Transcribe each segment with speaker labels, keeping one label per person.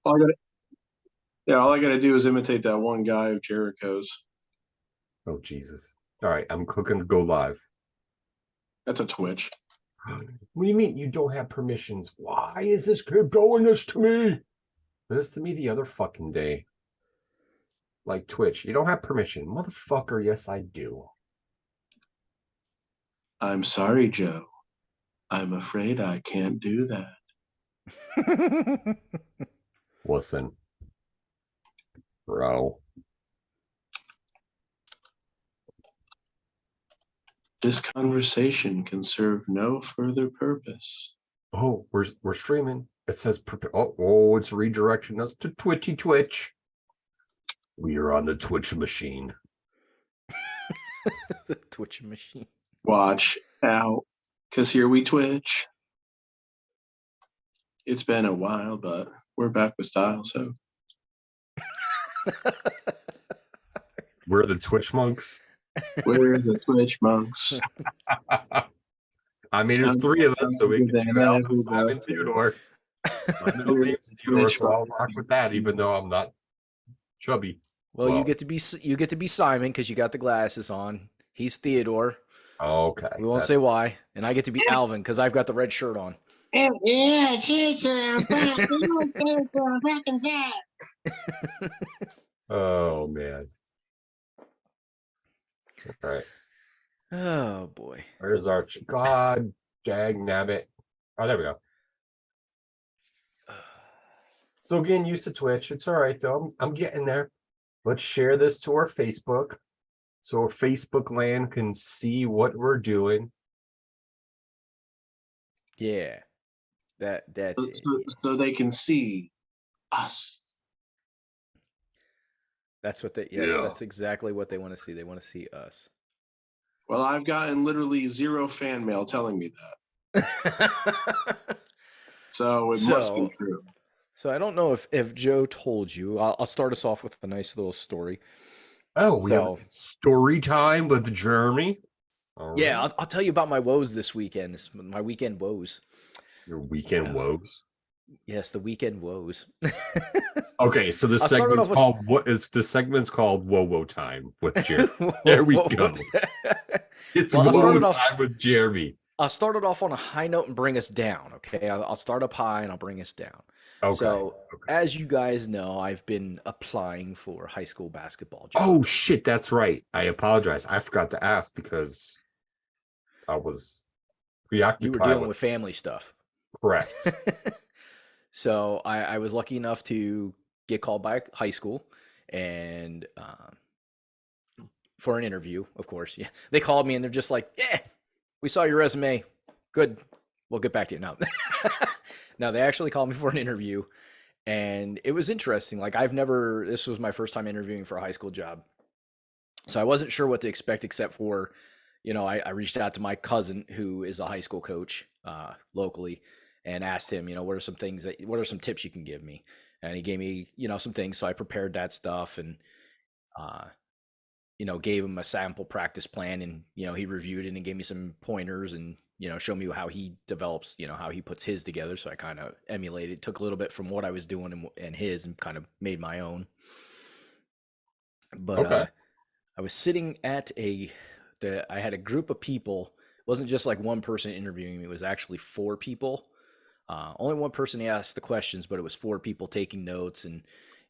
Speaker 1: All I gotta, yeah, all I gotta do is imitate that one guy of Jericho's.
Speaker 2: Oh Jesus! All right, I'm clicking to go live.
Speaker 1: That's a Twitch.
Speaker 2: What do you mean you don't have permissions? Why is this kid doing this to me? This to me the other fucking day. Like Twitch, you don't have permission, motherfucker. Yes, I do.
Speaker 1: I'm sorry, Joe. I'm afraid I can't do that.
Speaker 2: Listen, bro.
Speaker 1: This conversation can serve no further purpose.
Speaker 2: Oh, we're streaming. It says oh, it's redirecting us to Twitch. We are on the Twitch machine.
Speaker 3: The Twitch machine.
Speaker 1: Watch out, because here we Twitch. It's been a while, but we're back with style, so.
Speaker 2: We're the Twitch monks.
Speaker 1: We're the Twitch monks.
Speaker 2: I mean, there's three of us, so we can do Alvin, Simon, Theodore. My middle name's Theodore, so I'll rock with that, even though I'm not chubby.
Speaker 3: Well, you get to be Simon because you got the glasses on. He's Theodore.
Speaker 2: Okay.
Speaker 3: We won't say why. And I get to be Alvin because I've got the red shirt on.
Speaker 4: Yeah, sure.
Speaker 2: Oh man. All right.
Speaker 3: Oh boy.
Speaker 2: Where's Archie? God dang nabbit. Oh, there we go. So getting used to Twitch. It's all right though. I'm getting there. Let's share this to our Facebook so our Facebook land can see what we're doing.
Speaker 3: Yeah. That's it.
Speaker 1: So they can see us.
Speaker 3: That's what that's exactly what they want to see. They want to see us.
Speaker 1: Well, I've gotten literally 0 fan mail telling me that. So it must be true.
Speaker 3: So I don't know if Joe told you. I'll start us off with a nice little story.
Speaker 2: Oh, we have story time with Jeremy.
Speaker 3: Right. Yeah, I'll tell you about my woes this weekend. My weekend woes.
Speaker 2: Your weekend woes?
Speaker 3: Yes, the weekend woes.
Speaker 2: Okay, so the segment's called what? It's the segment's called Whoa Time with Jeremy. There we go. It's Whoa Time with Jeremy.
Speaker 3: I'll start it off on a high note and bring us down. Okay, I'll start up high and I'll bring us down. Okay. So, as you guys know, I've been applying for high school basketball jobs.
Speaker 2: Oh shit, that's right. I apologize. I forgot to ask because I was preoccupied.
Speaker 3: You were dealing with family stuff.
Speaker 2: Correct.
Speaker 3: So I was lucky enough to get called by high school and for an interview, of course. Yeah, they called me and they're just like, "Yeah, we saw your resume. Good. We'll get back to you." No, they actually called me for an interview, and it was interesting. Like this was my first time interviewing for a high school job, so I wasn't sure what to expect except for, I reached out to my cousin who is a high school coach locally. And asked him, what are some tips you can give me? And he gave me, some things. So I prepared that stuff and, gave him a sample practice plan and, he reviewed it and gave me some pointers and, showed me how he develops, how he puts his together. So I kind of emulated, took a little bit from what I was doing and his and kind of made my own. But I was sitting at I had a group of people. It wasn't just like one person interviewing me. It was actually 4 people. Only one person asked the questions, but it was 4 people taking notes and,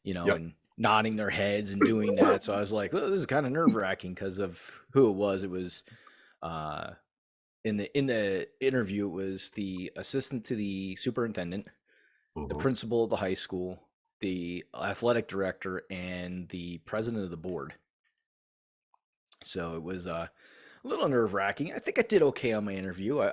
Speaker 3: and nodding their heads and doing that. So I was like, this is kind of nerve wracking because of who it was. It was, in the interview, it was the assistant to the superintendent, the principal of the high school, the athletic director, and the president of the board. So it was a little nerve wracking. I think I did okay on my interview.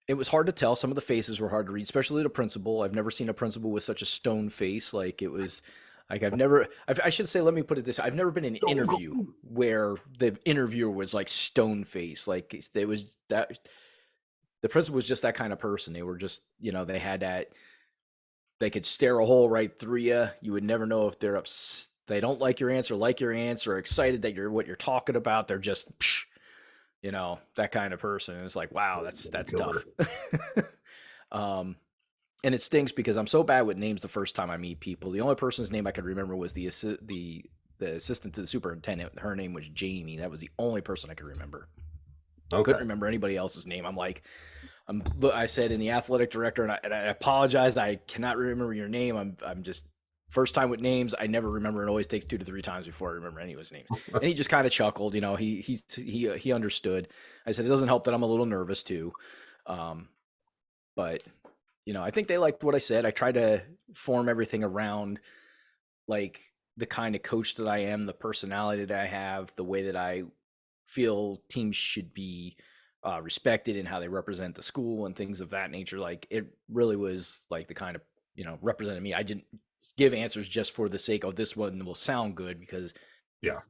Speaker 3: It was hard to tell. Some of the faces were hard to read, especially the principal. I've never seen a principal with such a stone face. Like it was like I should say, let me put it this way. I've never been in an interview where the interviewer was like stone face. Like it was that the principal was just that kind of person. They were just, they had that, they could stare a hole right through you. You would never know if they're they don't like your answer, excited that what you're talking about. They're just, that kind of person. And it's like, wow, that's tough. and it stinks because I'm so bad with names the first time I meet people. The only person's name I could remember was the assistant to the superintendent. Her name was Jamie. That was the only person I could remember.
Speaker 2: Okay.
Speaker 3: Couldn't remember anybody else's name. I said in the athletic director, and I apologized. I cannot remember your name. I'm just first time with names. I never remember. It always takes 2 to 3 times before I remember any of his names. And he just kind of chuckled. You know, he understood. I said it doesn't help that I'm a little nervous too, but you know, I think they liked what I said. I tried to form everything around like the kind of coach that I am, the personality that I have, the way that I feel teams should be respected and how they represent the school and things of that nature. Like it really was like the kind of, you know, represented me. I didn't give answers just for the sake of this one will sound good because
Speaker 2: Yeah.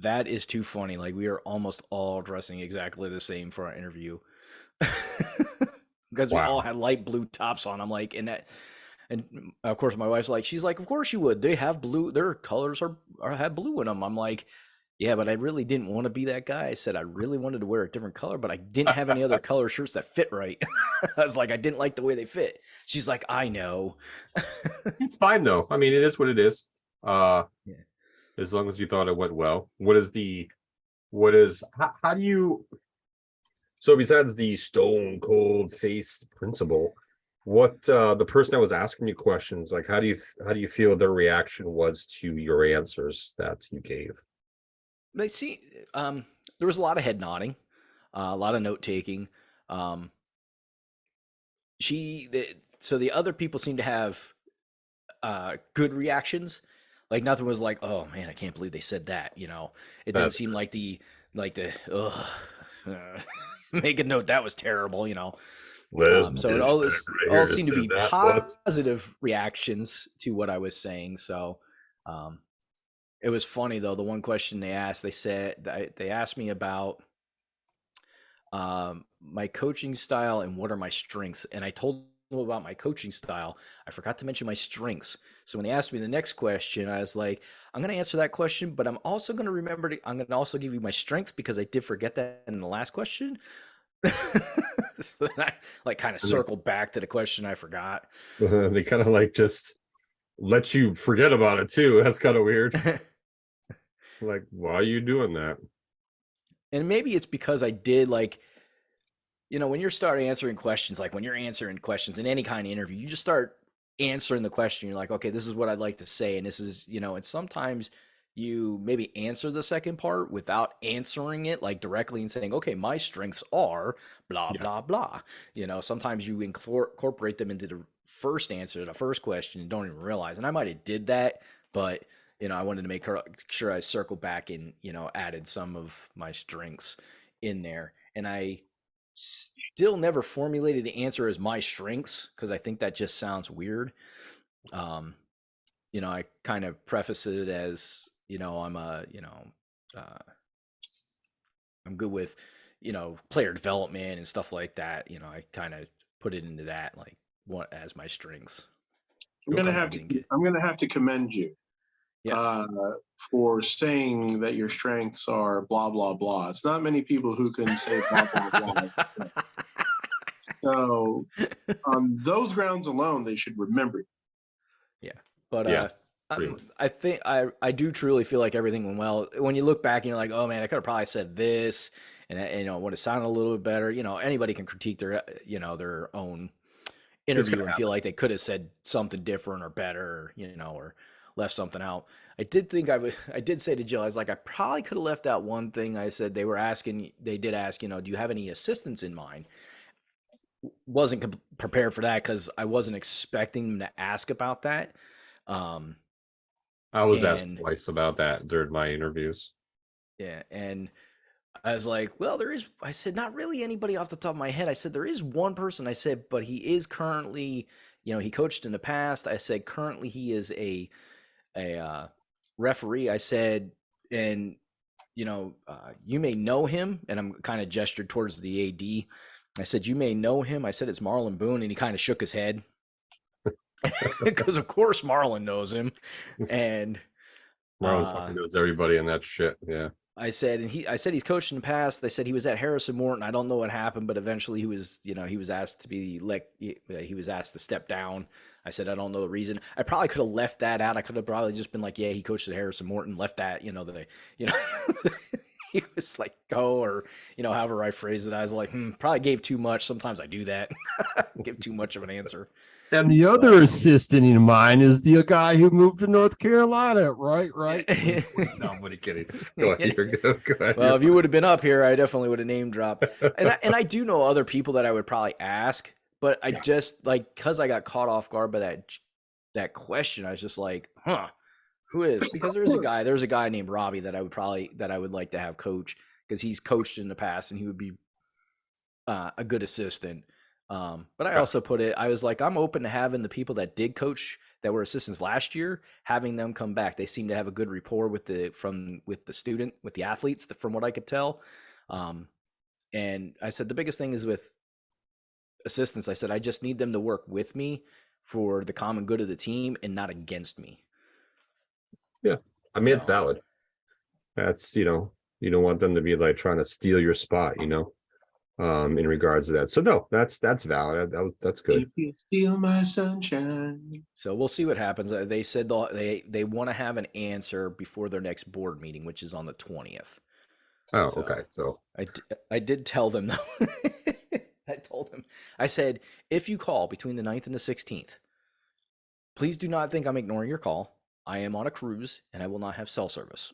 Speaker 3: that is too funny. Like we are almost all dressing exactly the same for our interview. Because we all
Speaker 2: Wow.
Speaker 3: had light blue tops on. I'm like, and of course my wife's like, she's like, of course you would. They have blue. Their colors have blue in them. I'm like, yeah, but I really didn't want to be that guy. I said I really wanted to wear a different color, but I didn't have any other color shirts that fit right. I was like, I didn't like the way they fit. She's like, I know.
Speaker 2: It's fine though. I mean, it is what it is.
Speaker 3: Yeah.
Speaker 2: As long as you thought it went well. How do you, so besides the stone cold face principle, what the person that was asking you questions, like how do you feel their reaction was to your answers that you gave?
Speaker 3: They see, there was a lot of head nodding, a lot of note taking. So the other people seemed to have good reactions. Like nothing was like, oh man, I can't believe they said that. You know, it didn't
Speaker 2: That's
Speaker 3: seem like make a note that was terrible. You know, so it all seemed to be positive reactions to what I was saying. So it was funny though. The one question they asked, they asked me about my coaching style and what are my strengths, and I told them about my coaching style. I forgot to mention my strengths. So when they asked me the next question, I was like, I'm going to answer that question, but I'm also going to I'm going to also give you my strengths because I did forget that in the last question. So then I like kind of circled back to the question I forgot.
Speaker 2: They kind of like just let you forget about it too. That's kind of weird. Like, why are you doing that?
Speaker 3: And maybe it's because I did like, you know, when you're starting answering questions, like when you're answering questions in any kind of interview, you just start answering the question. You're like, okay, this is what I'd like to say. And this is, you know, and sometimes you maybe answer the second part without answering it like directly and saying, okay, my strengths are blah, blah, blah. You know, sometimes you incorporate them into the first answer, the first question, and don't even realize. And I might have did that, but, you know, I wanted to make sure I circled back and, you know, added some of my strengths in there. And I still never formulated the answer as my strengths because I think that just sounds weird. You know, I kind of preface it as, you know, I'm good with, you know, player development and stuff like that. You know, I kind of put it into that like what as my strengths.
Speaker 1: I'm gonna have to commend you.
Speaker 3: Yes.
Speaker 1: For saying that your strengths are blah blah blah. It's not many people who can say blah blah blah. So on those grounds alone, they should remember you.
Speaker 3: Yeah, but
Speaker 2: Yes,
Speaker 3: I think I do truly feel like everything went well. When you look back and you're like, oh man, I could have probably said this, and you know, would have sounded a little bit better. You know, anybody can critique their their own interview and feel like they could have said something different or better, or, you know, or left something out. I did think I did say to Jill, I was like, I probably could have left out one thing. I said they did ask, you know, do you have any assistants in mind? Wasn't prepared for that because I wasn't expecting them to ask about that.
Speaker 2: I was asked twice about that during my interviews.
Speaker 3: Yeah, and I was like, well, I said, not really anybody off the top of my head. I said, there is one person. I said, but he is currently, you know, he coached in the past. I said, currently he is a referee, I said, and you may know him, and I'm kind of gestured towards the AD. I said, you may know him. I said, it's Marlon Boone, and he kind of shook his head because, of course, Marlon knows him. And
Speaker 2: Marlon fucking knows everybody in that shit. Yeah.
Speaker 3: I said he's coached in the past. They said he was at Harrison Morton. I don't know what happened, but eventually he was asked to he was asked to step down. I said, I don't know the reason. I probably could have left that out. I could have probably just been like, yeah, he coached at Harrison Morton, left that, he was like, go, or, however I phrased it. I was like, probably gave too much. Sometimes I do that. Give too much of an answer.
Speaker 5: And the other assistant in mine is the guy who moved to North Carolina, right?
Speaker 2: No, I'm only kidding. Go ahead. Go ahead.
Speaker 3: Well, if you would have been up here, I definitely would have name dropped. And I do know other people that I would probably ask, but I just because I got caught off guard by that question, I was just like, who is? Because there's a guy named Robbie that I would like to have coach, because he's coached in the past and he would be a good assistant. But I also I was like, I'm open to having the people that did coach that were assistants last year, having them come back. They seem to have a good rapport with the athletes, from what I could tell. And I said, the biggest thing is with assistants, I said, I just need them to work with me for the common good of the team and not against me.
Speaker 2: Yeah. I mean, it's valid. That's, you don't want them to be like trying to steal your spot, in regards to that. So no, that's valid. That's good.
Speaker 1: If you steal my sunshine.
Speaker 3: So we'll see what happens. They said they want to have an answer before their next board meeting, which is on the 20th.
Speaker 2: Oh, okay. So
Speaker 3: I did tell them though. I told them, I said, if you call between the 9th and the 16th, please do not think I'm ignoring your call. I am on a cruise and I will not have cell service.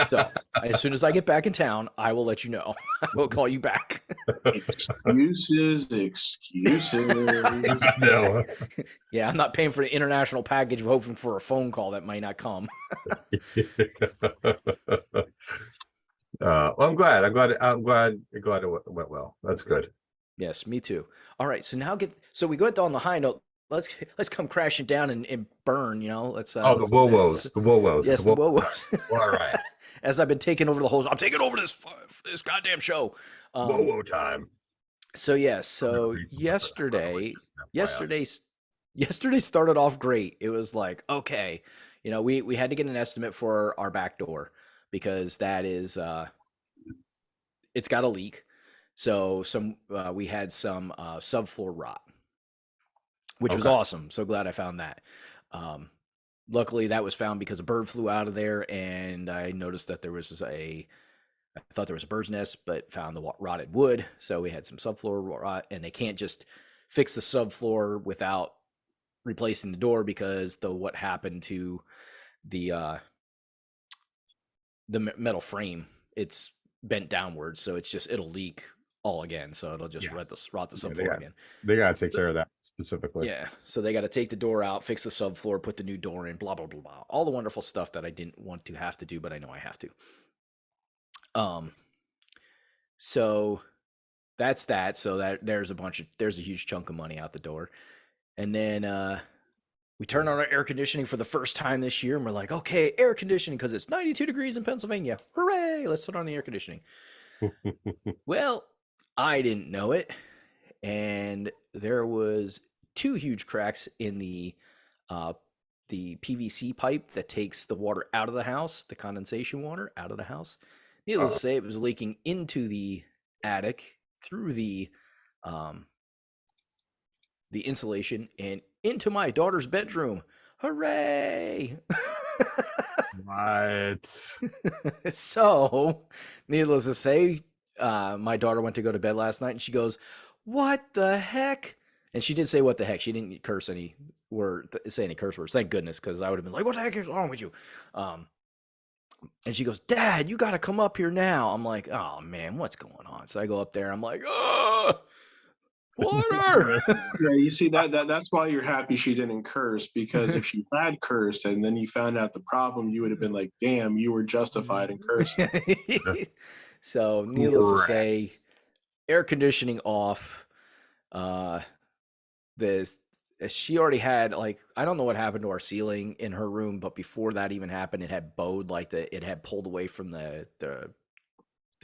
Speaker 3: So as soon as I get back in town, I will let you know. I will call you back.
Speaker 1: Excuses.
Speaker 2: No.
Speaker 3: Yeah, I'm not paying for the international package, hoping for a phone call that might not come.
Speaker 2: Well, I'm glad it went well. That's good.
Speaker 3: Yes, me too. All right, so we went on the high note. Let's come crashing down and burn. Let's.
Speaker 2: The Wowos. The Wowos.
Speaker 3: Yes, the Wowos.
Speaker 2: All right.
Speaker 3: As I've been taking over the whole, I'm taking over this goddamn show.
Speaker 2: Wowo time.
Speaker 3: So yes. So yesterday started off great. It was like, okay, we had to get an estimate for our back door, because that is it's got a leak. So we had some subfloor rot, which was awesome. So glad I found that. Luckily that was found because a bird flew out of there, and I noticed that I thought there was a bird's nest, but found the rotted wood. So we had some subfloor rot, and they can't just fix the subfloor without replacing the door, because what happened to the metal frame, it's bent downwards, so it'll leak all again. So it'll just rot the subfloor again.
Speaker 2: They gotta take care of that specifically.
Speaker 3: Yeah. So they got to take the door out, fix the subfloor, put the new door in, blah, blah, blah, blah. All the wonderful stuff that I didn't want to have to do, but I know I have to. So that's that. So there's a huge chunk of money out the door. And then, we turn on our air conditioning for the first time this year, and we're like, okay, air conditioning, because it's 92 degrees in Pennsylvania. Hooray! Let's turn on the air conditioning. Well, I didn't know it, and there was 2 huge cracks in the PVC pipe that takes the water out of the house, the condensation water out of the house. Needless to say, it was leaking into the attic through the insulation and into my daughter's bedroom. Hooray!
Speaker 2: What?
Speaker 3: So, needless to say, my daughter went to go to bed last night, and she goes, "What the heck?" And she did say "what the heck." She didn't say any curse words. Thank goodness, because I would have been like, "What the heck is wrong with you?" And she goes, "Dad, you got to come up here now." I'm like, "Oh man, what's going on?" So I go up there. I'm like, water.
Speaker 1: Yeah, you see that's why you're happy she didn't curse, because if she had cursed and then you found out the problem, you would have been like, damn, you were justified in cursing.
Speaker 3: So needless to say, air conditioning off. she already had like I don't know what happened to our ceiling in her room, but before that even happened, it had bowed like it had pulled away from the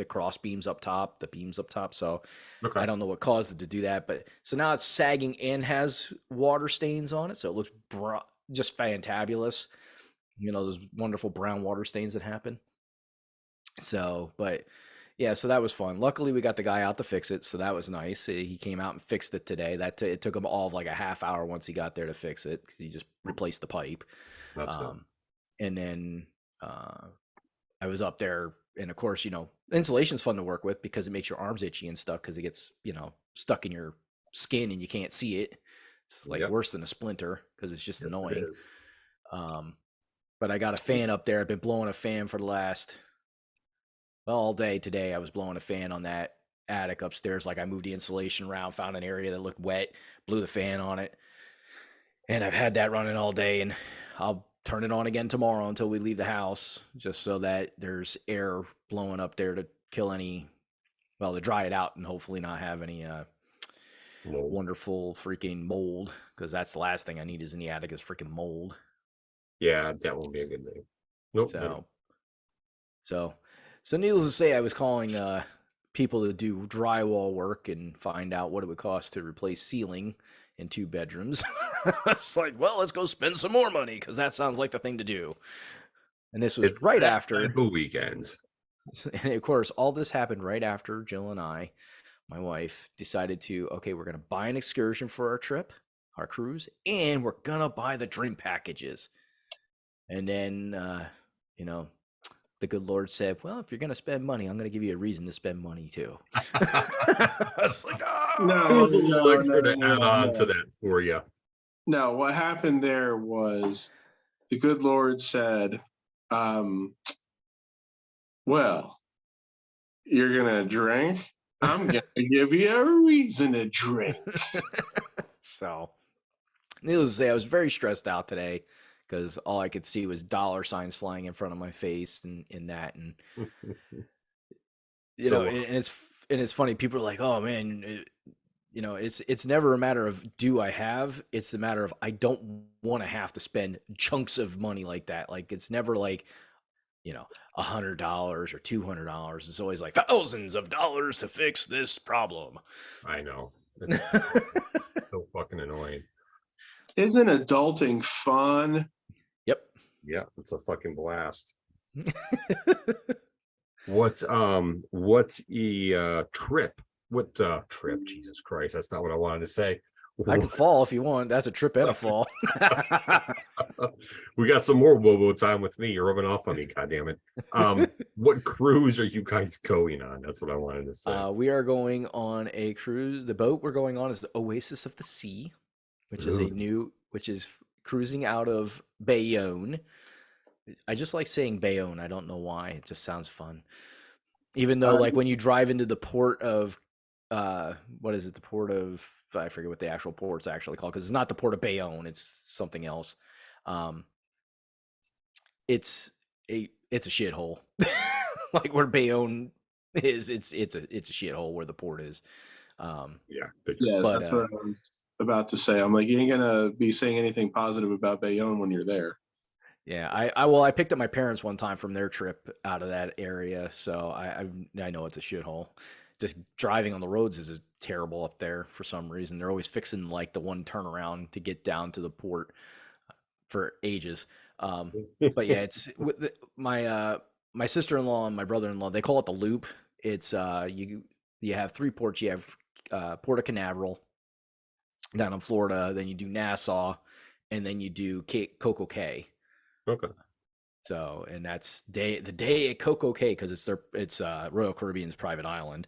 Speaker 3: cross beams up top, the beams up top. So
Speaker 2: Okay.
Speaker 3: I don't know what caused it to do that, but so now it's sagging and has water stains on it, so it looks just fantabulous. You know, those wonderful brown water stains that happen. So, but yeah, so that was fun. Luckily, we got the guy out to fix it, so that was nice. He came out and fixed it today. It took him all of like a half hour once he got there to fix it. He just replaced the pipe.
Speaker 2: That's good.
Speaker 3: And then I was up there, and of course, you know, insulation's fun to work with because it makes your arms itchy and stuff because it gets, you know, stuck in your skin and you can't see it. It's like worse than a splinter because it's just annoying. But I got a fan up there. I've been blowing a fan for the last all day today. I was blowing a fan on that attic upstairs. Like I moved the insulation around, found an area that looked wet, blew the fan on it. And I've had that running all day, and I'll turn it on again tomorrow until we leave the house, just so that there's air blowing up there to kill any, well, to dry it out and hopefully not have any wonderful freaking mold, because that's the last thing I need is in the attic is freaking mold.
Speaker 2: Yeah, that won't be a good thing. Nope.
Speaker 3: So needless to say, I was calling people to do drywall work and find out what it would cost to replace ceiling in 2 bedrooms. It's like, well, let's go spend some more money because that sounds like the thing to do. And this was right after
Speaker 2: the weekends.
Speaker 3: And of course, all this happened right after Jill and I, my wife, decided to, okay, we're going to buy an excursion for our trip, our cruise, and we're going to buy the drink packages. And then, you know, the good Lord said, well, if you're going to spend money, I'm going to give you a reason to spend money too. I was like, oh,
Speaker 2: There's a little extra to add on to that for you.
Speaker 1: No, what happened there was the good Lord said, well, you're going to drink? I'm going to give you a reason to drink.
Speaker 3: So, needless to say, I was very stressed out today because all I could see was dollar signs flying in front of my face and that. And, you know, and it's funny. People are like, oh, man, you know, it's never a matter of do I have, it's a matter of I don't want to have to spend chunks of money like that. Like it's never like, you know, $100 or $200. It's always like thousands of dollars to fix this problem.
Speaker 2: I know. It's so fucking annoying.
Speaker 1: Isn't adulting fun?
Speaker 3: Yep.
Speaker 2: Yeah, it's a fucking blast. What's a trip? What trip? Jesus Christ, that's not what I wanted to say.
Speaker 3: I can fall if you want. That's a trip and a fall.
Speaker 2: We got some more Wobo time with me. You're rubbing off on me, goddammit. What cruise are you guys going on? That's what I wanted to say.
Speaker 3: We are going on a cruise. The boat we're going on is the Oasis of the Sea, which is cruising out of Bayonne. I just like saying Bayonne. I don't know why. It just sounds fun. Even though, like, when you drive into the port of, what is it? The port of, I forget what the actual port's actually called, because it's not the port of Bayonne. It's something else. It's a shithole. Like where Bayonne is, it's a shithole where the port is.
Speaker 1: Yeah, that's what I was about to say. I'm like, you ain't gonna be saying anything positive about Bayonne when you're there.
Speaker 3: Yeah, I picked up my parents one time from their trip out of that area, so I know it's a shithole. Just driving on the roads is terrible up there for some reason. They're always fixing like the one turnaround to get down to the port for ages. But yeah, it's my sister-in-law and my brother-in-law. They call it the Loop. It's you have 3 ports. You have Port of Canaveral down in Florida, then you do Nassau, and then you do Coco Cay.
Speaker 2: Okay.
Speaker 3: So, and that's the day at Coco Cay because it's Royal Caribbean's private island.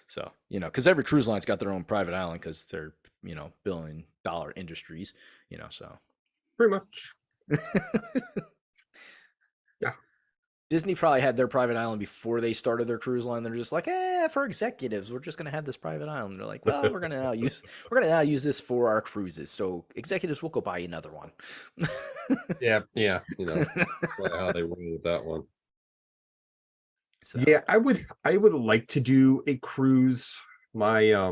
Speaker 3: So, you know, because every cruise line's got their own private island because they're, you know, billion-dollar industries, you know, so.
Speaker 2: Pretty much. Yeah.
Speaker 3: Disney probably had their private island before they started their cruise line. They're just like, for executives, we're just going to have this private island. They're like, well, we're going to now use this for our cruises. So executives will go buy another one.
Speaker 2: Yeah. You know, how they roll with that one.
Speaker 3: So.
Speaker 2: Yeah, I would like to do a cruise. My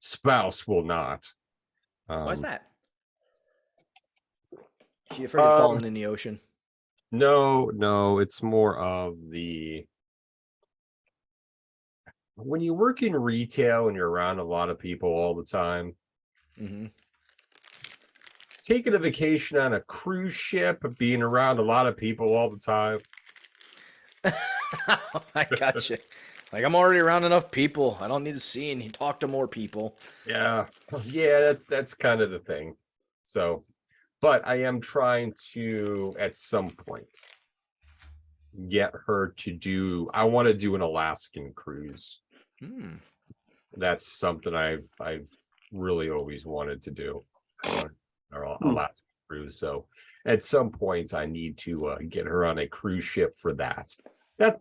Speaker 2: spouse will not.
Speaker 3: Why's that? You afraid of falling in the ocean?
Speaker 2: No, it's more of when you work in retail and you're around a lot of people all the time,
Speaker 3: Mm-hmm.
Speaker 2: taking a vacation on a cruise ship, being around a lot of people all the time.
Speaker 3: I gotcha. Like I'm already around enough people. I don't need to see and talk to more people.
Speaker 2: Yeah. Yeah, that's kind of the thing. So, but I am trying to at some point get her to do I want to do an Alaskan cruise.
Speaker 3: Hmm.
Speaker 2: That's something I've really always wanted to do. Or Alaskan cruise. So at some point I need to get her on a cruise ship for that.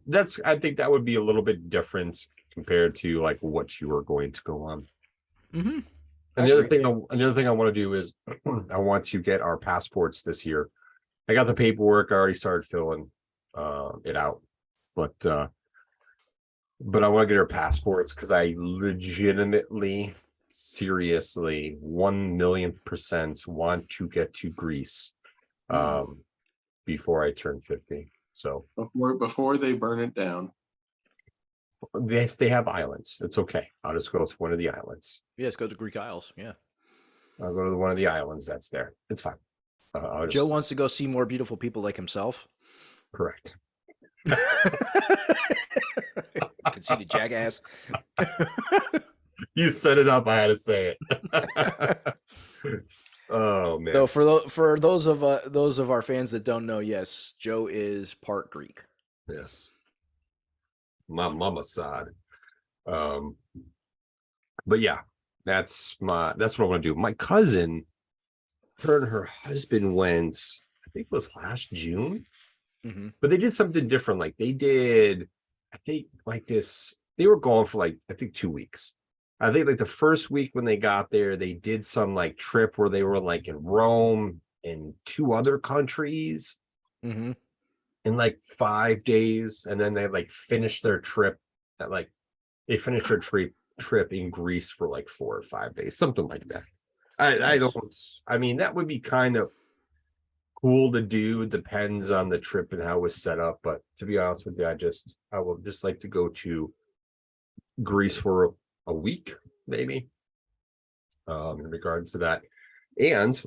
Speaker 2: That's I think that would be a little bit different compared to like what you are going to go on.
Speaker 3: Mm-hmm.
Speaker 2: And the other thing I want to do is I want to get our passports this year. I got the paperwork. I already started filling it out, but I want to get our passports because I legitimately, seriously, 1,000,000% want to get to Greece before I turn 50. So
Speaker 1: Before they burn it down.
Speaker 2: they have islands. It's okay. I'll just go to one of the islands.
Speaker 3: Yeah, let's go to Greek Isles. Yeah.
Speaker 2: I'll go to one of the islands that's there. It's fine.
Speaker 3: Joe wants to go see more beautiful people like himself.
Speaker 2: Correct.
Speaker 3: Conceited jackass.
Speaker 2: You set it up. I had to say it. Oh man.
Speaker 3: So for those of our fans that don't know, yes, Joe is part Greek.
Speaker 2: Yes. My mama's side. But yeah, that's what I want to do. My cousin, her and her husband went, I think it was last June, but they did something different. Like they did, I think like this, they were gone for like, I think 2 weeks. I think like the first week when they got there, they did some like trip where they were like in Rome and 2 other countries in like 5 days. And then they like finished their trip at like, they finished their trip in Greece for like 4 or 5 days, something like that. I mean, that would be kind of cool to do. It depends on the trip and how it was set up. But to be honest with you, I would just like to go to Greece for a week, maybe, in regards to that. And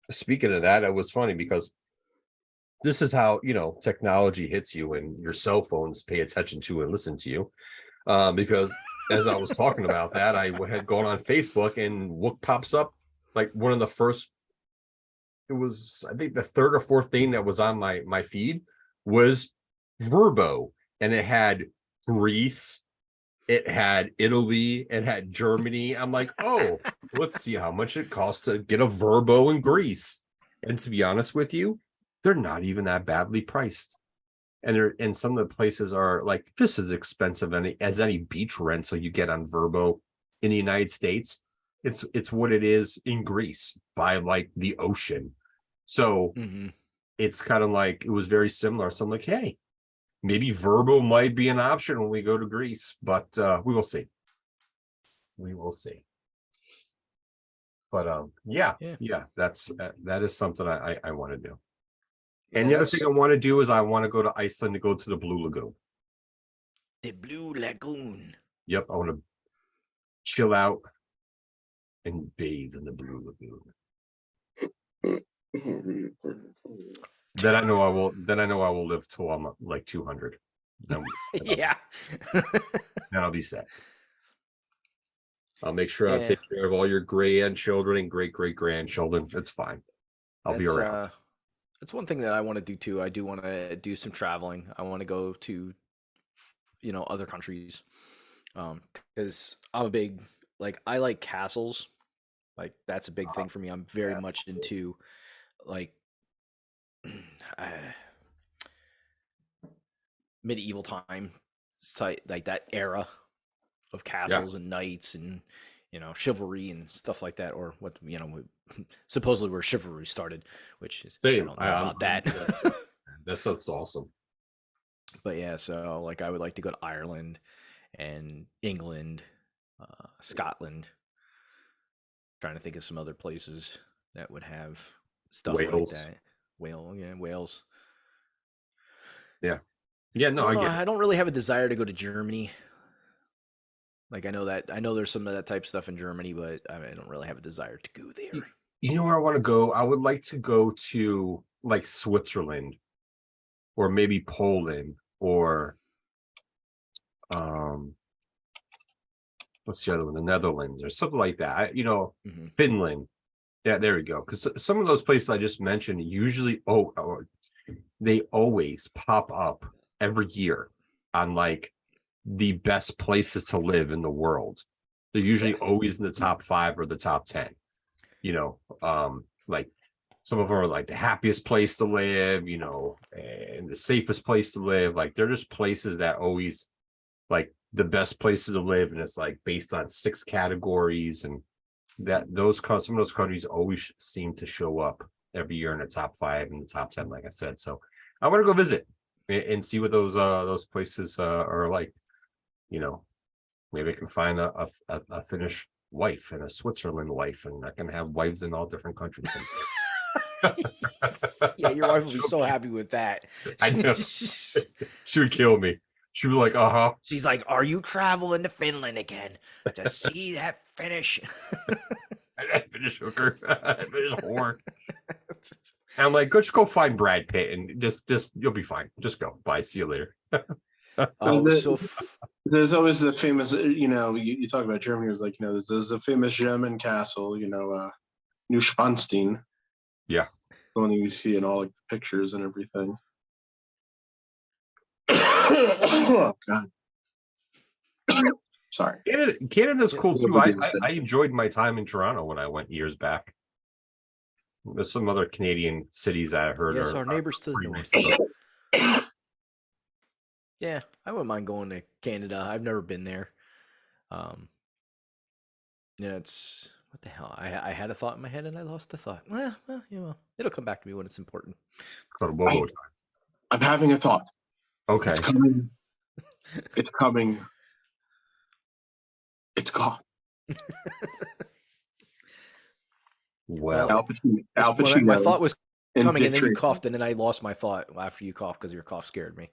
Speaker 2: speaking of that, it was funny because this is how, technology hits you and your cell phones pay attention to and listen to you. Because as I was talking about that, I had gone on Facebook and what pops up, like one of the first, it was, I think the 3rd or 4th thing that was on my feed was Verbo, and it had Greece, it had Italy, it had Germany. I'm like, oh, let's see how much it costs to get a Verbo in Greece. And to be honest with you, they're not even that badly priced. And some of the places are like just as expensive as any beach rental you get on Verbo in the United States. It's what it is in Greece by like the ocean. So it's kind of like it was very similar. So I'm like, hey, maybe Verbo might be an option when we go to Greece, but we will see. We will see. But yeah, that is something I want to do. And the other thing I want to do is I want to go to Iceland to go to the Blue Lagoon.
Speaker 3: The Blue Lagoon.
Speaker 2: Yep, I want to chill out and bathe in the Blue Lagoon. Then I know I will live till I'm like 200. Then I'll be set. I'll make sure I'll take care of all your grandchildren and great-great-grandchildren. It's fine. I'll be around.
Speaker 3: That's one thing that I want to do too. I do want to do some traveling. I want to go to, other countries, because I'm a big, like, I like castles. Like that's a big thing for me. I'm very much into, like, medieval time, like that era of castles and knights and chivalry and stuff like that, or what supposedly where chivalry started, which is I don't know about that.
Speaker 2: That's awesome.
Speaker 3: But yeah, so like I would like to go to Ireland and England, Scotland. Trying to think of some other places that would have stuff
Speaker 2: Wales.
Speaker 3: like that. Wales.
Speaker 2: Yeah, no,
Speaker 3: I
Speaker 2: I
Speaker 3: don't know,
Speaker 2: get it.
Speaker 3: I don't really have a desire to go to Germany. Like I know there's some of that type stuff in Germany, but I don't really have a desire to go there.
Speaker 2: You know where I want to go? I would like to go to like Switzerland or maybe Poland or what's the other one? The Netherlands or something like that.
Speaker 3: Mhm.
Speaker 2: Finland. Yeah, there we go. Because some of those places I just mentioned usually, they always pop up every year on like the best places to live in the world. They're usually always in the top 5 or the top 10. Like some of them are like the happiest place to live, and the safest place to live. Like they're just places that always like the best places to live, and it's like based on 6 categories, and some of those countries always seem to show up every year in the top 5 and the top 10, like I said. So I want to go visit and see what those places are like. Maybe I can find a Finnish wife and a Switzerland wife, and I can have wives in all different countries.
Speaker 3: Yeah, your wife will be so happy with that.
Speaker 2: I know. She would kill me. She'd be like, uh-huh.
Speaker 3: She's like, "Are you traveling to Finland again to see that Finnish?"
Speaker 2: Finnish hooker. Finnish whore. And I'm like, just go find Brad Pitt and just you'll be fine. Just go. Bye. See you later.
Speaker 1: There's always the famous, you talk about Germany, it's like, there's a famous German castle, Neuschwanstein.
Speaker 2: Yeah.
Speaker 1: The one you see in all like the pictures and everything. Oh God. Sorry.
Speaker 2: Canada's cool too. I enjoyed my time in Toronto when I went years back. There's some other Canadian cities I heard.
Speaker 3: Yes, our neighbors to the north. Yeah, I wouldn't mind going to Canada. I've never been there. It's what the hell? I had a thought in my head and I lost the thought. Well, it'll come back to me when it's important.
Speaker 1: I'm having a thought.
Speaker 2: Okay.
Speaker 1: It's coming. It's coming. It's gone.
Speaker 2: Well,
Speaker 1: Al Pacino.
Speaker 3: My thought was coming, and then you
Speaker 1: Tracy.
Speaker 3: coughed, and then I lost my thought after you coughed because your cough scared me.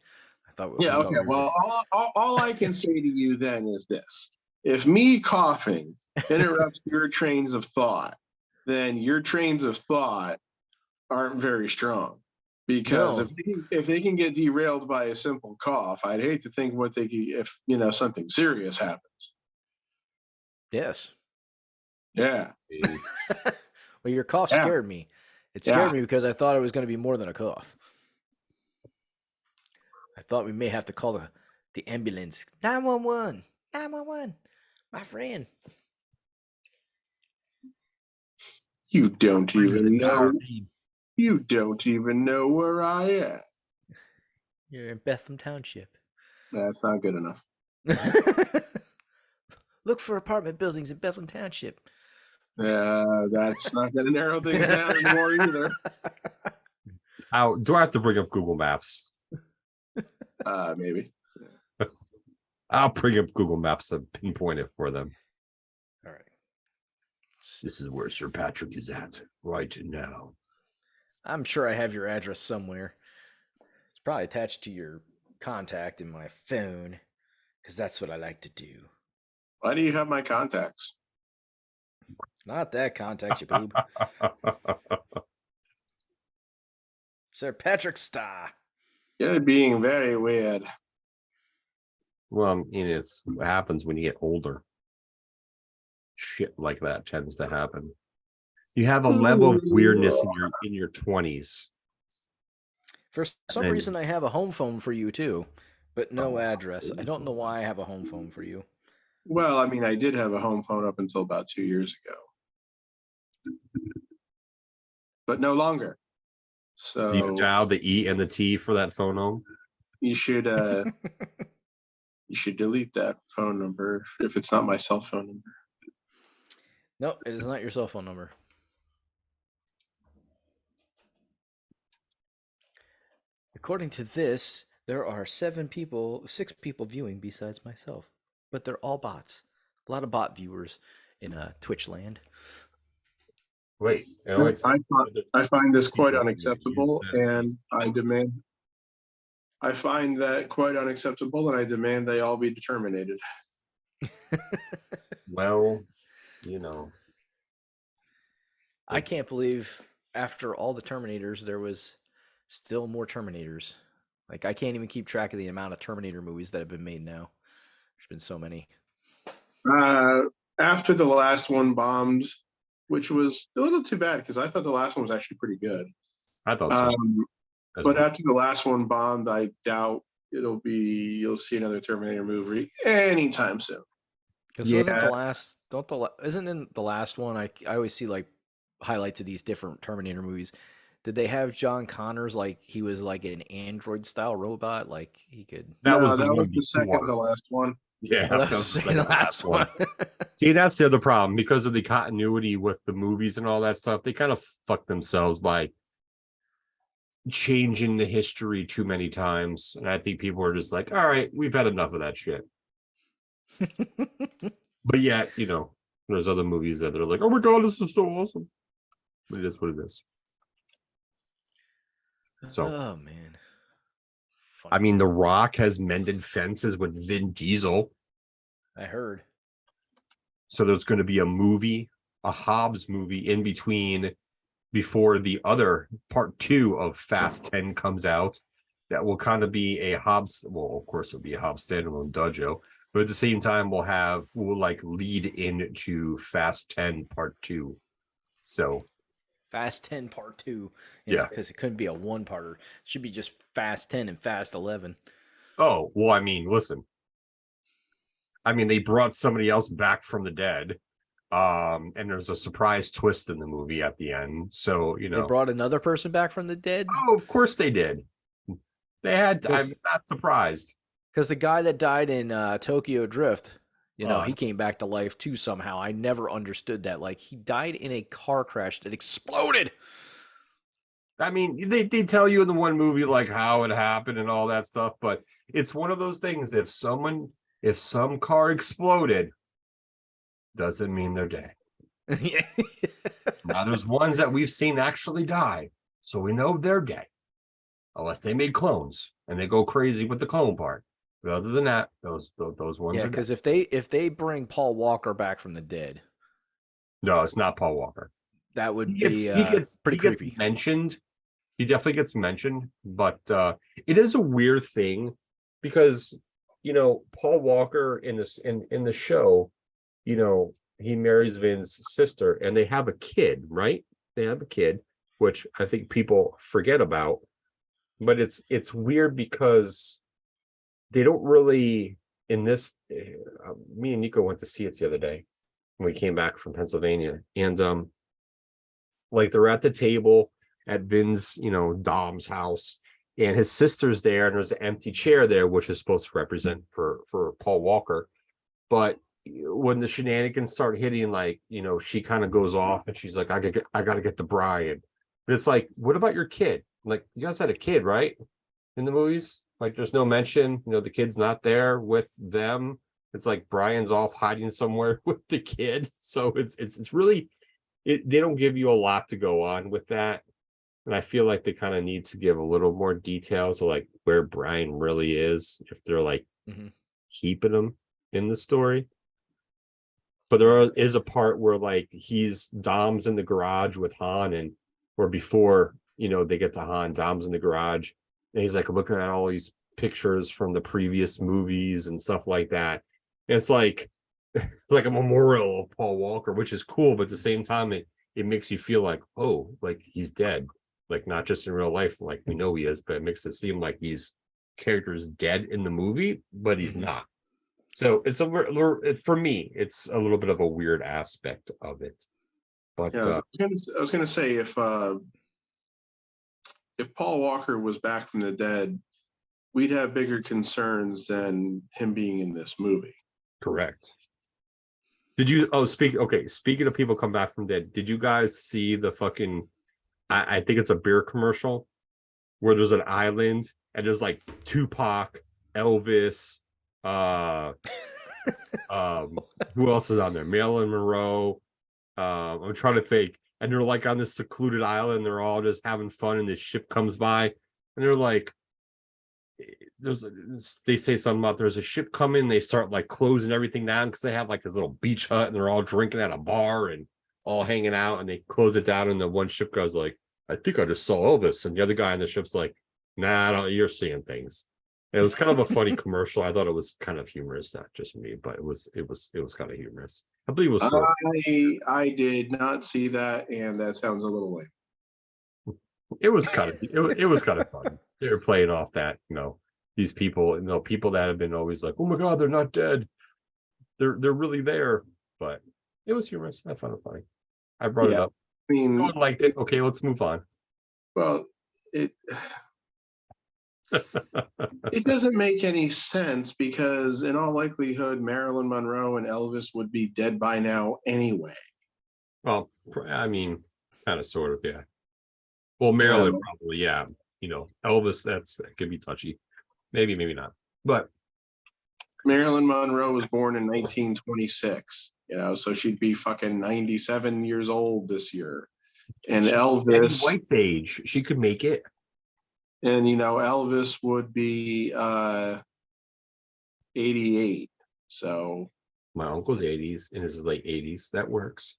Speaker 3: I thought.
Speaker 1: Yeah. Okay. Well, all I can say to you then is this: if me coughing interrupts your trains of thought, then your trains of thought aren't very strong. Because
Speaker 3: No.
Speaker 1: if they can get derailed by a simple cough, I'd hate to think what they could if something serious happens.
Speaker 3: Yes.
Speaker 1: Yeah.
Speaker 3: Well, your cough scared me. It scared me because I thought it was going to be more than a cough. I thought we may have to call the ambulance. 911. 911. My friend.
Speaker 1: You don't even know. You don't even know where I am.
Speaker 3: You're in Bethlehem Township.
Speaker 1: That's not good enough.
Speaker 3: Look for apartment buildings in Bethlehem Township.
Speaker 1: That's not going to narrow things down anymore either.
Speaker 2: Do I have to bring up Google Maps?
Speaker 1: Maybe.
Speaker 2: I'll bring up Google Maps and pinpoint it for them.
Speaker 3: All right.
Speaker 2: This is where Sir Patrick is at right now.
Speaker 3: I'm sure I have your address somewhere. It's probably attached to your contact in my phone because that's what I like to do.
Speaker 1: Why do you have my contacts?
Speaker 3: Not that contact, you boob. Sir Patrick Star.
Speaker 1: You're being very weird.
Speaker 2: Well, it's what happens when you get older. Shit like that tends to happen. You have a level of weirdness in your 20s.
Speaker 3: For some reason, I have a home phone for you too, but no address. I don't know why I have a home phone for you.
Speaker 1: Well, I mean, I did have a home phone up until about 2 years ago, but no longer. So
Speaker 2: do you dial the E and the T for that phone home?
Speaker 1: You should delete that phone number if it's not my cell phone number.
Speaker 3: No, it is not your cell phone number. According to this, there are 6 people viewing besides myself, but they're all bots. A lot of bot viewers in Twitch land.
Speaker 2: Wait, Alex,
Speaker 1: I find this quite
Speaker 2: You
Speaker 1: unacceptable,
Speaker 2: said
Speaker 1: and
Speaker 2: this.
Speaker 1: I find that quite unacceptable, and I demand they all be terminated.
Speaker 2: Well, you know,
Speaker 3: I can't believe after all the Terminators, there was still more Terminators. Like I can't even keep track of the amount of Terminator movies that have been made now. There's been so many.
Speaker 1: Uh, After the last one bombed, which was it wasn't too bad because I thought the last one was actually pretty good.
Speaker 2: I thought so.
Speaker 1: But
Speaker 2: well.
Speaker 1: after the last one bombed, I doubt you'll see another Terminator movie anytime soon.
Speaker 3: Because wasn't the last isn't in the last one? I always see like highlights of these different Terminator movies. Did they have John Connors like he was like an android style robot? Like he could.
Speaker 2: That was the
Speaker 1: that
Speaker 2: one
Speaker 1: was the second
Speaker 2: before.
Speaker 1: to last one.
Speaker 2: Yeah,
Speaker 3: Oh, that was the second to last one.
Speaker 2: See, that's the other problem because of the continuity with the movies and all that stuff. They kind of fuck themselves by changing the history too many times, and I think people are just like, "All right, we've had enough of that shit." But yet, there's other movies that are like, "Oh my god, this is so awesome." But it is what it is. So,
Speaker 3: oh man.
Speaker 2: I mean, The Rock has mended fences with Vin Diesel.
Speaker 3: I heard.
Speaker 2: So there's going to be a Hobbs movie in between before the other part 2 of Fast 10 comes out. That will kind of be a Hobbs. Well, of course, it'll be a Hobbs standalone dojo, but at the same time, we'll like lead into Fast 10 part 2. So
Speaker 3: Fast 10 part 2.
Speaker 2: Yeah.
Speaker 3: Because it couldn't be a one-parter. It should be just Fast 10 and Fast 11.
Speaker 2: Oh, well, I mean, listen. I mean, they brought somebody else back from the dead. And there's a surprise twist in the movie at the end. So,
Speaker 3: They brought another person back from the dead?
Speaker 2: Oh, of course they did. They had. I'm not surprised.
Speaker 3: Because the guy that died in Tokyo Drift, he came back to life too somehow. I never understood that. Like, he died in a car crash that exploded.
Speaker 2: I mean, they tell you in the one movie like how it happened and all that stuff, but it's one of those things. If some car exploded, doesn't mean they're dead. Now there's ones that we've seen actually die, so we know they're dead, unless they made clones and they go crazy with the clone part. But other than that, those ones.
Speaker 3: Yeah, because if they bring Paul Walker back from the dead,
Speaker 2: no, it's not Paul Walker.
Speaker 3: That would
Speaker 2: be
Speaker 3: pretty creepy.
Speaker 2: Gets mentioned. He definitely gets mentioned, but it is a weird thing because Paul Walker in the show, he marries Vin's sister and they have a kid, right? They have a kid, which I think people forget about. But it's weird because they don't really in this. Me and Nico went to see it the other day when we came back from Pennsylvania, and like they're at the table at Vin's, Dom's house, and his sister's there, and there's an empty chair there, which is supposed to represent for Paul Walker. But when the shenanigans start hitting, like, she kind of goes off and she's like, I gotta get to Brian. But it's like, what about your kid? Like, you guys had a kid, right? In the movies? Like, there's no mention, the kid's not there with them. It's like Brian's off hiding somewhere with the kid. So it's really, they don't give you a lot to go on with that. And I feel like they kind of need to give a little more details of like where Brian really is, if they're like keeping him in the story. But there is a part where like Dom's in the garage with Han, and or before they get to Han, Dom's in the garage and he's like looking at all these pictures from the previous movies and stuff like that. And it's like a memorial of Paul Walker, which is cool, but at the same time it makes you feel like, oh, like he's dead, like not just in real life, like we know he is, but it makes it seem like character's dead in the movie, but he's not. So for me, it's a little bit of a weird aspect of it. But
Speaker 1: yeah, I was gonna say if Paul Walker was back from the dead, we'd have bigger concerns than him being in this movie.
Speaker 2: Correct. Did you? Oh, speaking of people come back from dead, did you guys see the fucking? I think it's a beer commercial where there's an island and there's like Tupac, Elvis. Who else is on there? Marilyn Monroe. I'm trying to think, and they're like on this secluded island. They're all just having fun, and this ship comes by, and they're like, they say something about there's a ship coming. They start like closing everything down because they have like this little beach hut, and they're all drinking at a bar and all hanging out, and they close it down, and the one ship goes like, I think I just saw Elvis, and the other guy on the ship's like, nah, no, you're seeing things. It was kind of a funny commercial. I thought it was kind of humorous, not just me, but it was kind of humorous. I believe it was
Speaker 1: I did not see that, and that sounds a little lame.
Speaker 2: it was kind of it was kind of fun. They were playing off that, these people, people that have been always like, oh my god, they're not dead. They're really there. But it was humorous. I found it funny. I brought it up.
Speaker 1: I mean,
Speaker 2: No one liked it. Okay, let's move on.
Speaker 1: well, it doesn't make any sense because in all likelihood, Marilyn Monroe and Elvis would be dead by now anyway.
Speaker 2: Well, I mean, kind of, sort of, yeah. Well, Marilyn probably, yeah. Elvis, that could be touchy. Maybe not. But
Speaker 1: Marilyn Monroe was born in 1926, so she'd be fucking 97 years old this year. And Elvis,
Speaker 2: White's age, she could make it.
Speaker 1: And Elvis would be 88. So
Speaker 2: my uncle's 80s in his late 80s. That works.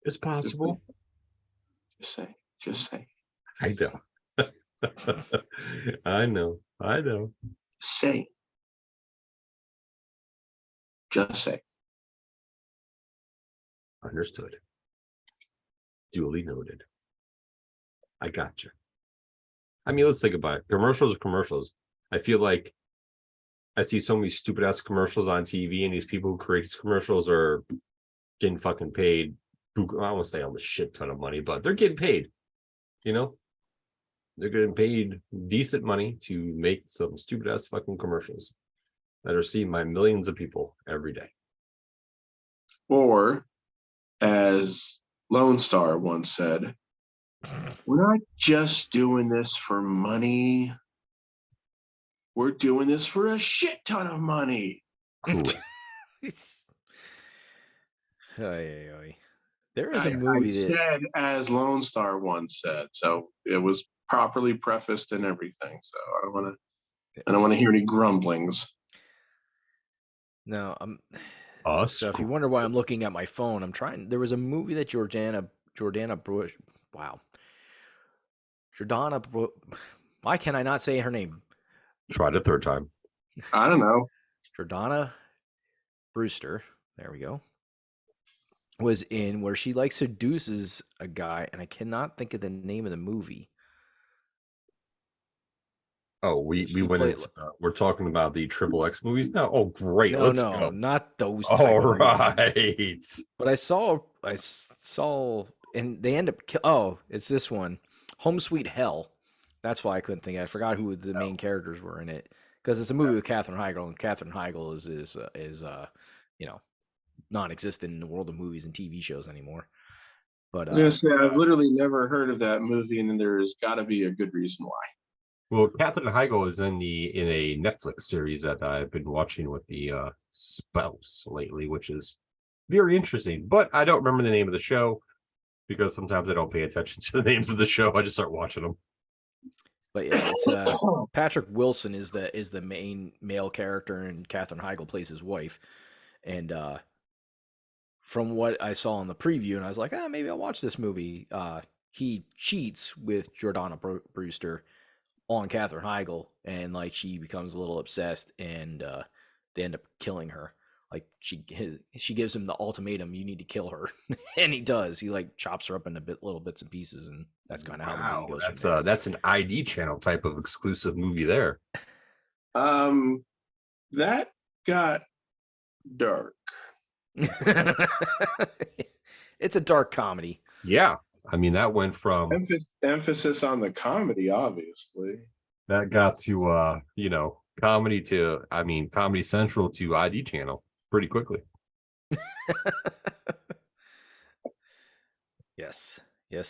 Speaker 2: It's possible.
Speaker 1: Just say.
Speaker 2: I know. I know.
Speaker 1: Say. Just say.
Speaker 2: Understood. Duly noted. I got you. I mean, let's think about it. Commercials are commercials. I feel like I see so many stupid ass commercials on TV, and these people who create these commercials are getting fucking paid. I don't want to say almost shit ton of money, but they're getting paid. They're getting paid decent money to make some stupid ass fucking commercials that are seen by millions of people every day.
Speaker 1: Or, as Lone Star once said, we're not just doing this for money. We're doing this for a shit ton of money.
Speaker 3: There is a movie
Speaker 1: I said, as Lone Star once said, so it was properly prefaced and everything. So I don't want to hear any grumblings.
Speaker 3: No,
Speaker 2: So
Speaker 3: if you wonder why I'm looking at my phone, there was a movie that Jordana Bush. Wow. Why can I not say her name?
Speaker 2: Try it a third time.
Speaker 1: I don't know.
Speaker 3: Jordana Brewster. There we go. Was in where she like seduces a guy, and I cannot think of the name of the movie.
Speaker 2: Oh, we went into, we're talking about the XXX movies now. Oh, great.
Speaker 3: No,
Speaker 2: Let's go.
Speaker 3: not those.
Speaker 2: All right.
Speaker 3: But I saw, and they end up. It's this one, Home Sweet Hell. That's why I couldn't think. I forgot who the main characters were in it because it's a movie with Katherine Heigl, and Katherine Heigl is non-existent in the world of movies and TV shows anymore. But
Speaker 1: I was gonna say I've literally never heard of that movie, and then there's got to be a good reason why.
Speaker 2: Well, Katherine Heigl is in a Netflix series that I've been watching with the spouse lately, which is very interesting. But I don't remember the name of the show because sometimes I don't pay attention to the names of the show. I just start watching them.
Speaker 3: But yeah, it's Patrick Wilson is the main male character, and Katherine Heigl plays his wife. And from what I saw in the preview, and I was like, maybe I'll watch this movie. He cheats with Jordana Brewster on Katherine Heigl, and like she becomes a little obsessed, and they end up killing her. Like she gives him the ultimatum: you need to kill her, and he does. He like chops her up into little bits and pieces, and that's kind of how the movie goes.
Speaker 2: That's an ID channel type of exclusive movie there.
Speaker 1: That got dark.
Speaker 3: It's a dark comedy.
Speaker 2: Yeah. I mean, that went from
Speaker 1: emphasis on the comedy, obviously.
Speaker 2: That got to comedy to Comedy Central to ID channel pretty quickly.
Speaker 3: Yes,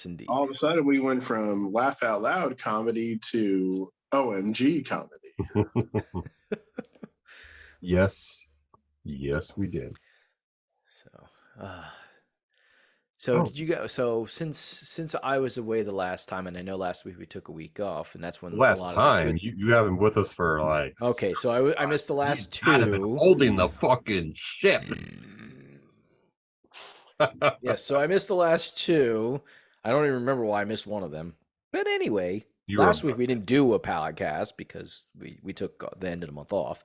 Speaker 3: indeed.
Speaker 1: All of a sudden, we went from laugh out loud comedy to OMG comedy.
Speaker 2: Yes, we did.
Speaker 3: So, So
Speaker 2: Oh.
Speaker 3: did you go? So since I was away the last time, and I know last week we took a week off, and that's when a
Speaker 5: Last
Speaker 3: lot of
Speaker 5: time
Speaker 3: the good.
Speaker 5: you haven't with us for like.
Speaker 3: Okay, so I missed the last
Speaker 5: You've gotta been
Speaker 3: two.
Speaker 5: holding the fucking ship.
Speaker 3: Yes, so I missed the last two. I don't even remember why I missed one of them. But anyway,
Speaker 5: You were
Speaker 3: last week we didn't do a podcast because we took the end of the month off.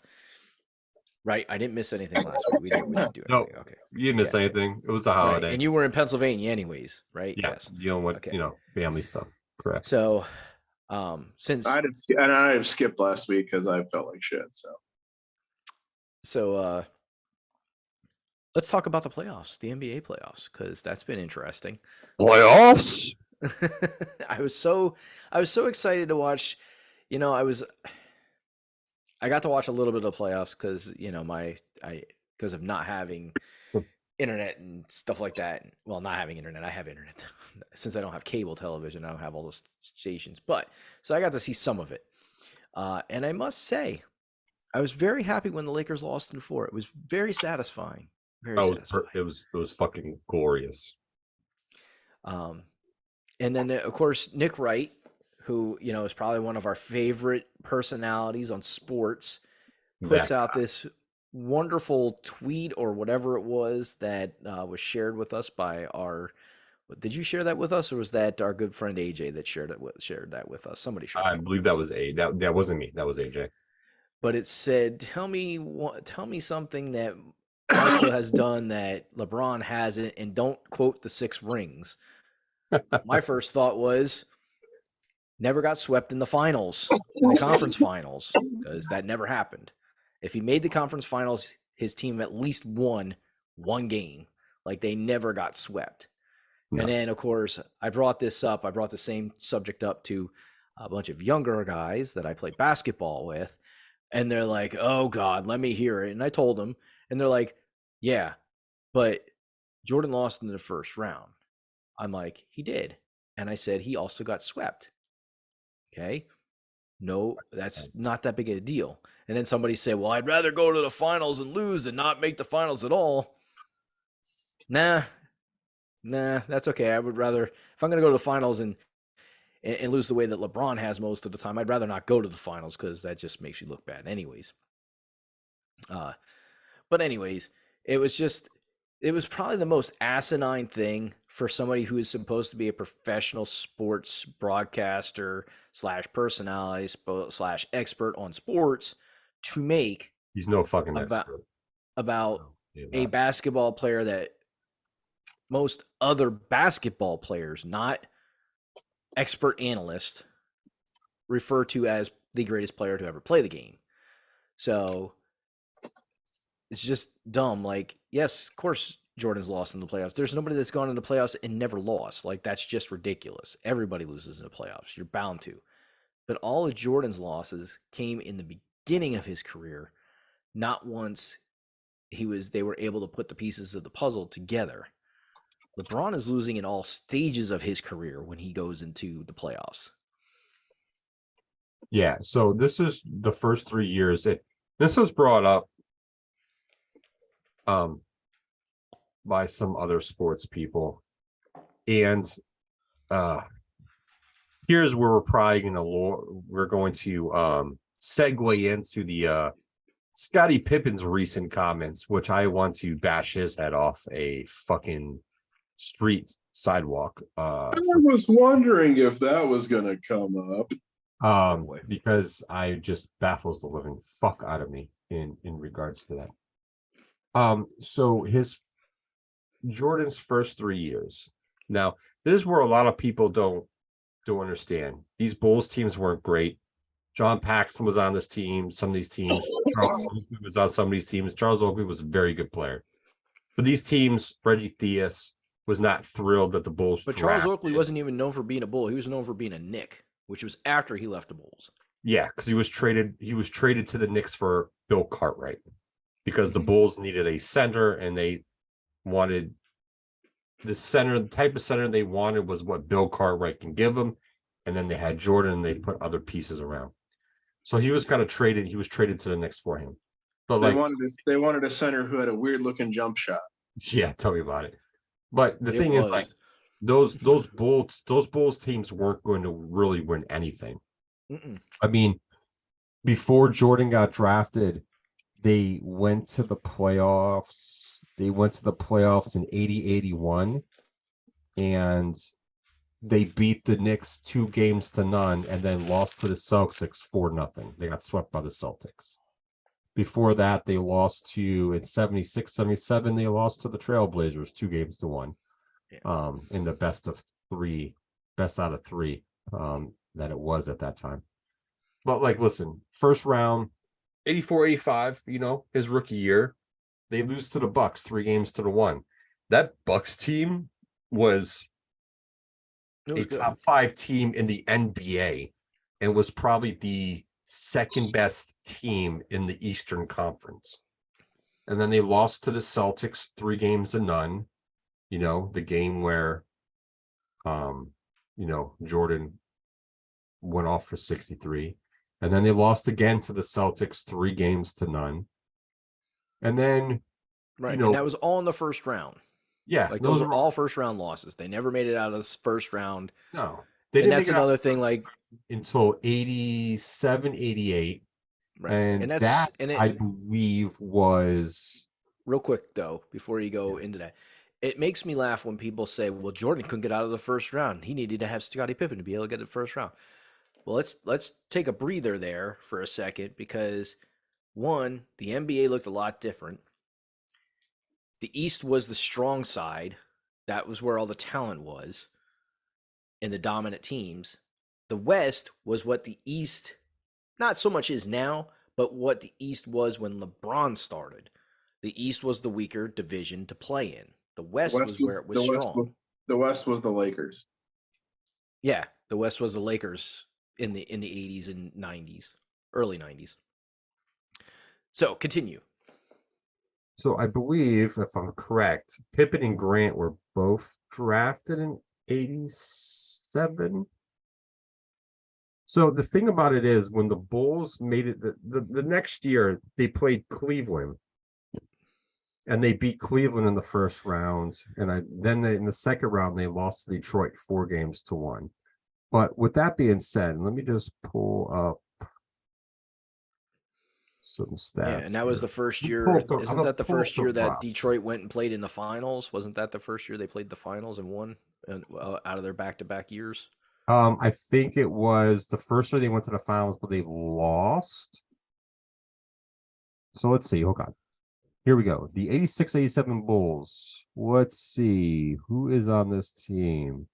Speaker 3: Right? I didn't miss anything last week. We didn't do
Speaker 5: No.
Speaker 3: anything. Okay.
Speaker 5: You didn't miss anything. It was a
Speaker 3: Right.
Speaker 5: holiday.
Speaker 3: And you were in Pennsylvania anyways, right?
Speaker 5: Yeah,
Speaker 3: Yes.
Speaker 5: dealing with
Speaker 3: Okay.
Speaker 5: family stuff. Correct.
Speaker 3: So since
Speaker 1: I'd have skipped last week because I felt like shit. So
Speaker 3: let's talk about the playoffs, the NBA playoffs, because that's been interesting.
Speaker 5: Playoffs.
Speaker 3: I was so excited to watch. I got to watch a little bit of the playoffs because because of not having internet and stuff like that. Well, not having internet, I have internet since I don't have cable television. I don't have all those stations, but so I got to see some of it. And I must say, I was very happy when the Lakers lost in 4. It was very satisfying. Very satisfying.
Speaker 5: It was fucking glorious.
Speaker 3: And then of course Nick Wright, who is probably one of our favorite personalities on sports, puts out this wonderful tweet or whatever it was that was shared with us by our. Did you share that with us, or was that our good friend AJ that shared that with us? Somebody shared.
Speaker 5: I believe that was that wasn't me. That was AJ.
Speaker 3: But it said, "Tell me something that Michael has done that LeBron hasn't, and don't quote the 6 rings." My first thought was, never got swept in the finals, in the conference finals, because that never happened. If he made the conference finals, his team at least won 1 game. Like, they never got swept. No. And then, of course, I brought the same subject up to a bunch of younger guys that I played basketball with, and they're like, "Oh God, let me hear it." And I told them, and they're like, "Yeah, but Jordan lost in the first round." I'm like, "He did." And I said, "He also got swept." Okay. No, that's not that big of a deal. And then somebody said, "Well, I'd rather go to the finals and lose than not make the finals at all." Nah, that's okay. I would rather, if I'm going to go to the finals and lose the way that LeBron has most of the time, I'd rather not go to the finals because that just makes you look bad anyways. But anyways, it was probably the most asinine thing for somebody who is supposed to be a professional sports broadcaster / personality / expert on sports to make.
Speaker 5: He's no fucking
Speaker 3: about a basketball player that most other basketball players, not expert analysts, refer to as the greatest player to ever play the game. So it's just dumb. Like, yes, of course Jordan's lost in the playoffs. There's nobody that's gone into the playoffs and never lost. Like, that's just ridiculous. Everybody loses in the playoffs. You're bound to. But all of Jordan's losses came in the beginning of his career, not once they were able to put the pieces of the puzzle together. LeBron is losing in all stages of his career when he goes into the playoffs.
Speaker 5: Yeah, so this is the first 3 years. This was brought up by some other sports people, and here's where we're going to segue into the Scottie Pippen's recent comments, which I want to bash his head off a fucking street sidewalk.
Speaker 1: I was wondering if that was going to come up.
Speaker 5: Because I just baffles the living fuck out of me in regards to that. So Jordan's first 3 years. Now, this is where a lot of people don't understand. These Bulls teams weren't great. John Paxson was on this team, some of these teams. Charles Oakley was on some of these teams. Charles Oakley was a very good player. But these teams, Reggie Theus was not thrilled that the Bulls.
Speaker 3: But Charles Oakley wasn't even known for being a Bull. He was known for being a Knick, which was after he left the Bulls.
Speaker 5: Yeah, because he was traded to the Knicks for Bill Cartwright because the Bulls needed a center and they wanted the type of center they wanted was what Bill Cartwright can give them. And then they had Jordan and they put other pieces around. So he was kind of traded. He was traded to the Knicks for him. But
Speaker 1: they wanted a center who had a weird looking jump shot.
Speaker 5: Yeah, tell me about it. But the
Speaker 3: It
Speaker 5: thing is, like,
Speaker 3: was.
Speaker 5: those Bulls teams weren't going to really win anything.
Speaker 3: Mm-mm.
Speaker 5: I mean, before Jordan got drafted, they went to the playoffs. They went to the playoffs in 80-81, and they beat the Knicks 2-0, and then lost to the Celtics 4-0. They got swept by the Celtics. Before that, they lost to in 76-77, they lost to the Trailblazers 2-1.
Speaker 3: Yeah.
Speaker 5: In the best out of three that it was at that time. But like, listen, first round, 84-85, his rookie year, they lose to the Bucks 3-1. That Bucks team was
Speaker 3: It
Speaker 5: a
Speaker 3: was good.
Speaker 5: top 5 team in the NBA and was probably the second best team in the Eastern Conference. And then they lost to the Celtics 3-0. The game where Jordan went off for 63. And then they lost again to the Celtics 3-0. And then,
Speaker 3: Right. And that was all in the first round.
Speaker 5: yeah,
Speaker 3: Like those are all first round losses. They never made it out of this first round.
Speaker 5: no, they
Speaker 3: And
Speaker 5: didn't
Speaker 3: that's
Speaker 5: make it out
Speaker 3: another thing, like,
Speaker 5: until 87, 88.
Speaker 3: right.
Speaker 5: And
Speaker 3: And
Speaker 5: that,
Speaker 3: it
Speaker 5: I believe, was
Speaker 3: real quick though, before you go into that. It makes me laugh when people say, well, Jordan couldn't get out of the first round. He needed to have Scottie Pippen to be able to get to the first round. Well, let's take a breather there for a second, because one, the NBA looked a lot different. The East was the strong side. That was where all the talent was in the dominant teams. The West was what the East not so much is now, but what the East was when LeBron started. The East was the weaker division to play in. The West was where it was strong.
Speaker 1: The West was the Lakers.
Speaker 3: Yeah, the West was the Lakers in the 80s and 90s, early 90s. So continue.
Speaker 5: So I believe, if I'm correct, Pippen and Grant were both drafted in 87. So the thing about it is, when the Bulls made it the next year, they played Cleveland. And they beat Cleveland in the first round. And in the second round, they lost to Detroit 4-1. But with that being said, let me just pull up some stats.
Speaker 3: Yeah, and that was the first year. Isn't that the first year that Detroit went and played in the finals? Wasn't that the first year they played the finals and won out of their back-to-back years?
Speaker 5: I think it was the first year they went to the finals, but they lost. So let's see. Hold on. Here we go. The 86-87 Bulls. Let's see. Who is on this team?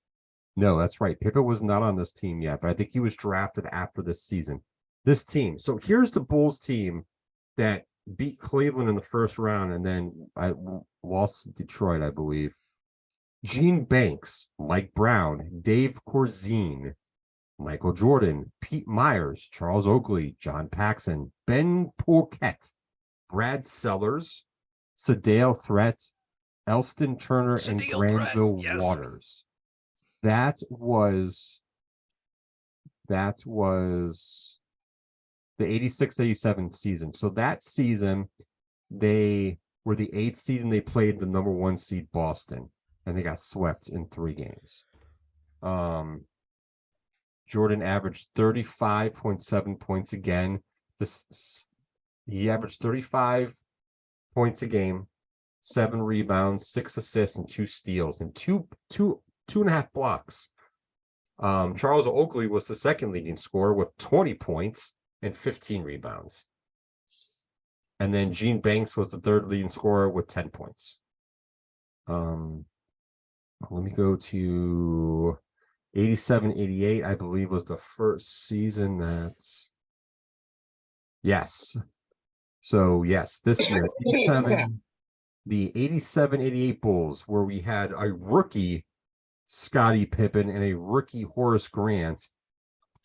Speaker 5: No, that's right. Pippen was not on this team yet, but I think he was drafted after this season. This team. So here's the Bulls team that beat Cleveland in the first round, and then I lost to Detroit, I believe. Gene Banks, Mike Brown, Dave Corzine, Michael Jordan, Pete Myers, Charles Oakley, John Paxson, Ben Paquette, Brad Sellers, Sedale Threat, Elston Turner, and Granville Waters. That was the 86-87 season. So that season, they were the 8th seed and they played the number 1 seed Boston, and they got swept in 3 games. Jordan averaged 35.7 points again. He averaged 35 points a game, 7 rebounds, 6 assists, and 2 steals, and two and a half blocks. Charles Oakley was the second leading scorer with 20 points and 15 rebounds. And then Gene Banks was the third leading scorer with 10 points. Let me go to 87-88, I believe, was the first season that's... Yes. So, yes, this year, the 87-88 Bulls, where we had a rookie Scottie Pippen and a rookie Horace Grant,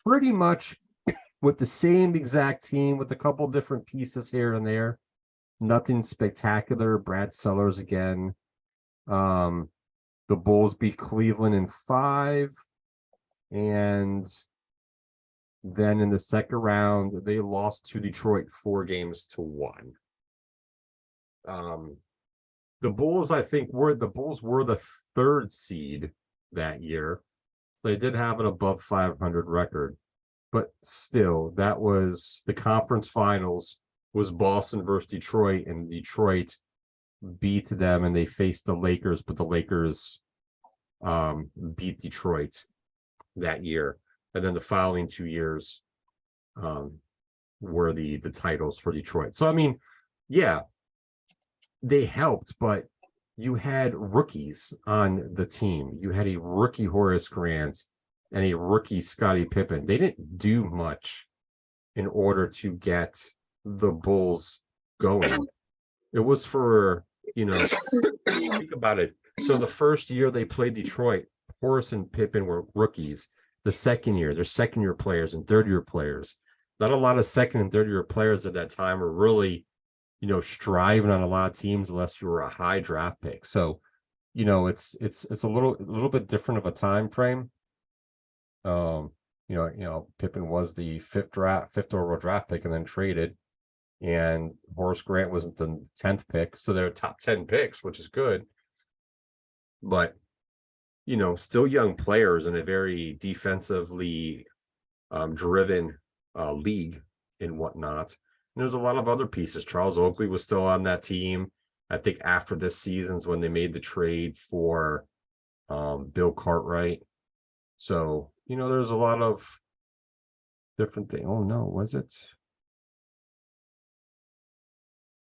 Speaker 5: pretty much with the same exact team with a couple different pieces here and there. Nothing spectacular. Brad Sellers again. The Bulls beat Cleveland in 5. And then in the second round, they lost to Detroit 4-1. The Bulls, I think, were the third seed that year. They did have an above 500 record, but still, that was the conference finals was Boston versus Detroit, and Detroit beat them, and they faced the Lakers, but the Lakers beat Detroit that year, and then the following 2 years were the titles for Detroit. So I mean, yeah, they helped, but you had rookies on the team. You had a rookie Horace Grant and a rookie Scottie Pippen. They didn't do much in order to get the Bulls going. It was for, think about it. So the first year they played Detroit, Horace and Pippen were rookies. The second year, they're second-year players and third-year players. Not a lot of second and third-year players at that time were really striving on a lot of teams unless you were a high draft pick. So, it's a little bit different of a time frame. Pippen was the fifth overall draft pick and then traded, and Horace Grant was the 10th pick. So they're top 10 picks, which is good. But, still young players in a very defensively driven league and whatnot. There's a lot of other pieces. Charles Oakley was still on that team. I think after this season's when they made the trade for Bill Cartwright. So, there's a lot of different things. Oh, no, was it?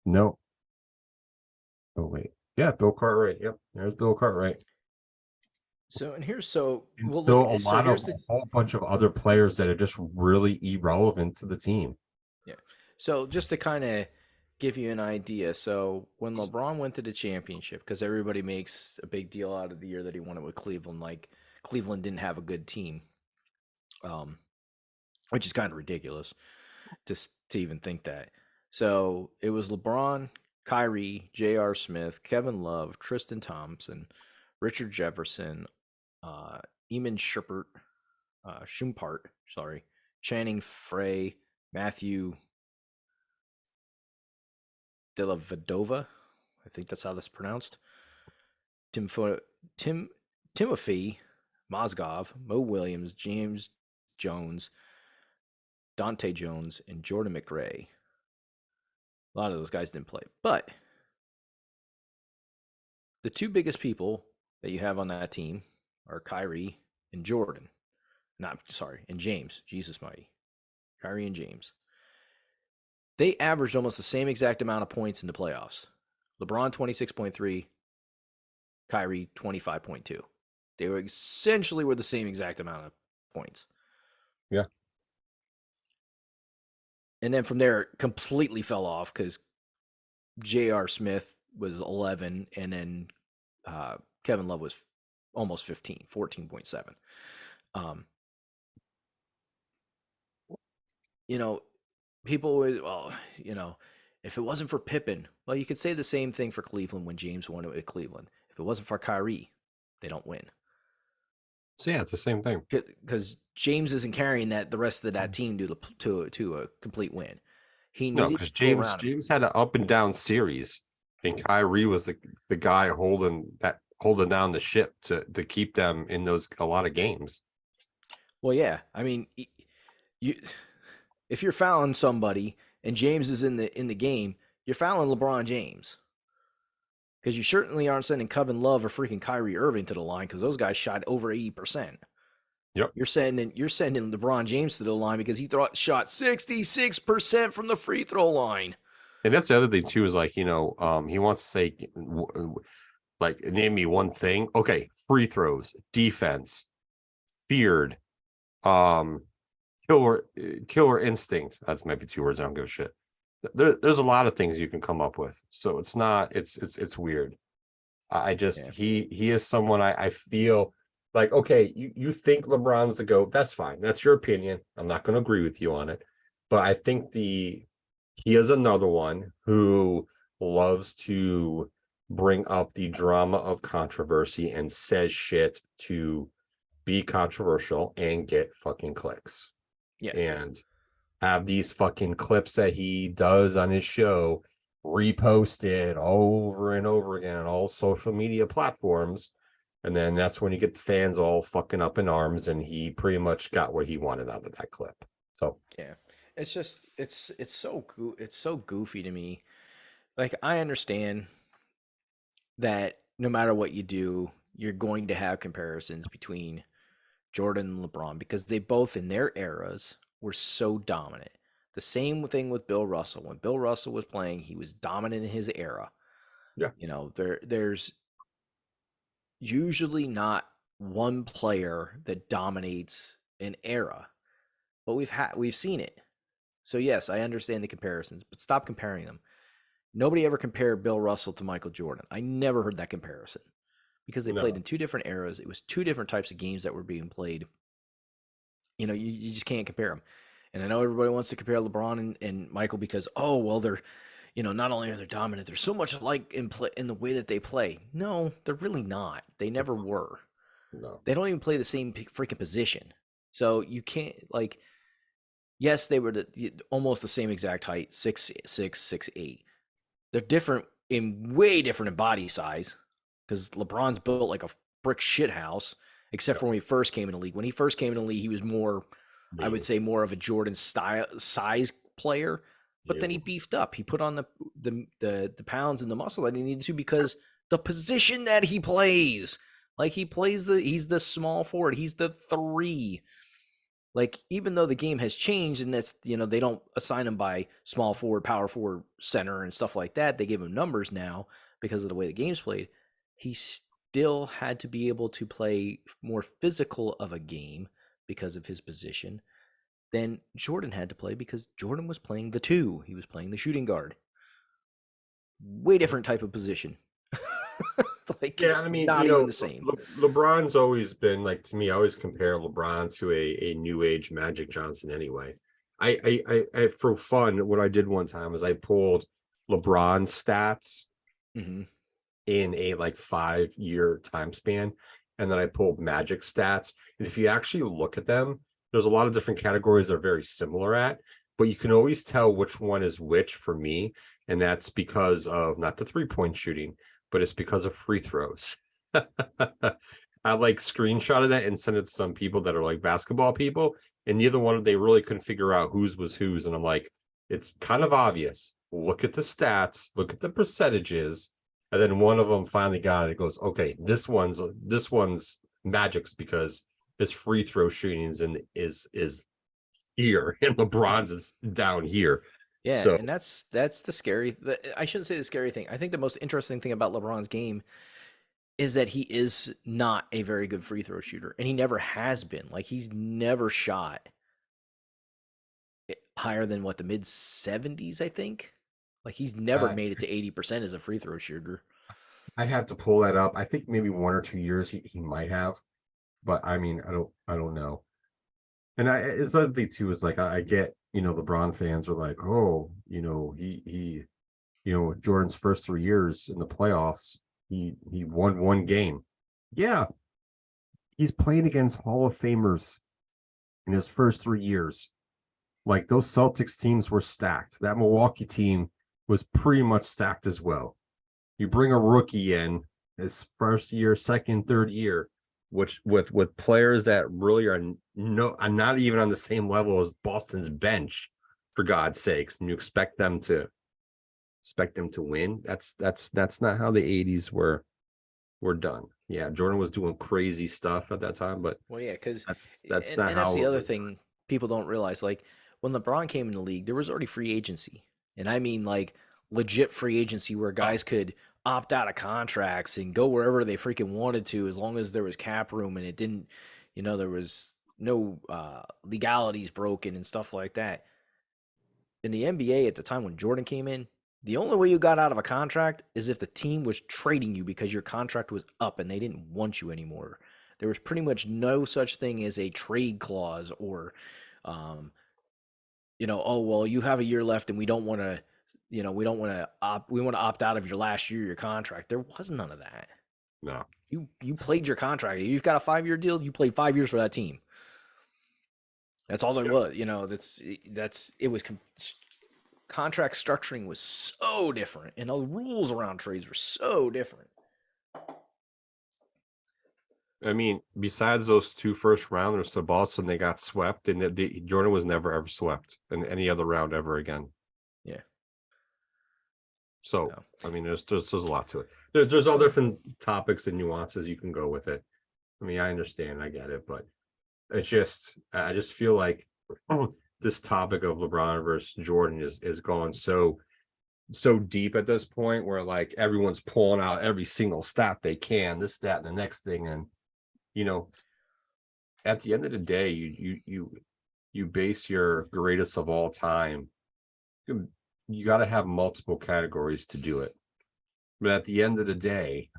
Speaker 5: No. Oh, wait. Yeah, Bill Cartwright. Yep, there's Bill Cartwright.
Speaker 3: So, and here's
Speaker 5: And still a whole bunch of other players that are just really irrelevant to the team.
Speaker 3: Yeah. So just to kind of give you an idea, so when LeBron went to the championship, because everybody makes a big deal out of the year that he won it with Cleveland, like Cleveland didn't have a good team, which is kind of ridiculous just to even think that. So it was LeBron, Kyrie, J.R. Smith, Kevin Love, Tristan Thompson, Richard Jefferson, Eamon Shumpert, Channing Frey, Matthew Dellavedova, I think that's how that's pronounced. Timothy Mozgov, Mo Williams, James Jones, Dante Jones, and Jordan McRae. A lot of those guys didn't play. But the two biggest people that you have on that team are Kyrie and Jordan. And James. Jesus mighty. Kyrie and James. They averaged almost the same exact amount of points in the playoffs. LeBron 26.3, Kyrie 25.2. They were essentially the same exact amount of points.
Speaker 5: Yeah.
Speaker 3: And then from there, it completely fell off because J.R. Smith was 11, and then Kevin Love was almost 15, 14.7. People always, if it wasn't for Pippen, well, you could say the same thing for Cleveland when James won it with Cleveland. If it wasn't for Kyrie, they don't win.
Speaker 5: So yeah, it's the same thing.
Speaker 3: Because James isn't carrying the rest of that team to a complete win.
Speaker 5: Because James had an up and down series, and Kyrie was the guy holding down the ship to keep them in a lot of games.
Speaker 3: Well, yeah, I mean, if you're fouling somebody and James is in the game, you're fouling LeBron James. Because you certainly aren't sending Kevin Love or freaking Kyrie Irving to the line because those guys shot over 80%.
Speaker 5: Yep.
Speaker 3: You're sending LeBron James to the line because he shot 66% from the free throw line.
Speaker 5: And that's the other thing too is he wants to say name me one thing. Okay, free throws, defense, feared, killer instinct. That's maybe 2 words. I don't give a shit. There's a lot of things you can come up with. So it's not. It's weird. He is someone I feel like. Okay, you think LeBron's the GOAT. That's fine. That's your opinion. I'm not going to agree with you on it. But I think he is another one who loves to bring up the drama of controversy and says shit to be controversial and get fucking clicks.
Speaker 3: Yes.
Speaker 5: And have these fucking clips that he does on his show reposted over and over again on all social media platforms. And then that's when you get the fans all fucking up in arms, and he pretty much got what he wanted out of that clip. So
Speaker 3: Yeah, it's just it's so goofy to me. Like I understand that no matter what you do, you're going to have comparisons between Jordan and LeBron because they both in their eras were so dominant. The same thing with Bill Russell. When Bill Russell was playing, he was dominant in his era.
Speaker 5: Yeah.
Speaker 3: You know, there's usually not one player that dominates an era, but we've seen it. So yes, I understand the comparisons, but stop comparing them. Nobody ever compared Bill Russell to Michael Jordan. I never heard that comparison because they played
Speaker 5: No.
Speaker 3: in two different eras. It was two different types of games that were being played. You know, you just can't compare them. And I know everybody wants to compare LeBron and Michael because, oh, well, they're, you know, not only are they dominant, they're so much alike in the way that they play. No, they're really not. They never were.
Speaker 5: No.
Speaker 3: They don't even play the same freaking position. So you can't, like, yes, they were almost the same exact height, 6'6", 6'8". They're different way different in body size because LeBron's built like a brick shit house, except for when he first came in the league. When he first came in the league, he was more, I would say, more of a Jordan style size player. But then he beefed up. He put on the pounds and the muscle that he needed to because the position that he plays, like he's the small forward. He's the 3. Like, even though the game has changed and that's, you know, they don't assign him by small forward, power forward, center, and stuff like that. They give him numbers now because of the way the game's played. He still had to be able to play more physical of a game because of his position than Jordan had to play because Jordan was playing the 2. He was playing the shooting guard. Way different type of position. Like,
Speaker 5: Yeah,
Speaker 3: it's
Speaker 5: I mean,
Speaker 3: not
Speaker 5: you know,
Speaker 3: even the same.
Speaker 5: LeBron's always been like, to me, I always compare LeBron to a new age Magic Johnson anyway. I for fun, what I did one time is I pulled LeBron's stats
Speaker 3: Hmm.
Speaker 5: in a like 5-year time span, and then I pulled Magic stats. And if you actually look at them, there's a lot of different categories they're very similar at, but you can always tell which one is which for me, and that's because of not the 3-point shooting, but it's because of free throws. I like screenshotted that and sent it to some people that are like basketball people, and neither one of they really couldn't figure out whose was whose. And I'm like, it's kind of obvious. Look at the stats, look at the percentages, and then one of them finally got it. It goes, okay, this one's Magic's because his free throw shootings and is here, and LeBron's is down here.
Speaker 3: Yeah,
Speaker 5: So
Speaker 3: and that's the scary. I shouldn't say the scary thing. I think the most interesting thing about LeBron's game is that he is not a very good free throw shooter, and he never has been. Like, he's never shot higher than the mid 70s, I think. Like, he's never made it to 80% as a free throw shooter.
Speaker 5: I'd have to pull that up. I think maybe 1 or 2 years he might have, but I mean, I don't know. And it's other thing too is like I get, you know, LeBron fans are like, oh, you know, he you know, Jordan's first 3 years in the playoffs, he won 1 game. Yeah, he's playing against Hall of Famers in his first 3 years. Like, those Celtics teams were stacked. That Milwaukee team was pretty much stacked as well. You bring a rookie in his first year, second, third year, which with players that really are not even on the same level as Boston's bench, for God's sakes, and you expect them to win. That's not how the 80s were done. Yeah, Jordan was doing crazy stuff at that time, but
Speaker 3: Well, yeah, because
Speaker 5: that's
Speaker 3: and
Speaker 5: not
Speaker 3: that's
Speaker 5: how
Speaker 3: the
Speaker 5: it
Speaker 3: other
Speaker 5: was.
Speaker 3: thing people don't realize. Like, when LeBron came in the league, there was already free agency, and I mean like legit free agency where guys could opt out of contracts and go wherever they freaking wanted to, as long as there was cap room and it didn't, you know, there was no legalities broken and stuff like that. In the NBA at the time when Jordan came in, the only way you got out of a contract is if the team was trading you because your contract was up and they didn't want you anymore. There was pretty much no such thing as a trade clause or, you know, oh, well, you have a year left and we don't want to, you know, we want to opt out of your last year of your contract. There was none of that.
Speaker 5: No.
Speaker 3: You played your contract. You've got a 5-year deal. You played 5 years for that team. That's all there was. You know, it was contract structuring was so different, and the rules around trades were so different.
Speaker 5: I mean, besides those 2 first rounders to Boston, they got swept, and Jordan was never ever swept in any other round ever again.
Speaker 3: Yeah.
Speaker 5: So,
Speaker 3: So.
Speaker 5: I mean, there's a lot to it. There's all different topics and nuances you can go with it. I mean, I understand, I get it, but it's just, I just feel like this topic of LeBron versus Jordan is gone so deep at this point, where like everyone's pulling out every single stat they can, this, that, and the next thing, and you know, at the end of the day, you base your greatest of all time. You got to have multiple categories to do it, but at the end of the day,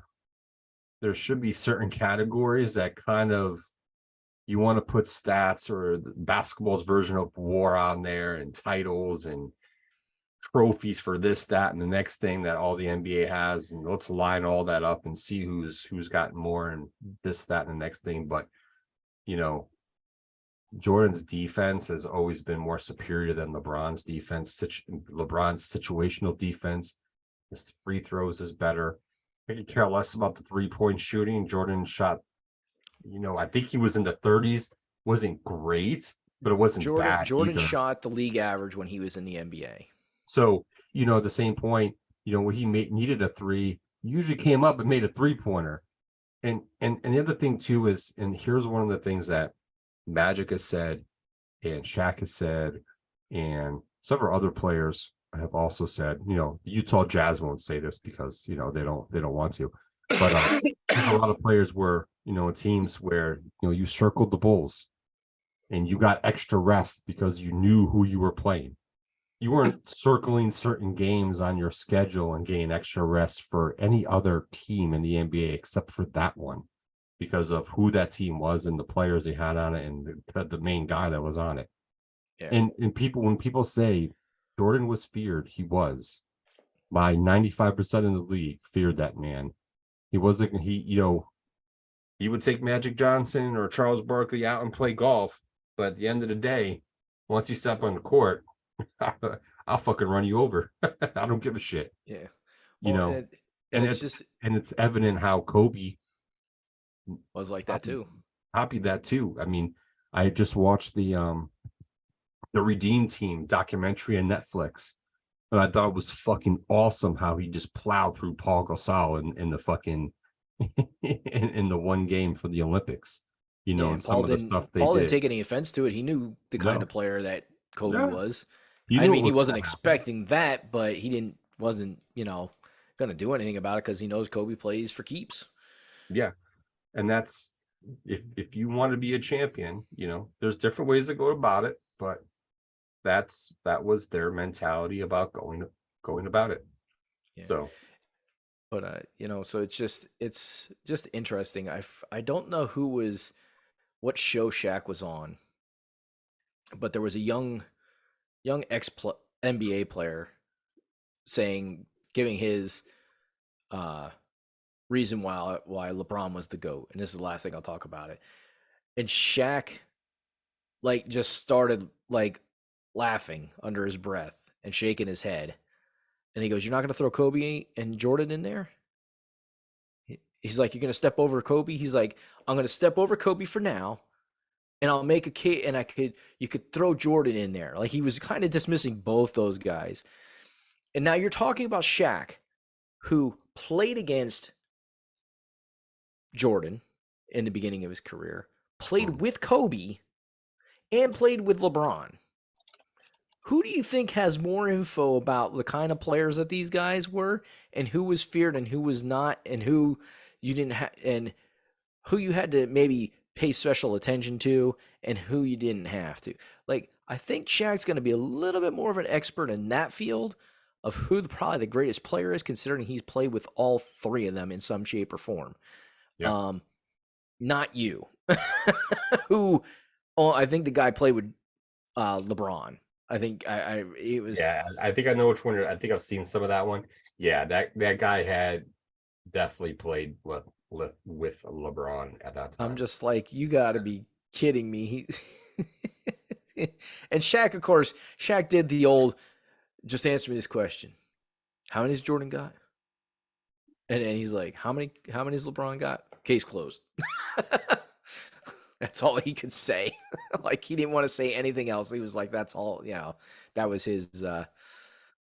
Speaker 5: there should be certain categories that kind of you want to put stats or basketball's version of war on there, and titles and trophies for this, that, and the next thing that all the NBA has, and let's line all that up and see who's gotten more and this, that, and the next thing. But you know, Jordan's defense has always been more superior than LeBron's defense. LeBron's situational defense, his free throws is better. I could care less about the 3-point shooting. Jordan shot, you know, I think he was in the 30s. Wasn't great, but it wasn't bad
Speaker 3: Jordan
Speaker 5: either.
Speaker 3: shot the league average when he was in the NBA.
Speaker 5: So, you know, at the same point, you know, when he needed a 3, he usually came up and made a 3-pointer. And the other thing too is, and here's one of the things that Magic has said, and Shaq has said, and several other players have also said, you know, the Utah Jazz won't say this because, you know, they don't want to, but there's a lot of players where, you know, teams where, you know, you circled the Bulls and you got extra rest because you knew who you were playing. You weren't circling certain games on your schedule and getting extra rest for any other team in the NBA except for that one, because of who that team was and the players they had on it, and the main guy that was on it.
Speaker 3: Yeah.
Speaker 5: And when people say Jordan was feared, he was. By 95% of the league feared that man. He wasn't, you know, he would take Magic Johnson or Charles Barkley out and play golf, but at the end of the day, once you step on the court, I'll fucking run you over. I don't give a shit.
Speaker 3: Yeah.
Speaker 5: You
Speaker 3: Well,
Speaker 5: know,
Speaker 3: and it's
Speaker 5: evident how Kobe
Speaker 3: was like that too.
Speaker 5: copied that too. I mean, I just watched the Redeem Team documentary on Netflix, and I thought it was fucking awesome how he just plowed through Paul Gasol in the fucking in the one game for the Olympics. You know,
Speaker 3: Yeah,
Speaker 5: and some of the stuff
Speaker 3: Paul
Speaker 5: they
Speaker 3: didn't
Speaker 5: did.
Speaker 3: take any offense to it. He knew the kind
Speaker 5: No.
Speaker 3: of player that Kobe
Speaker 5: No.
Speaker 3: was.
Speaker 5: He
Speaker 3: I
Speaker 5: knew
Speaker 3: mean,
Speaker 5: it
Speaker 3: he
Speaker 5: was
Speaker 3: wasn't
Speaker 5: gonna happen.
Speaker 3: expecting that, but he wasn't, you know, going to do anything about it because he knows Kobe plays for keeps.
Speaker 5: Yeah. And that's, if you want to be a champion, you know, there's different ways to go about it, but that was their mentality about going about it.
Speaker 3: Yeah.
Speaker 5: So,
Speaker 3: But you know, so it's just interesting. I don't know what show Shaq was on, but there was a young NBA player giving his reason why LeBron was the GOAT, and this is the last thing I'll talk about it. And Shaq like just started like laughing under his breath and shaking his head. And he goes, "You're not going to throw Kobe and Jordan in there?" He's like, "You're going to step over Kobe?" He's like, "I'm going to step over Kobe for now, and I'll make a case, and you could throw Jordan in there." Like he was kind of dismissing both those guys. And now you're talking about Shaq, who played against Jordan in the beginning of his career, played with Kobe, and played with LeBron. Who do you think has more info about the kind of players that these guys were, and who was feared and who was not, and who you didn't have, and who you had to maybe pay special attention to, and who you didn't have to? Like, I think Shaq's going to be a little bit more of an expert in that field of who probably the greatest player is, considering he's played with all three of them in some shape or form.
Speaker 5: Yeah.
Speaker 3: Not you, who? Oh, I think the guy played with LeBron. I think it was.
Speaker 5: yeah, I think I know which one. I think I've seen some of that one. Yeah, that guy had definitely played with LeBron at that time.
Speaker 3: I'm just like, you got to be kidding me. And Shaq, of course, Shaq did the old just answer me this question: how many has Jordan got? And he's like, how many has LeBron got? Case closed. That's all he could say. Like he didn't want to say anything else. He was like, that's all, that was his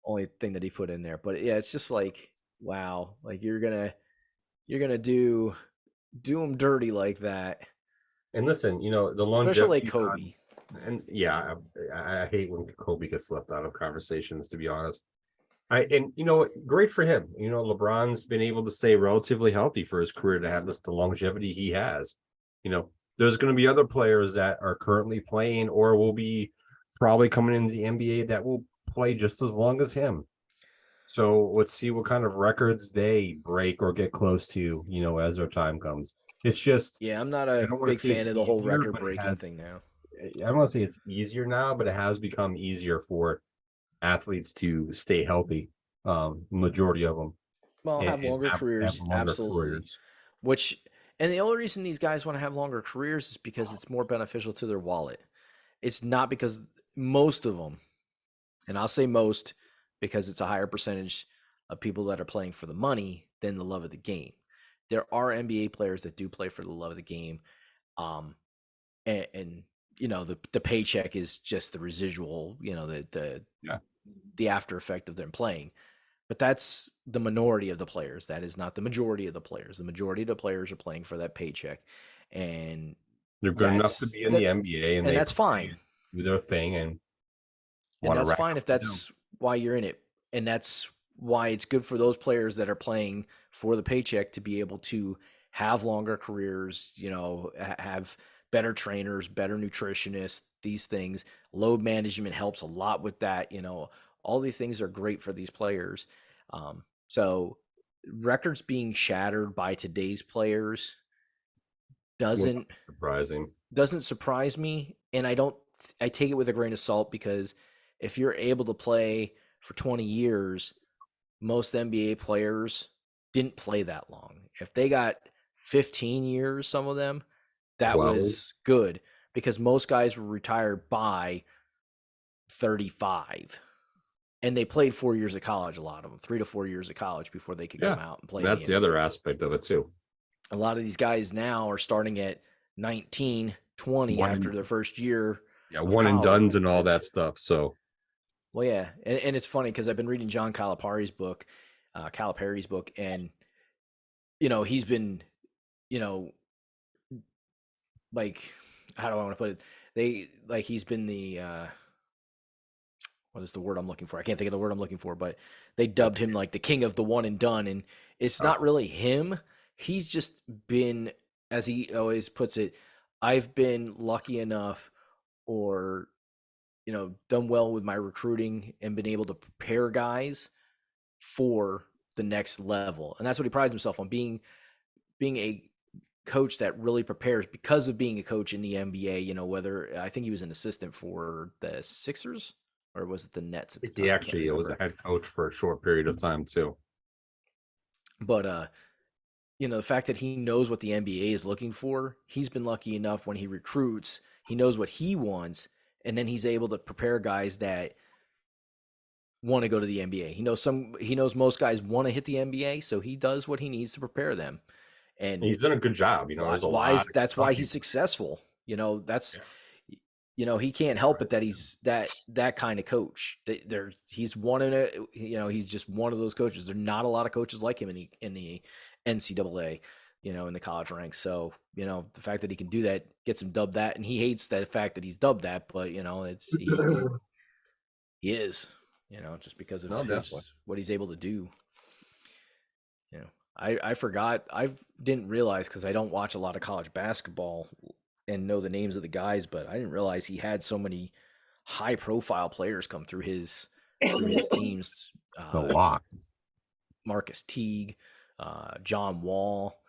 Speaker 3: only thing that he put in there. But yeah, it's just like, wow, like you're gonna do him dirty like that.
Speaker 5: And listen, the
Speaker 3: Especially like
Speaker 5: longevity
Speaker 3: Kobe.
Speaker 5: and yeah, I hate when Kobe gets left out of conversations, to be honest. And great for him. LeBron's been able to stay relatively healthy for his career to have the longevity he has. There's going to be other players that are currently playing or will be probably coming into the NBA that will play just as long as him. So let's see what kind of records they break or get close to, as their time comes. It's just,
Speaker 3: yeah, I'm not a big fan of the whole record breaking thing now.
Speaker 5: I don't want to say it's easier now, but it has become easier for athletes to stay healthy. Majority of them.
Speaker 3: Well, have longer careers, absolutely. And the only reason these guys want to have longer careers is because it's more beneficial to their wallet. It's not because most of them, and I'll say most because it's a higher percentage of people that are playing for the money than the love of the game. There are NBA players that do play for the love of the game. And the paycheck is just the residual, the after effect of them playing. But that's the minority of the players. That is not the majority of the players. The majority of the players are playing for that paycheck, and
Speaker 5: they're good enough to be in the NBA,
Speaker 3: and that's fine.
Speaker 5: Do their thing, and
Speaker 3: that's fine if that's why you're in it, and that's why it's good for those players that are playing for the paycheck to be able to have longer careers. Have better trainers, better nutritionists. These things, load management helps a lot with that. All these things are great for these players. So records being shattered by today's players doesn't surprise me. And I take it with a grain of salt, because if you're able to play for 20 years, most NBA players didn't play that long. If they got 15 years, some of them, that was good, because most guys were retired by 35. And they played 4 years of college, a lot of them, 3 to 4 years of college before they could come out and play.
Speaker 5: That's the other aspect of it too.
Speaker 3: A lot of these guys now are starting at 19, 20 after their first year.
Speaker 5: Yeah, one and dones and all that stuff. So,
Speaker 3: well, yeah, and it's funny because I've been reading John Calipari's book, and he's been, like, how do I want to put it? He's been the what is the word I'm looking for? I can't think of the word I'm looking for, but they dubbed him like the king of the one and done. And it's not really him. He's just been, as he always puts it, I've been lucky enough or, done well with my recruiting and been able to prepare guys for the next level. And that's what he prides himself on, being a coach that really prepares because of being a coach in the NBA. Whether I think he was an assistant for the Sixers. Or was it the Nets at the time?
Speaker 5: He actually was a head coach for a short period of time too.
Speaker 3: But the fact that he knows what the NBA is looking for, he's been lucky enough when he recruits, he knows what he wants, and then he's able to prepare guys that want to go to the NBA. He knows most guys want to hit the NBA, so he does what he needs to prepare them. And
Speaker 5: he's done a good job.
Speaker 3: That's why he's successful. He can't help it that he's that kind of coach. He's one in a, he's just one of those coaches. There's not a lot of coaches like him in the NCAA, in the college ranks. So, the fact that he can do that gets him dubbed that, and he hates that fact that he's dubbed that, but he is, just because of what he's able to do. I forgot, I didn't realize, because I don't watch a lot of college basketball and know the names of the guys, but I didn't realize he had so many high profile players come through his teams.
Speaker 5: A lot.
Speaker 3: Marcus Teague, John Wall,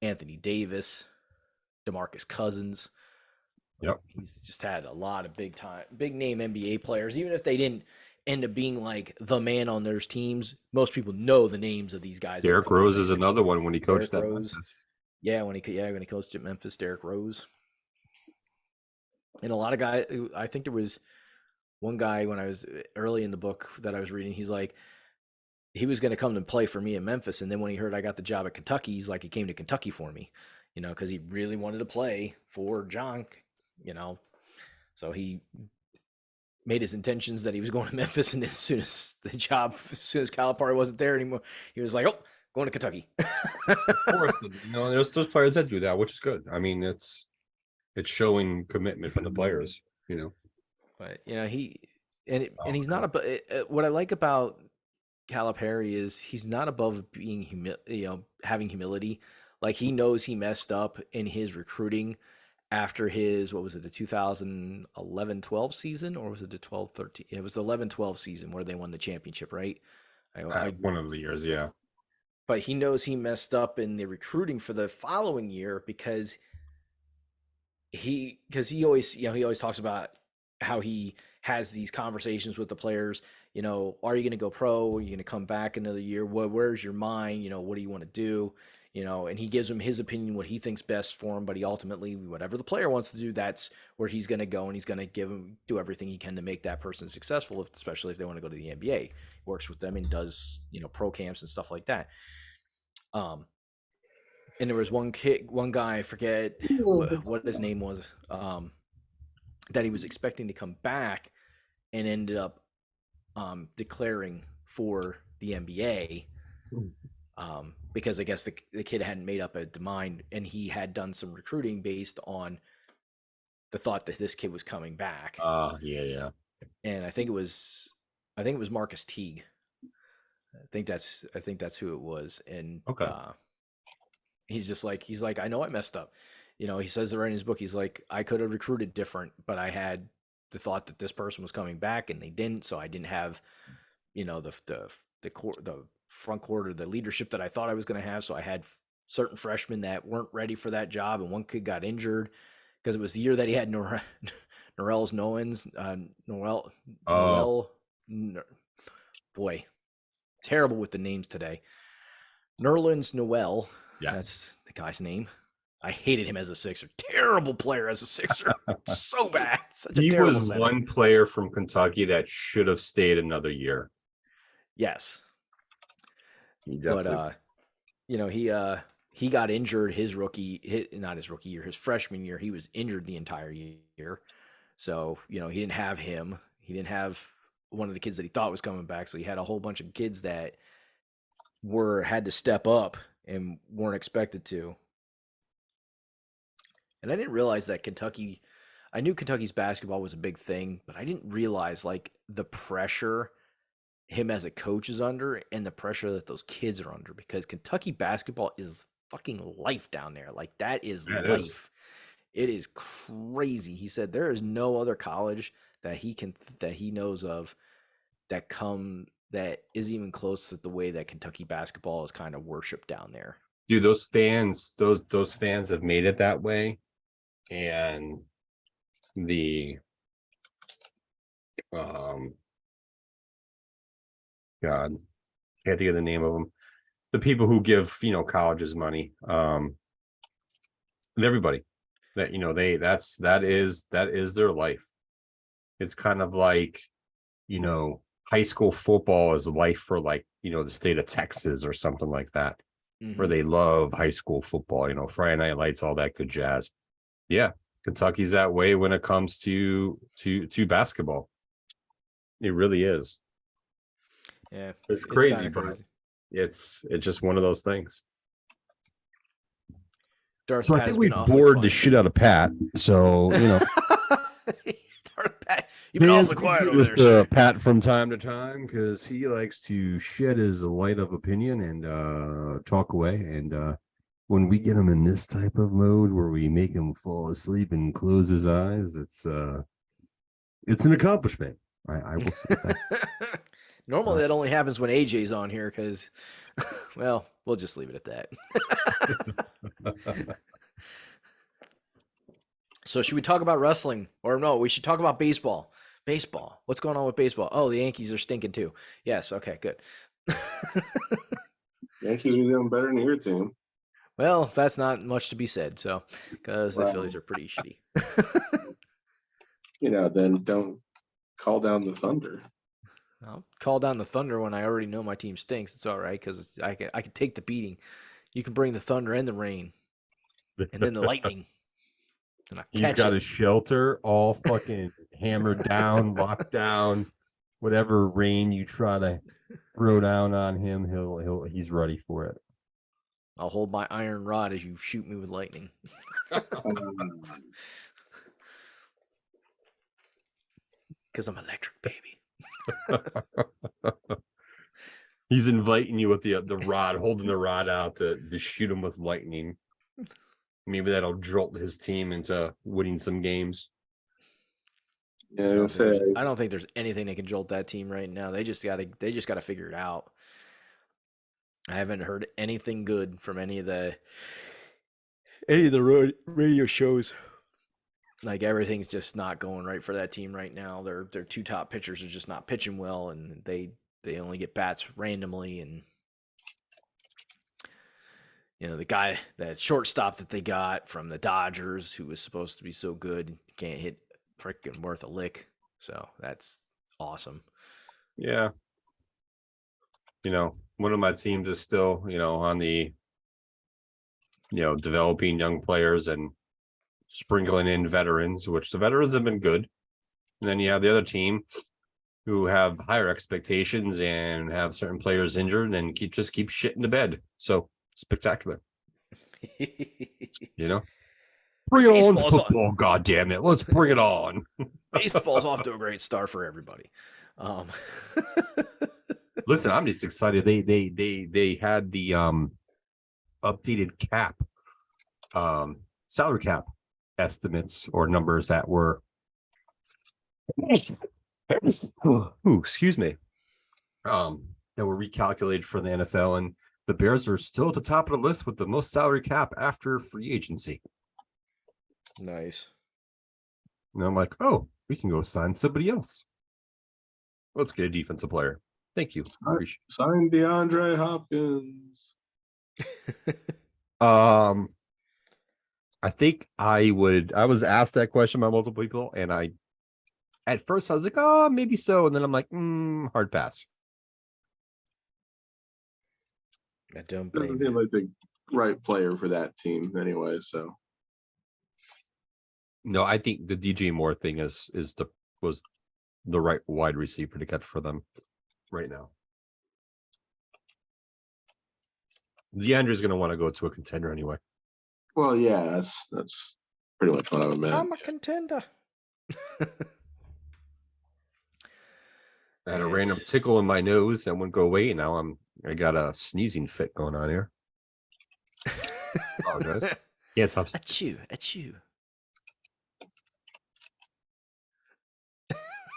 Speaker 3: Anthony Davis, DeMarcus Cousins.
Speaker 5: Yep.
Speaker 3: He's just had a lot of big name NBA players, even if they didn't end up being like the man on their teams. Most people know the names of these guys.
Speaker 5: Derrick Rose is another one when he coached that Memphis.
Speaker 3: Yeah, when he coached at Memphis, Derrick Rose. And a lot of guys, I think there was one guy when I was early in the book that I was reading, he's like, he was going to come to play for me in Memphis, and then when he heard I got the job at Kentucky, he's like, he came to Kentucky for me, because he really wanted to play for John, you know. So he made his intentions that he was going to Memphis, and as soon as Calipari wasn't there anymore, he was like, "Oh, going to Kentucky."
Speaker 5: Of course, there's those players that do that, which is good. I mean, it's showing commitment from the players.
Speaker 3: But he's not what I like about Calipari is he's not above being having humility. Like, he knows he messed up in his recruiting after his, what was it, the 2011-12 season, or was it the 12-13? It was the 11-12 season where they won the championship, right?
Speaker 5: One of the years, yeah.
Speaker 3: But he knows he messed up in the recruiting for the following year because he always talks about how he has these conversations with the players. Are you going to go pro? Are you going to come back another year? Where's your mind? What do you want to do? And he gives him his opinion, what he thinks best for him, but he ultimately, whatever the player wants to do, that's where he's going to go, and he's going to do everything he can to make that person successful, especially if they want to go to the NBA. He works with them and does, pro camps and stuff like that. And there was one guy, I forget what his name was, that he was expecting to come back and ended up declaring for the NBA. Because I guess the kid hadn't made up a mind, and he had done some recruiting based on the thought that this kid was coming back.
Speaker 5: Yeah.
Speaker 3: And I think it was Marcus Teague. I think that's who it was. And
Speaker 5: okay.
Speaker 3: He's like, I know I messed up. He says it right in his book. He's like, I could have recruited different, but I had the thought that this person was coming back, and they didn't. So I didn't have, the front court or the leadership that I thought I was going to have. So I had certain freshmen that weren't ready for that job, and one kid got injured because it was the year that he had Noel Nowens. Boy, terrible with the names today. Nerlens Noel.
Speaker 5: Yes.
Speaker 3: That's the guy's name. I hated him as a Sixer. Terrible player as a Sixer. So bad.
Speaker 5: He was one player from Kentucky that should have stayed another year.
Speaker 3: Yes.
Speaker 5: He definitely...
Speaker 3: But he got injured his freshman year. He was injured the entire year. So, he didn't have him. He didn't have one of the kids that he thought was coming back. So he had a whole bunch of kids that had to step up and weren't expected to. And I didn't realize that I knew Kentucky's basketball was a big thing, but I didn't realize the pressure him as a coach is under and the pressure that those kids are under, because Kentucky basketball is fucking life down there. That is life. It is crazy. He said there is no other college that he knows of that is even close to the way that Kentucky basketball is kind of worshipped down there.
Speaker 5: Dude, those fans have made it that way. And the God, I can't think of the name of them. The people who give colleges money, everybody that that is their life. It's kind of like high school football is life for the state of Texas or something like that, where they love high school football. Friday Night Lights, all that good jazz. Yeah, Kentucky's that way when it comes to basketball. It really is.
Speaker 3: Yeah,
Speaker 5: it's crazy, but it's just one of those things.
Speaker 3: Darth
Speaker 5: so I think we bored the shit out of Pat. So
Speaker 3: Darth Pat, you've been awfully quiet over there.
Speaker 5: Pat from time to time because he likes to shed his light of opinion and talk away. And when we get him in this type of mode where we make him fall asleep and close his eyes, it's an accomplishment. I will say that.
Speaker 3: Normally that only happens when AJ's on here because, well, we'll just leave it at that. So should we talk about wrestling? Or no, we should talk about baseball. Baseball. What's going on with baseball? Oh, the Yankees are stinking too. Yes, okay, good.
Speaker 1: Yankees are doing better than your team.
Speaker 3: Well, that's not much to be said, so because the Phillies are pretty shitty.
Speaker 1: Then don't call down the thunder.
Speaker 3: I'll call down the thunder when I already know my team stinks. It's all right because I can take the beating. You can bring the thunder and the rain, and then the lightning. And I
Speaker 5: He's
Speaker 3: catch
Speaker 5: got
Speaker 3: it.
Speaker 5: his shelter all fucking hammered down, locked down. Whatever rain you try to throw down on him, he's ready for it.
Speaker 3: I'll hold my iron rod as you shoot me with lightning. Because I'm electric, baby.
Speaker 5: He's inviting you with the rod, holding the rod out to shoot him with lightning. Maybe that'll jolt his team into winning some games.
Speaker 1: Yeah,
Speaker 3: I don't think there's anything that can jolt that team right now. They just gotta figure it out. I haven't heard anything good from any of the radio shows. Like everything's just not going right for that team right now. Their two top pitchers are just not pitching well, and they only get bats randomly. And you know, the guy, that shortstop that they got from the Dodgers, who was supposed to be so good, can't hit freaking worth a lick. So that's awesome.
Speaker 5: Yeah. You know, one of my teams is still, on the, developing young players and sprinkling in veterans, which the veterans have been good. And then you have the other team who have higher expectations and have certain players injured and keep shitting the bed. So spectacular. Bring it on, football, God damn it. Let's bring it on.
Speaker 3: Baseball's off to a great start for everybody.
Speaker 5: Listen, I'm just excited. They had the updated cap, salary cap estimates or numbers that were excuse me. That were recalculated for the NFL, and the Bears are still at the top of the list with the most salary cap after free agency.
Speaker 3: Nice.
Speaker 5: And I'm like, oh, we can go sign somebody else. Let's get a defensive player. Thank you.
Speaker 1: Sign DeAndre Hopkins.
Speaker 5: I think I was asked that question by multiple people, and at first I was like, oh, maybe so. And then I'm like, hard pass.
Speaker 3: I don't
Speaker 1: Doesn't
Speaker 3: blame
Speaker 1: seem
Speaker 3: you.
Speaker 1: like the right player for that team anyway. So
Speaker 5: No, I think the DJ Moore thing was the right wide receiver to get for them right now. DeAndre's going to want to go to a contender anyway.
Speaker 1: well, yeah, that's pretty much what I meant.
Speaker 3: I'm a contender.
Speaker 5: I had a random tickle in my nose that wouldn't go away. Now I got a sneezing fit going on here. Apologize. Yeah, stop.
Speaker 3: Achoo.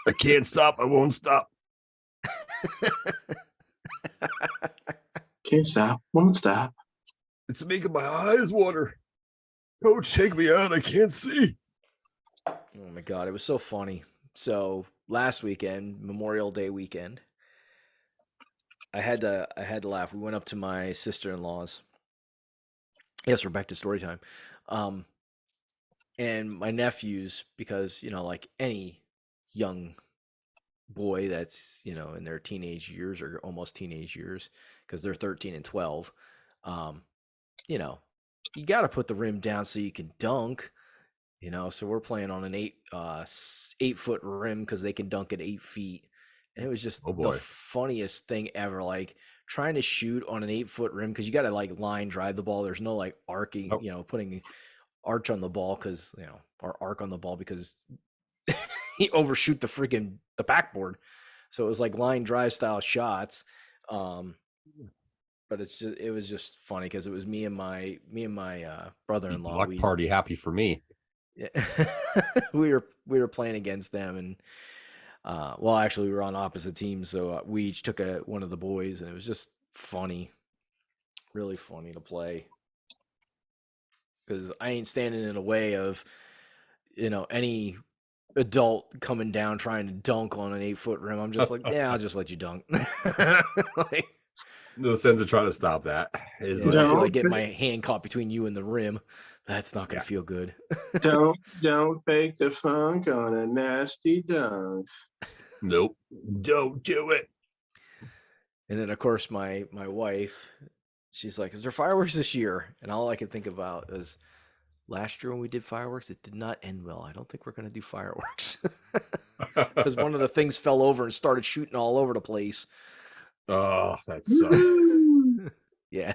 Speaker 5: I can't stop. I won't stop.
Speaker 1: Can't stop, won't stop.
Speaker 5: It's making my eyes water. Coach, take me out. I can't see.
Speaker 3: Oh my God, it was so funny. So last weekend, Memorial Day weekend, I had to laugh. We went up to my sister-in-law's. Yes, we're back to story time. And my nephews, because, like any young boy that's, in their teenage years or almost teenage years, because they're 13 and 12, you got to put the rim down so you can dunk. So we're playing on an 8-foot rim because they can dunk at 8 feet. And it was just the funniest thing ever. Like trying to shoot on an 8-foot rim because you got to line drive the ball. There's no arcing, putting arch on the ball or arc on the ball because he overshoot the backboard. So it was like line drive style shots. But it was just funny because it was me and my brother-in-law.
Speaker 5: Block party happy for me.
Speaker 3: Yeah. we were playing against them, and actually we were on opposite teams, so we each took one of the boys, and it was just funny, really funny to play because I ain't standing in the way of any adult coming down trying to dunk on an 8-foot rim. I'm just like, yeah, I'll just let you dunk.
Speaker 5: No sense of trying to stop that.
Speaker 3: I feel like getting my hand caught between you and the rim. That's not gonna feel good.
Speaker 1: Don't fake the funk on a nasty dunk.
Speaker 5: Nope. Don't do it.
Speaker 3: And then of course my wife, she's like, "Is there fireworks this year?" And all I can think about is last year when we did fireworks, it did not end well. I don't think we're gonna do fireworks because one of the things fell over and started shooting all over the place.
Speaker 5: Oh, that sucks.
Speaker 1: Woo!
Speaker 3: Yeah.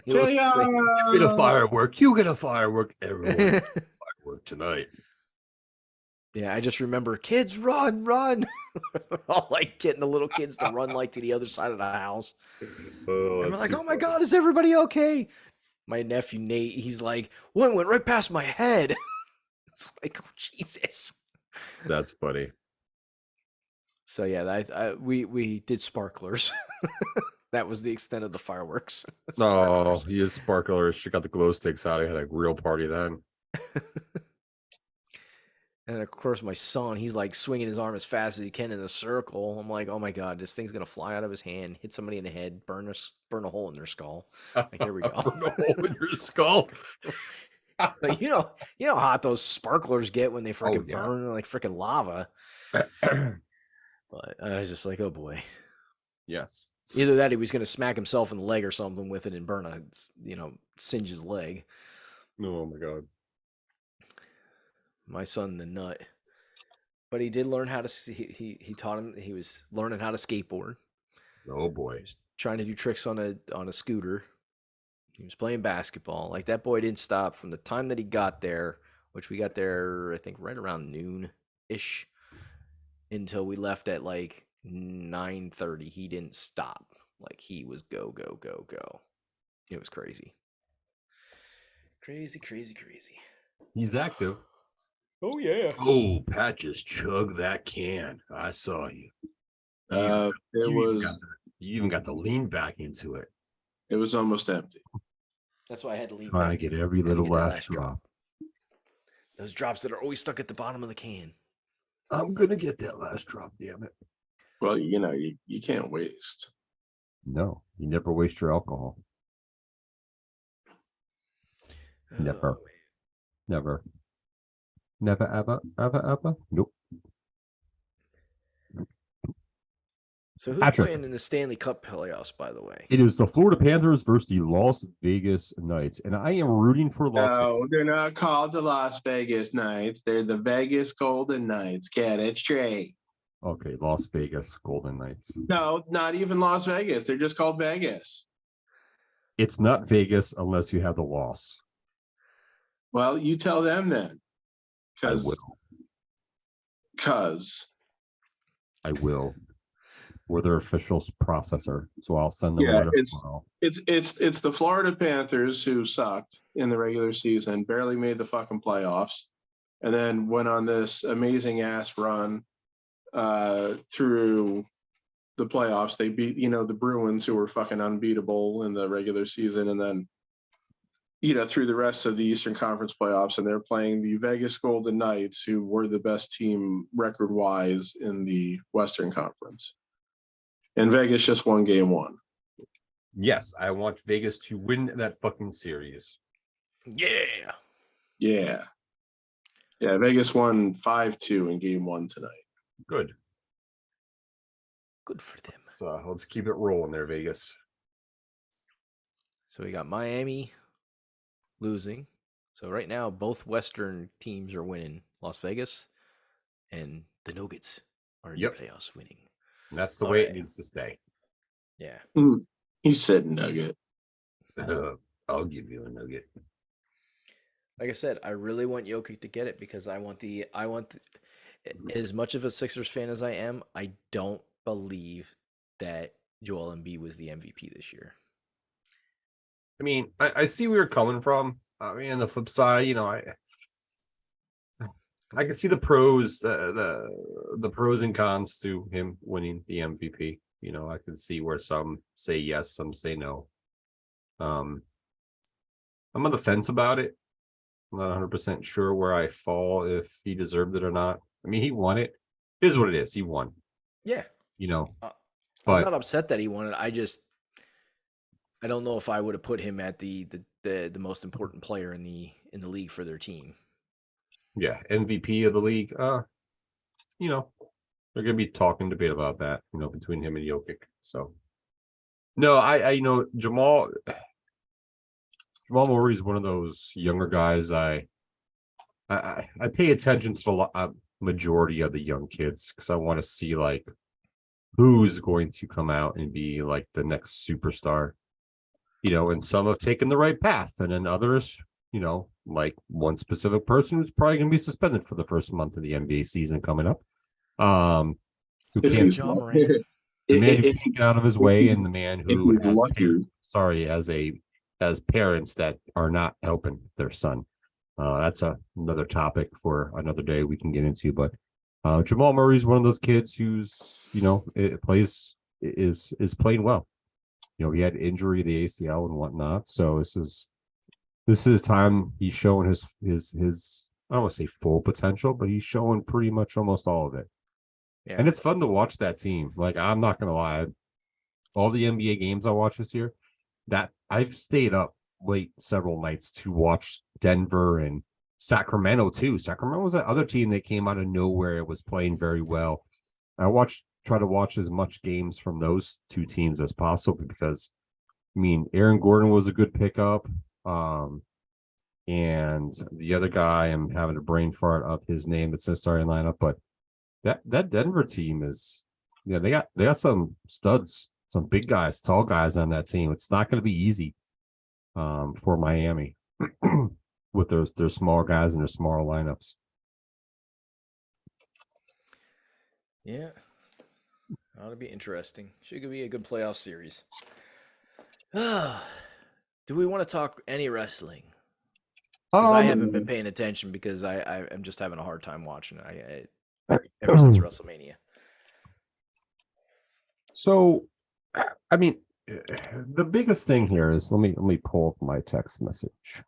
Speaker 3: Needless to say-
Speaker 5: You get a firework. You get a firework. Everyone gets a firework tonight.
Speaker 3: Yeah, I just remember kids run, run. All like getting the little kids to run like to the other side of the house.
Speaker 5: Oh,
Speaker 3: And we're
Speaker 5: that's
Speaker 3: like,
Speaker 5: too
Speaker 3: oh my
Speaker 5: funny.
Speaker 3: God, is everybody okay? My nephew Nate, he's like, one went right past my head. It's like, oh Jesus.
Speaker 5: That's funny.
Speaker 3: So yeah, we did sparklers. That was the extent of the fireworks.
Speaker 5: Oh,
Speaker 3: Sparklers.
Speaker 5: he is sparklers. She got the glow sticks out. I had a real party then.
Speaker 3: And of course, my son, he's like swinging his arm as fast as he can in a circle. I'm like, oh my God, this thing's gonna fly out of his hand, hit somebody in the head, burn a hole in their skull. Like, here we go.
Speaker 5: Burn a hole in your skull.
Speaker 3: Like, you know how hot those sparklers get when they freaking
Speaker 5: yeah.
Speaker 3: burn like freaking lava. But I was just like, oh boy.
Speaker 5: Yes.
Speaker 3: Either that, he was gonna smack himself in the leg or something with it and singe his leg.
Speaker 5: Oh my god.
Speaker 3: My son, the nut. But he did learn how to. He taught him. He was learning how to skateboard.
Speaker 5: Oh boy.
Speaker 3: He was trying to do tricks on a scooter. He was playing basketball. Like, that boy didn't stop from the time that he got there, which we got there, I think, right around noon-ish, until we left at like 9:30. He didn't stop. Like, he was go, go, go, go. It was crazy. Crazy, crazy, crazy.
Speaker 5: He's active.
Speaker 3: Oh yeah.
Speaker 5: Oh, Pat just chugged that can. I saw you.
Speaker 1: It was
Speaker 5: You even got to lean back into it.
Speaker 1: almost empty.
Speaker 3: That's why I had to leave.
Speaker 5: Trying to get every little last
Speaker 3: drop.
Speaker 5: drop.
Speaker 3: Those drops that are always stuck at the bottom of the can.
Speaker 5: I'm gonna get that last drop, damn it.
Speaker 1: Well, you can't waste.
Speaker 5: No, you never waste your alcohol. Never.
Speaker 3: Oh,
Speaker 5: Never. Never, ever, ever, ever. Nope.
Speaker 3: So who's
Speaker 5: Patrick.
Speaker 3: playing in the Stanley Cup playoffs, by the way?
Speaker 5: It is the Florida Panthers versus the Las Vegas Knights, and I am rooting for Las Vegas.
Speaker 1: No, they're not called the Las Vegas Knights. They're the Vegas Golden Knights. Get it straight.
Speaker 5: Okay, Las Vegas Golden Knights.
Speaker 1: No, not even Las Vegas. They're just called Vegas.
Speaker 5: It's not Vegas unless you have the loss.
Speaker 1: Well, you tell them then.
Speaker 5: I will.
Speaker 1: Because
Speaker 5: I will. We're their official processor, so I'll send them a
Speaker 1: Yeah,
Speaker 5: letter
Speaker 1: it's-
Speaker 5: tomorrow.
Speaker 1: it's the Florida Panthers who sucked in the regular season, barely made the fucking playoffs, and then went on this amazing ass run through the playoffs. They beat, the Bruins, who were fucking unbeatable in the regular season, and then through the rest of the Eastern Conference playoffs, and they're playing the Vegas Golden Knights, who were the best team record-wise in the Western Conference. And Vegas just won game one.
Speaker 5: Yes, I want Vegas to win that fucking series.
Speaker 3: Yeah.
Speaker 1: Yeah. Yeah, Vegas won 5-2 in game one tonight.
Speaker 5: Good.
Speaker 3: Good for them.
Speaker 5: So let's keep it rolling there, Vegas.
Speaker 3: So we got Miami losing. So right now, both Western teams are winning. Las Vegas and the Nuggets are in
Speaker 5: Yep.
Speaker 3: the playoffs winning.
Speaker 5: And that's the way it
Speaker 3: Okay.
Speaker 5: needs to stay.
Speaker 3: Yeah.
Speaker 1: He said nugget.
Speaker 5: I'll give you a nugget.
Speaker 3: Like I said, I really want Jokic to get it because as much of a Sixers fan as I am, I don't believe that Joel Embiid was the MVP this year.
Speaker 5: I mean, I see where you're coming from. I mean, on the flip side, I can see the pros, the pros and cons to him winning the MVP. I can see where some say yes, some say no. I'm on the fence about it. I'm not 100% sure where I fall if he deserved it or not. I mean, he won it. It is what it is. He won.
Speaker 3: Yeah.
Speaker 5: I'm
Speaker 3: I'm not upset that he won it. I just I don't know if I would have put him at the most important player in the league for their team.
Speaker 5: Yeah, MVP of the league. You know, they're gonna be talking debate about that, between him and Jokic. So no, I know Jamal Murray is one of those younger guys. I pay attention to the majority of the young kids because I want to see like who's going to come out and be like the next superstar. And some have taken the right path, and then others, like one specific person who's probably going to be suspended for the first month of the NBA season coming up. Who
Speaker 1: If
Speaker 5: can't
Speaker 1: he's
Speaker 3: Ja Morant.
Speaker 5: the man who
Speaker 1: if,
Speaker 5: can't get out of his way, and the man
Speaker 1: if
Speaker 5: who
Speaker 1: he's
Speaker 5: has
Speaker 1: lucky.
Speaker 5: as parents that are not helping their son. That's another topic for another day we can get into. But Jamal Murray is one of those kids who's is playing well. He had injury to the ACL and whatnot, so this is time he's showing his I don't want to say full potential, but he's showing pretty much almost all of it.
Speaker 3: Yeah.
Speaker 5: And it's fun to watch that team. Like, I'm not gonna lie, all the NBA games I watched this year, that I've stayed up late several nights to watch Denver and Sacramento too. Sacramento was that other team that came out of nowhere. It was playing very well. Try to watch as much games from those two teams as possible because, Aaron Gordon was a good pickup. And the other guy, I'm having a brain fart of his name that's in the starting lineup, but that Denver team is, they got some studs, some big guys, tall guys on that team. It's not going to be easy for Miami with their small guys and their small lineups.
Speaker 3: Yeah. That'll be interesting. Should be a good playoff series. Do we want to talk any wrestling? Because I haven't been paying attention because I'm just having a hard time watching it. Ever since WrestleMania.
Speaker 5: So, the biggest thing here is let me pull up my text message.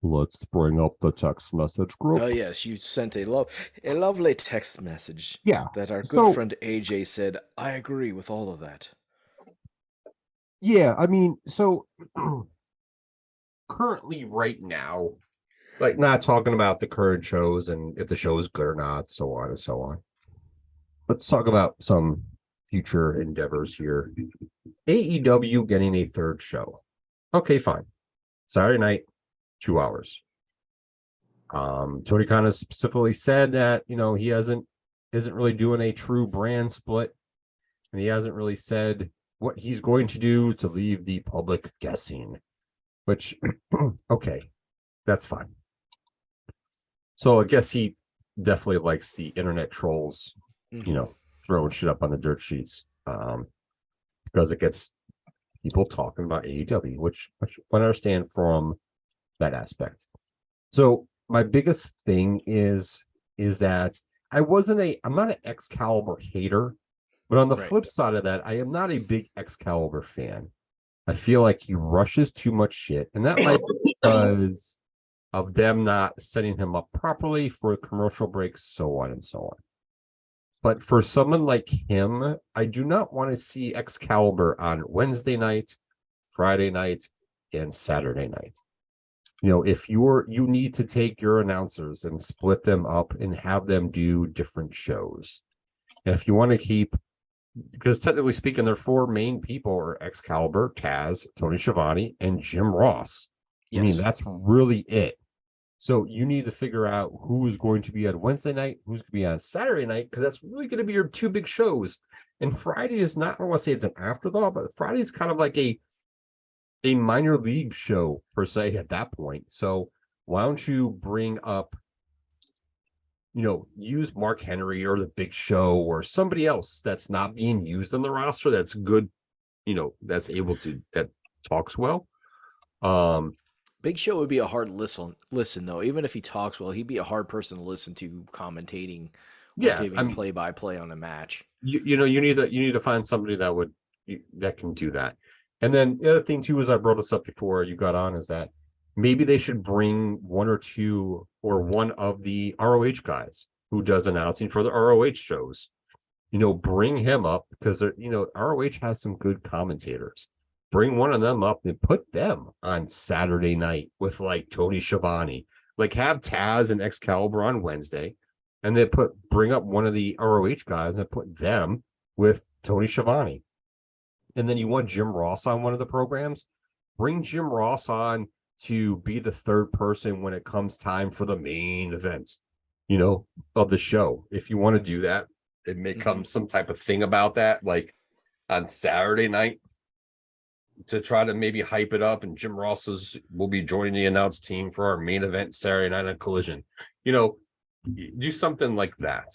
Speaker 5: Let's bring up the text message group.
Speaker 3: Oh yes, you sent a lovely text message.
Speaker 5: Yeah,
Speaker 3: that our good friend AJ said. I agree with all of that.
Speaker 5: Yeah, so currently, right now, like not talking about the current shows and if the show is good or not, so on and so on. Let's talk about some future endeavors here. AEW getting a third show. Okay, fine. Saturday night, 2 hours. Tony Khan has specifically said that he isn't really doing a true brand split, and he hasn't really said what he's going to do to leave the public guessing. Which, okay, that's fine. So I guess he definitely likes the internet trolls, throwing shit up on the dirt sheets, because it gets people talking about AEW, which I understand from that aspect. So my biggest thing is that I'm not an Excalibur hater, but on the flip side of that, I am not a big Excalibur fan. I feel like he rushes too much shit, and that might be because of them not setting him up properly for commercial breaks, so on and so on. But for someone like him, I do not want to see Excalibur on Wednesday night, Friday night, and Saturday night. If you need to take your announcers and split them up and have them do different shows. And if you want to keep, because technically speaking, their four main people are Excalibur, Taz, Tony Schiavone, and Jim Ross. Yes. That's really it. So you need to figure out who is going to be on Wednesday night, who's going to be on Saturday night, because that's really going to be your two big shows. And Friday is not, I don't want to say it's an afterthought, but Friday is kind of like a minor league show per se at that point. So why don't you bring up, use Mark Henry or the Big Show or somebody else that's not being used on the roster that's good, that's able to, that talks well.
Speaker 3: Big Show would be a hard listen though. Even if he talks well, he'd be a hard person to listen to commentating or giving play-by-play on a match.
Speaker 5: You need to find somebody that can do that. And then the other thing too, as I brought this up before you got on, is that maybe they should bring one or two or one of the ROH guys who does announcing for the ROH shows. Bring him up because ROH has some good commentators. bring one of them up and put them on Saturday night with like Tony Schiavone. Like have Taz and Excalibur on Wednesday, and then bring up one of the ROH guys and put them with Tony Schiavone. And then you want Jim Ross on one of the programs, bring Jim Ross on to be the third person when it comes time for the main event, of the show. If you want to do that, it may come some type of thing about that, like on Saturday night, to try to maybe hype it up. And Jim Ross will be joining the announced team for our main event Saturday night on Collision. Do something like that.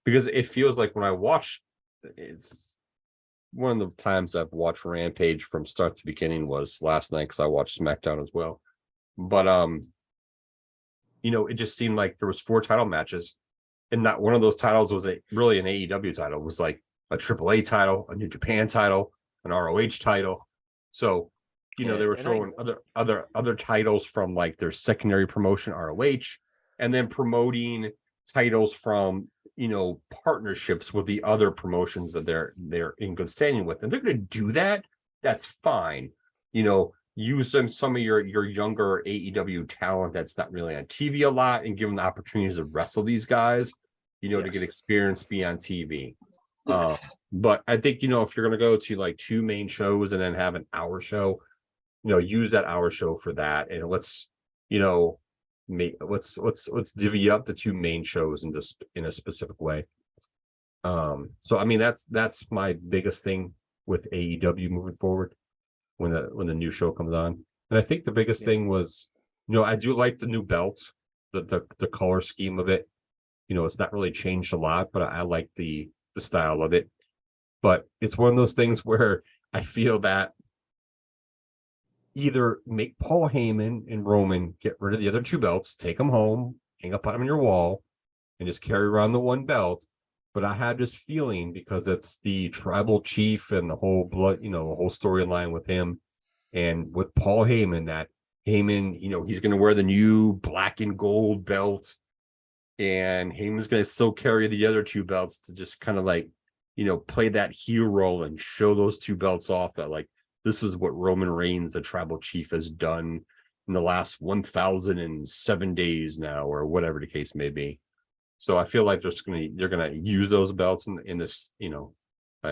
Speaker 5: Because it feels like when I watch, it's one of the times I've watched Rampage from start to beginning was last night because I watched SmackDown as well. But it just seemed like there was 4 title matches, and not one of those titles was really an AEW title. It was like a AAA title, a New Japan title, an ROH title. So they were showing other titles from like their secondary promotion ROH, and then promoting titles from partnerships with the other promotions that they're in good standing with. And they're going to do that. That's fine. Use some of your younger AEW talent that's not really on TV a lot, and give them the opportunities to wrestle these guys, to get experience, be on TV. But I think, if you're going to go to like 2 main shows and then have an hour show, use that hour show for that. And let's divvy up the 2 main shows in a specific way. So I mean, that's my biggest thing with AEW moving forward when the new show comes on. And I think the biggest thing was, I do like the new belt, the color scheme of it. It's not really changed a lot, but I like the style of it. But it's one of those things where I feel that either make Paul Heyman and Roman get rid of the other 2 belts, take them home, hang up on them on your wall, and just carry around the 1 belt. But I had this feeling, because it's the tribal chief and the whole the whole storyline with him and with Paul Heyman, that Heyman, he's going to wear the new black and gold belt, and Heyman's going to still carry the other 2 belts to just kind of like, play that heel role and show those 2 belts off, that like, this is what Roman Reigns, the tribal chief, has done in the last 1,007 days now, or whatever the case may be. So I feel like they're gonna use those belts in this, in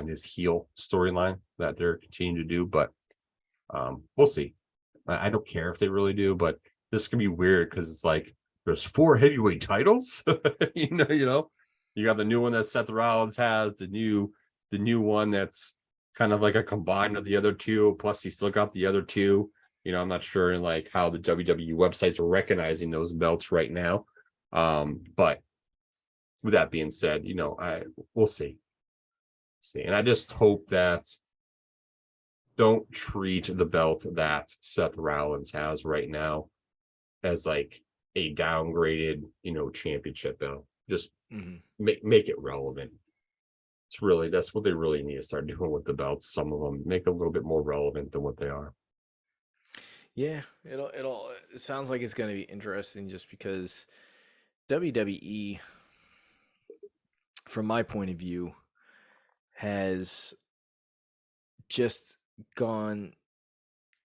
Speaker 5: this heel storyline that they're continuing to do. But we'll see. I don't care if they really do, but this can be weird because it's like there's 4 heavyweight titles. you got the new one that Seth Rollins has, the new one that's kind of like a combine of the other 2, plus he still got the other 2. I'm not sure like how the WWE websites are recognizing those belts right now. But with that being said, we'll see. And I just hope that don't treat the belt that Seth Rollins has right now as like a downgraded, championship belt. Just make it relevant. That's what they really need to start doing with the belts. Some of them make a little bit more relevant than what they are.
Speaker 3: Yeah, it sounds like it's going to be interesting, just because WWE, from my point of view, has just gone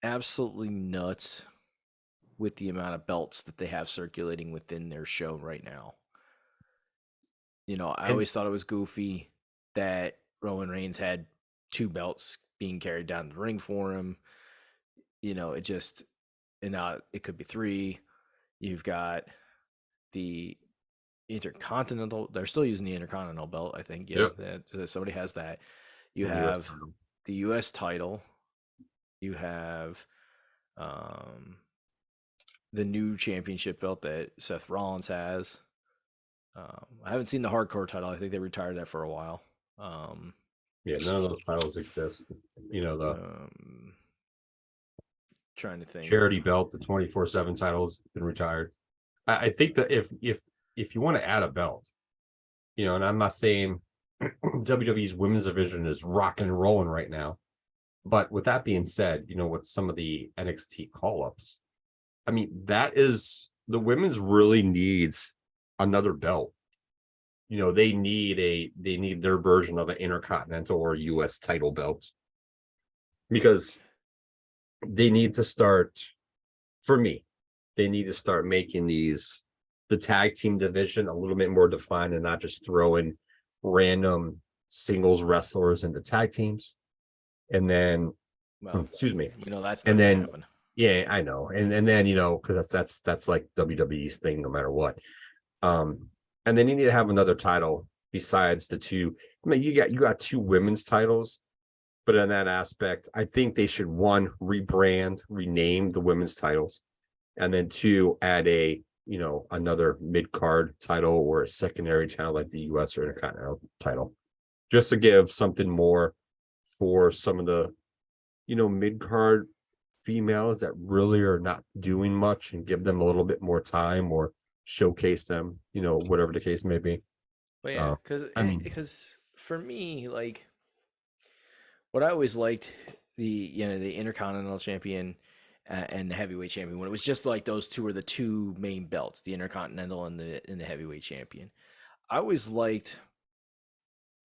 Speaker 3: absolutely nuts with the amount of belts that they have circulating within their show right now. I always thought it was goofy that Roman Reigns had 2 belts being carried down the ring for him. It could be 3. You've got the Intercontinental. They're still using the Intercontinental belt, I think. Yeah, that somebody has that. You have the US title. You have the new championship belt that Seth Rollins has. I haven't seen the hardcore title. I think they retired that for a while.
Speaker 5: None of those titles exist. The
Speaker 3: trying to think.
Speaker 5: Charity belt, the 24/7 title has been retired. I think that if you want to add a belt, and I'm not saying WWE's women's division is rocking and rolling right now, but with that being said, with some of the NXT call-ups, I mean, that is, the women's really needs another belt. They need their version of an Intercontinental or US title belt. because they need to start, for me, they need to start making the tag team division a little bit more defined and not just throwing random singles wrestlers into tag teams. And then,
Speaker 3: Well,
Speaker 5: excuse me.
Speaker 3: you know that's
Speaker 5: And
Speaker 3: not gonna
Speaker 5: then,
Speaker 3: happen.
Speaker 5: yeah, I know. And then, because that's like WWE's thing, no matter what. And then you need to have another title besides the two. I mean, you got two women's titles, but in that aspect, I think they should, one, rebrand, rename the women's titles, and then two, add another mid-card title or a secondary title like the US or Intercontinental title, just to give something more for some of the mid-card females that really are not doing much, and give them a little bit more time or showcase them, whatever the case may be.
Speaker 3: But yeah,
Speaker 5: I mean,
Speaker 3: because for me, like, what I always liked the Intercontinental Champion and the Heavyweight Champion, when it was just like those two were the two main belts, the Intercontinental and the Heavyweight Champion. I always liked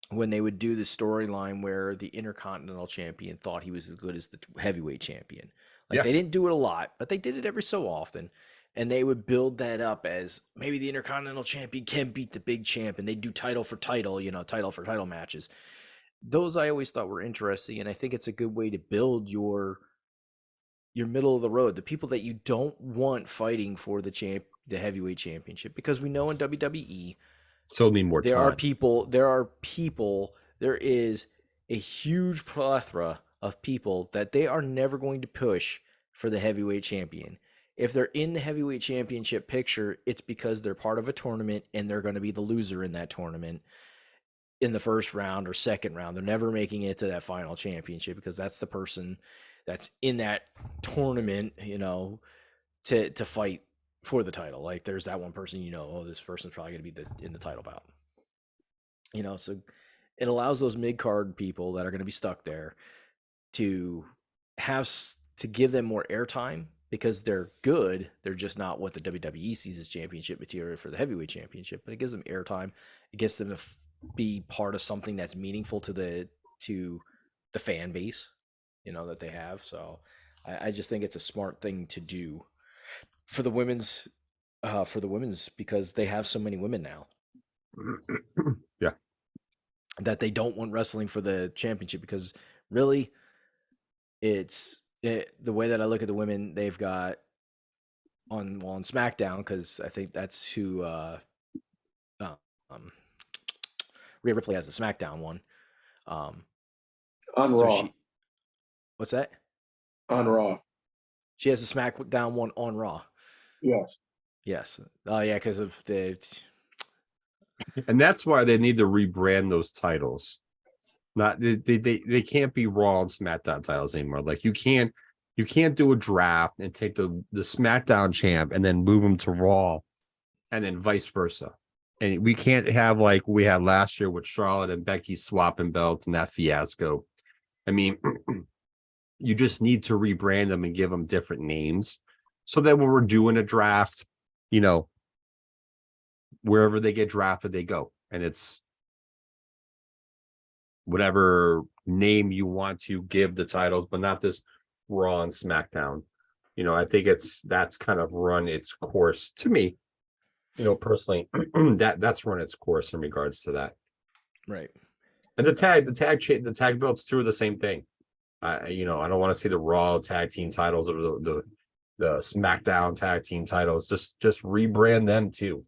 Speaker 3: when they would do the storyline where the Intercontinental Champion thought he was as good as the Heavyweight Champion. Like,
Speaker 5: Yeah.
Speaker 3: they didn't do it a lot, but they did it every so often. And they would build that up as maybe the Intercontinental Champion can beat the big champ, and they do title for title, title for title matches. Those I always thought were interesting, and I think it's a good way to build your middle of the road, the people that you don't want fighting for the heavyweight championship, because we know in WWE
Speaker 5: still need more
Speaker 3: there
Speaker 5: time.
Speaker 3: there is a huge plethora of people that they are never going to push for the heavyweight champion. If they're in the heavyweight championship picture, it's because they're part of a tournament and they're going to be the loser in that tournament in the first round or second round. They're never making it to that final championship because that's the person that's in that tournament, to fight for the title. Like, there's that one person, this person's probably going to be in the title bout. So it allows those mid-card people that are going to be stuck there to give them more airtime, because they're good. They're just not what the WWE sees as championship material for the heavyweight championship, but it gives them airtime. It gets them to be part of something that's meaningful to the fan base, that they have. So I just think it's a smart thing to do for the women's, because they have so many women now.
Speaker 5: Yeah.
Speaker 3: That they don't want wrestling for the championship, because really the way that I look at the women, they've got on SmackDown, because I think that's who Rhea Ripley has the SmackDown one.
Speaker 1: On
Speaker 3: So
Speaker 1: Raw.
Speaker 3: what's that?
Speaker 1: On Raw.
Speaker 3: She has the SmackDown one on Raw.
Speaker 1: Yes.
Speaker 3: Yes. Oh yeah, because of
Speaker 5: and that's why they need to rebrand those titles. Not they can't be Raw and SmackDown titles anymore. Like, you can't do a draft and take the SmackDown champ and then move them to Raw, and then vice versa. And we can't have like we had last year with Charlotte and Becky swapping belts and that fiasco. I mean, you just need to rebrand them and give them different names, so that when we're doing a draft, wherever they get drafted, they go, and it's whatever name you want to give the titles, but not this Raw and SmackDown. I think that's kind of run its course to me. Personally, that's run its course in regards to that.
Speaker 3: right.
Speaker 5: And the tag belts too are the same thing. I don't want to see the Raw tag team titles or the SmackDown tag team titles. Just rebrand them too.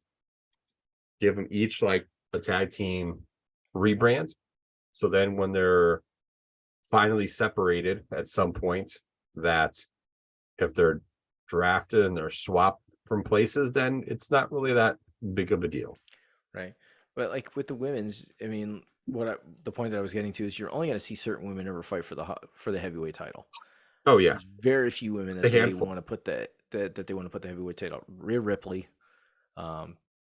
Speaker 5: Give them each like a tag team rebrand. So then when they're finally separated at some point, that if they're drafted and they're swapped from places, then it's not really that big of a deal.
Speaker 3: Right. But like with the women's, I mean, the point that I was getting to is you're only going to see certain women ever fight for the heavyweight title.
Speaker 5: Oh yeah.
Speaker 3: There's very few women
Speaker 5: It's
Speaker 3: that
Speaker 5: a
Speaker 3: they
Speaker 5: handful.
Speaker 3: want to put that they want to put the heavyweight title. Rhea Ripley,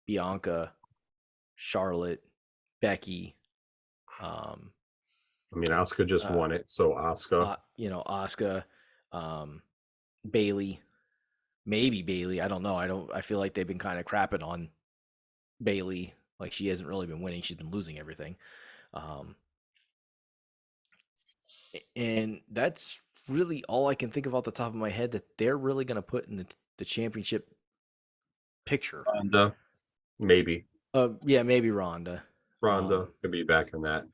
Speaker 3: Bianca, Charlotte, Becky,
Speaker 5: I mean, Asuka just won it, so Asuka.
Speaker 3: Asuka, Bailey, maybe Bailey. I don't know. I feel like they've been kind of crapping on Bailey. Like, she hasn't really been winning. She's been losing everything. And that's really all I can think of off the top of my head that they're really going to put in the championship picture.
Speaker 5: Ronda, maybe.
Speaker 3: Yeah, maybe Ronda.
Speaker 5: Ronda could be back in that.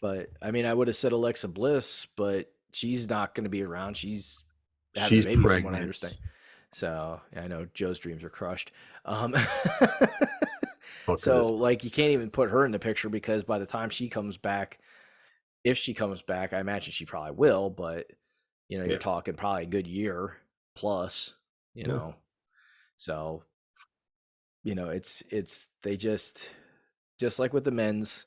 Speaker 3: But I mean, I would have said Alexa Bliss, but she's not going to be around. She's having a baby, from what I understand. So I know Joe's dreams are crushed. So like, you can't even put her in the picture because by the time she comes back, if she comes back, I imagine she probably will. But you know, you're talking probably a good year plus. You know, so you know, it's they just like with the men's.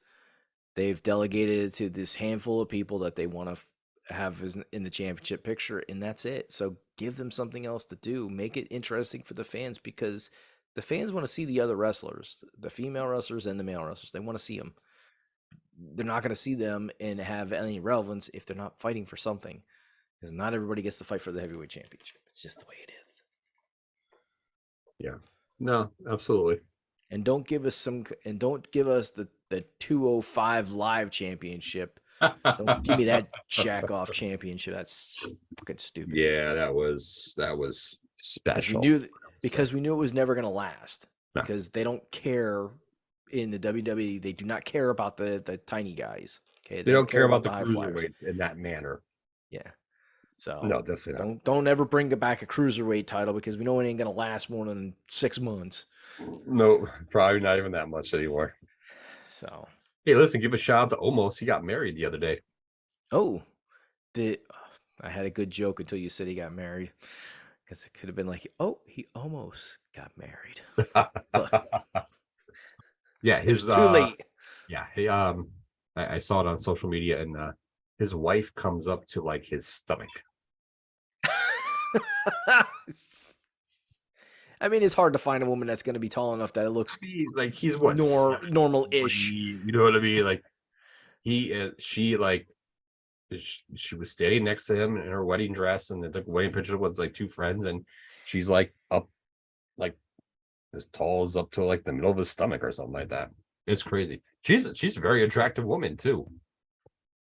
Speaker 3: They've delegated it to this handful of people that they want to have in the championship picture, and that's it. So give them something else to do. Make it interesting for the fans because the fans want to see the other wrestlers, the female wrestlers and the male wrestlers. They want to see them. They're not going to see them and have any relevance if they're not fighting for something, because not everybody gets to fight for the heavyweight championship. It's just the way it is.
Speaker 5: Yeah. No, absolutely.
Speaker 3: And don't give us the 205 live championship. Don't give me that jack off championship. That's just fucking stupid.
Speaker 5: Yeah, that was special.
Speaker 3: Because we knew it was never going to last.
Speaker 5: No.
Speaker 3: Because they don't care in the WWE. They do not care about the tiny guys. Okay,
Speaker 5: they don't care about the
Speaker 3: high
Speaker 5: cruiserweights in that manner.
Speaker 3: Yeah. So
Speaker 5: no, definitely not.
Speaker 3: Don't ever bring back a cruiserweight title because we know it ain't going to last more than 6 months.
Speaker 5: No, probably not even that much anymore.
Speaker 3: So,
Speaker 5: hey, listen, give a shout out to Omos. He got married the other day.
Speaker 3: Oh, I had a good joke until you said he got married, because it could have been like, oh, he almost got married.
Speaker 5: Yeah,
Speaker 3: it was too late.
Speaker 5: Yeah, he I saw it on social media, and his wife comes up to like his stomach.
Speaker 3: I mean, it's hard to find a woman that's going to be tall enough that it looks
Speaker 5: like he's what
Speaker 3: normal-ish.
Speaker 5: You know what I mean? Like she was standing next to him in her wedding dress, and they took a wedding picture with like two friends, and she's like up, like as tall as up to like the middle of his stomach or something like that. It's crazy. She's a very attractive woman too.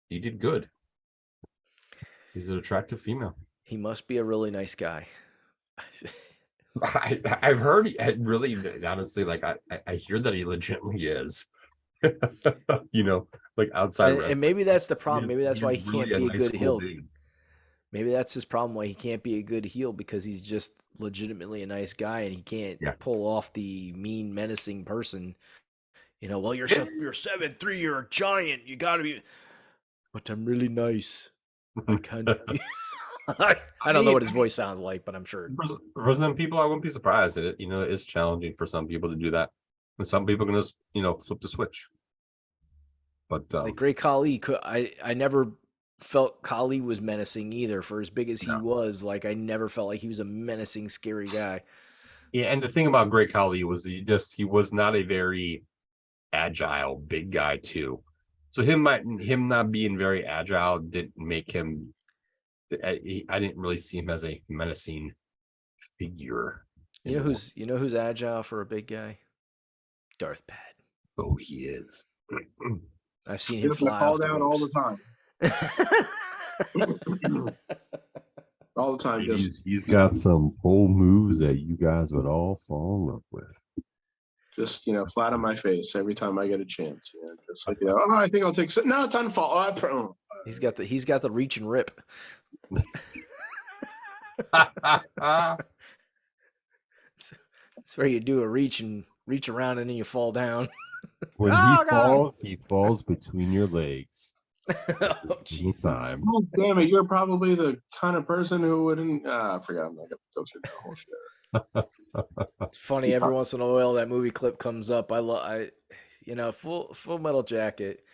Speaker 5: He did good. He's an attractive female.
Speaker 3: He must be a really nice guy.
Speaker 5: I've heard really, honestly, like I hear that he legitimately is. You know, like outside,
Speaker 3: and maybe that's the problem. Maybe that's why he can't be a good heel. Maybe that's his problem, why he can't be a good heel, because he's just legitimately a nice guy and he can't pull off the mean, menacing person. You know, well, you're 7'3", you're a giant. You got to be. But I'm really nice. I can't be. I don't know what his voice sounds like, but I'm sure.
Speaker 5: For some people, I wouldn't be surprised at it. You know, it's challenging for some people to do that. And some people can just, flip the switch. But
Speaker 3: like Great Khali, I never felt Khali was menacing either. For as big as he was, like I never felt like he was a menacing, scary guy.
Speaker 5: Yeah, and the thing about Great Khali was he was not a very agile big guy too. So him not being very agile didn't make him. I didn't really see him as a menacing figure.
Speaker 3: You know who's agile for a big guy? Darth Pat.
Speaker 5: Oh, he is.
Speaker 3: I've seen him fly off the
Speaker 1: down all the time. All the time.
Speaker 5: He's got some pole moves that you guys would all fall in love with.
Speaker 1: Just flat on my face every time I get a chance. Just like oh, I think I'll take. No, time to fall. Oh,
Speaker 3: he's got the reach and rip. It's where you do a reach around and then you fall down.
Speaker 5: When he falls between your legs.
Speaker 3: Oh,
Speaker 5: time.
Speaker 1: Oh, damn it! You're probably the kind of person who wouldn't. I forgot. I'm not gonna go through that whole shit.
Speaker 3: It's funny. Every once in a while, that movie clip comes up. Full Metal Jacket.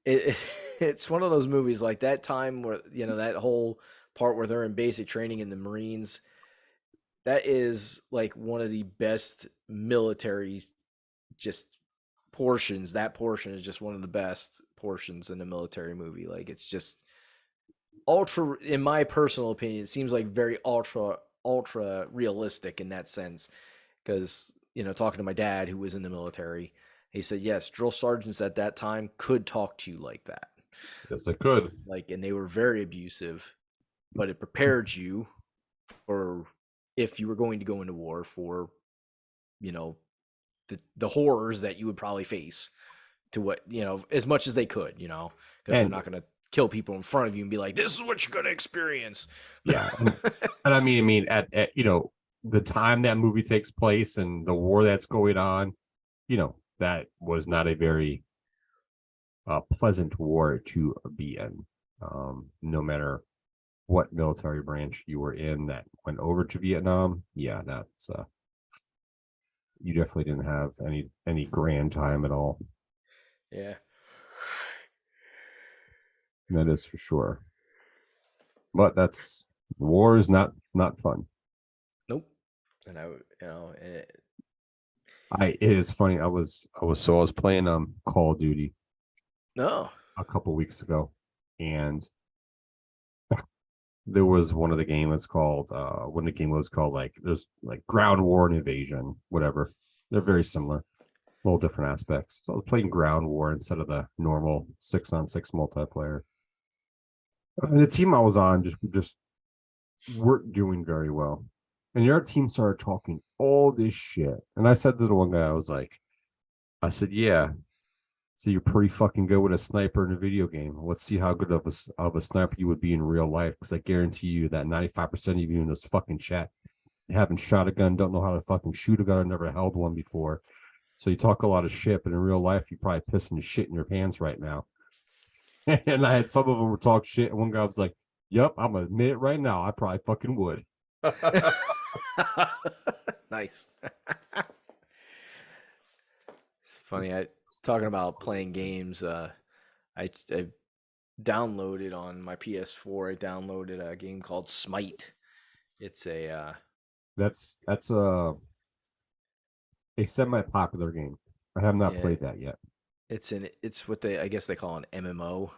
Speaker 3: It's one of those movies like that time where that whole part where they're in basic training in the Marines. That is like one of the best military just portions. That portion is just one of the best portions in a military movie. Like it's just ultra, in my personal opinion, it seems like very ultra realistic in that sense. Because talking to my dad who was in the military, he said yes, drill sergeants at that time could talk to you like that.
Speaker 5: Yes, I could.
Speaker 3: Like, and they were very abusive, but it prepared you for if you were going to go into war for, you know, the horrors that you would probably face to what, as much as they could, because they're
Speaker 5: And
Speaker 3: not going to kill people in front of you and be like, this is what you're going to experience.
Speaker 5: yeah, and I mean, at the time that movie takes place and the war that's going on, that was not a very pleasant war to be in. No matter what military branch you were in that went over to Vietnam, yeah, that's you definitely didn't have any grand time at all.
Speaker 3: Yeah.
Speaker 5: That is for sure. But that's war is not fun.
Speaker 3: Nope. And it,
Speaker 5: It is funny. I was playing Call of Duty
Speaker 3: no.
Speaker 5: a couple weeks ago, and there was one of the game that's called when the game was called like there's like ground war and invasion, whatever. They're very similar, little different aspects. So I was playing ground war instead of the normal 6-on-6 multiplayer. And the team I was on just weren't doing very well. And your team started talking all this shit. And I said to the one guy, I said, yeah. So you're pretty fucking good with a sniper in a video game. Let's see how good of a sniper you would be in real life. Because I guarantee you that 95% of you in this fucking chat haven't shot a gun, don't know how to fucking shoot a gun, or never held one before. So you talk a lot of shit, but in real life, you're probably pissing your shit in your pants right now. And I had some of them were talk shit, and one guy was like, "Yep, I'm gonna admit it right now. I probably fucking would."
Speaker 3: Nice. It's funny. Talking about playing games. I downloaded on my PS4. I downloaded a game called Smite. It's a
Speaker 5: That's a semi-popular game. I have not
Speaker 3: Yeah.
Speaker 5: played that yet.
Speaker 3: it's what I guess they call an MMO.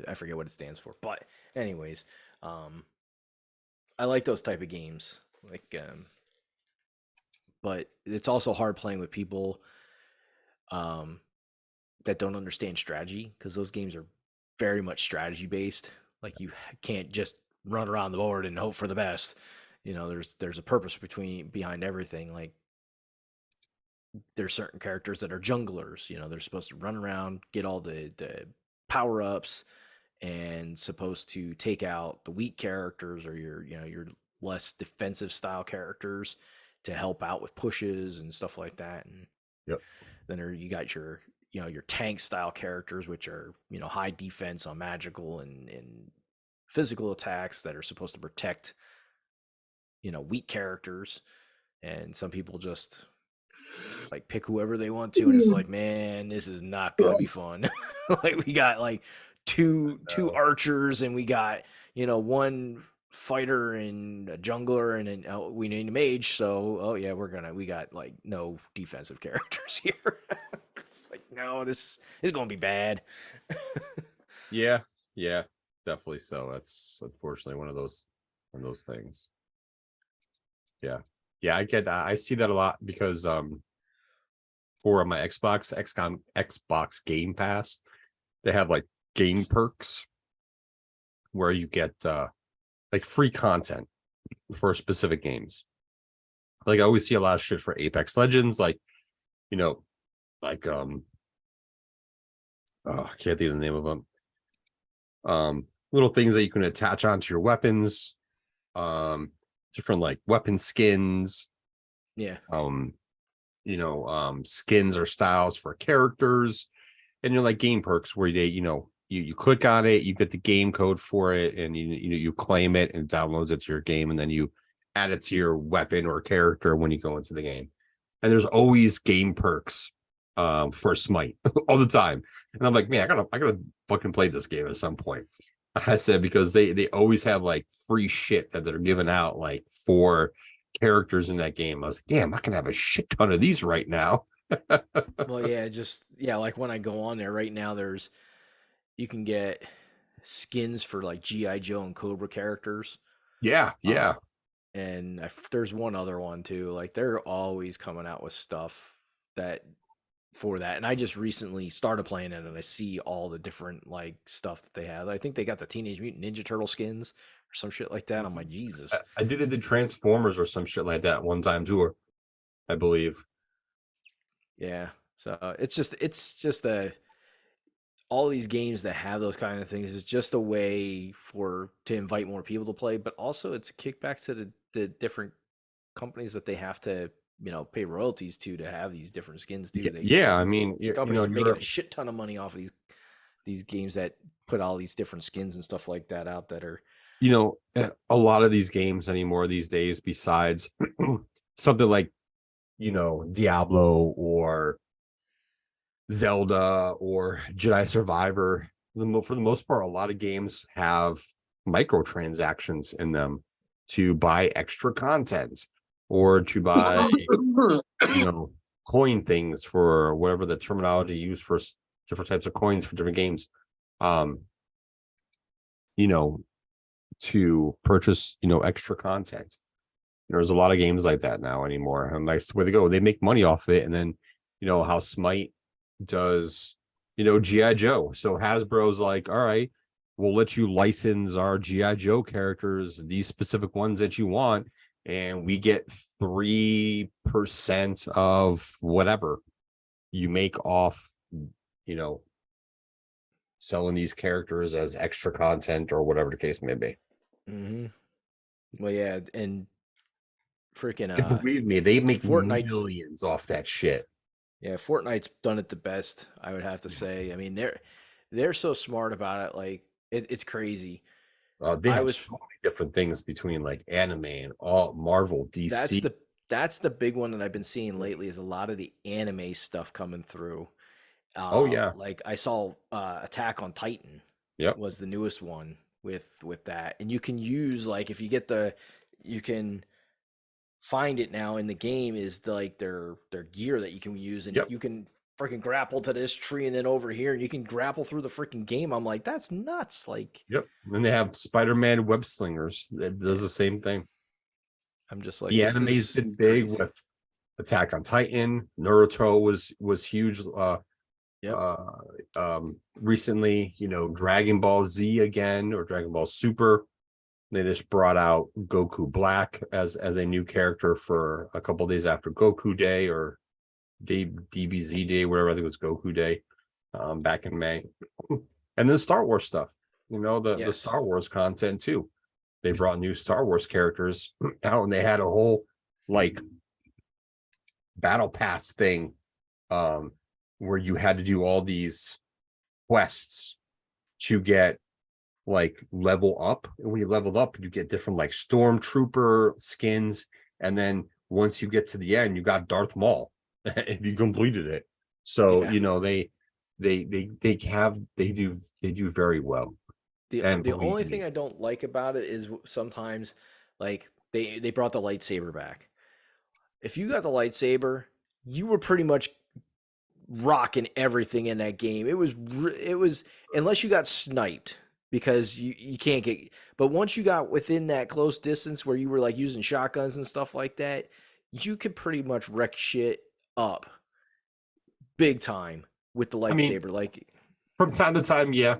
Speaker 3: I forget what it stands for, but anyways, I like those type of games. But it's also hard playing with people that don't understand strategy, because those games are very much strategy based. Like, you can't just run around the board and hope for the best. There's a purpose behind everything. Like, there's certain characters that are junglers. They're supposed to run around, get all the power ups, and supposed to take out the weak characters, or your less defensive style characters, to help out with pushes and stuff like that. And
Speaker 5: Yep.
Speaker 3: then you got your tank style characters, which are high defense on magical and physical attacks, that are supposed to protect weak characters. And some people just like pick whoever they want to, and it's like, man, this is not gonna be fun. Like, we got like two archers, and we got one fighter and a jungler, and then we need a mage. So yeah, we got like no defensive characters here. It's like, no, this is gonna be bad.
Speaker 5: Yeah, definitely. So that's unfortunately one of those things. Yeah, I get that. I see that a lot because for my Xbox Game Pass, they have like game perks where you get like free content for specific games. Like, I always see a lot of shit for Apex Legends, like I can't think of the name of them. Little things that you can attach onto your weapons, different like weapon skins,
Speaker 3: Yeah.
Speaker 5: Skins or styles for characters, and like game perks where you click on it, you get the game code for it, and you claim it, and it downloads it to your game, and then you add it to your weapon or character when you go into the game. And there's always game perks for Smite all the time, and I'm like, man, I gotta fucking play this game at some point. I said, because they always have like free shit that they're giving out like for characters in that game. I was like, damn, I can have a shit ton of these right now.
Speaker 3: Well, yeah, like when I go on there right now, you can get skins for like GI Joe and Cobra characters.
Speaker 5: Yeah.
Speaker 3: And there's one other one too. Like, they're always coming out with stuff that for that. And I just recently started playing it, and I see all the different like stuff that they have. I think they got the Teenage Mutant Ninja Turtle skins or some shit like that. I'm like, Jesus.
Speaker 5: I did it the Transformers or some shit like that one time too, I believe.
Speaker 3: Yeah. So it's just a all these games that have those kind of things is just a way to invite more people to play, but also it's a kickback to the different companies that they have to pay royalties to have these different skins too.
Speaker 5: Yeah, I mean,
Speaker 3: Companies are making a shit ton of money off of these games that put all these different skins and stuff like that out that are
Speaker 5: a lot of these games anymore these days, besides something like Diablo or Zelda or Jedi Survivor, for the most part, a lot of games have microtransactions in them to buy extra content or to buy coin things, for whatever the terminology used for different types of coins for different games, to purchase extra content. There's a lot of games like that now anymore, and nice where they go, they make money off of it. And then how Smite does GI Joe, so Hasbro's like, all right, we'll let you license our GI Joe characters, these specific ones that you want, and we get 3% of whatever you make off selling these characters as extra content or whatever the case may be.
Speaker 3: Well, yeah, and freaking
Speaker 5: And believe me, they make
Speaker 3: Fortnite
Speaker 5: millions off that shit.
Speaker 3: Yeah, Fortnite's done it the best, I would have to say. I mean, they're so smart about it. Like it's crazy.
Speaker 5: They have so many different things between like anime and all Marvel, DC.
Speaker 3: That's the big one that I've been seeing lately, is a lot of the anime stuff coming through.
Speaker 5: Oh yeah,
Speaker 3: like I saw Attack on Titan.
Speaker 5: Yep,
Speaker 3: was the newest one with that, and you can use, like, if you get you can find it now in the game, is like their gear that you can use, and you can freaking grapple to this tree and then over here, and you can grapple through the freaking game. I'm like, that's nuts. Like,
Speaker 5: and they have Spider-Man web slingers that does the same thing.
Speaker 3: I'm just like,
Speaker 5: the anime's been big crazy. With Attack on Titan, Naruto was huge. Recently, Dragon Ball Z again, or Dragon Ball Super. They just brought out Goku Black as a new character for a couple days after Goku Day, or DBZ Day, whatever. I think it was Goku Day, back in May. And then Star Wars stuff, the Star Wars content too. They brought new Star Wars characters out, and they had a whole like battle pass thing, where you had to do all these quests to get like level up. And when you leveled up, you get different like stormtrooper skins, and then once you get to the end, you got Darth Maul if you completed it. So they do very well.
Speaker 3: The only thing I don't like about it is sometimes, like, they brought the lightsaber back. If you got the lightsaber, you were pretty much rocking everything in that game. It was unless you got sniped, because you can't get. But once you got within that close distance where you were like using shotguns and stuff like that, you could pretty much wreck shit up big time with the lightsaber. I mean, like,
Speaker 5: from time to time, yeah.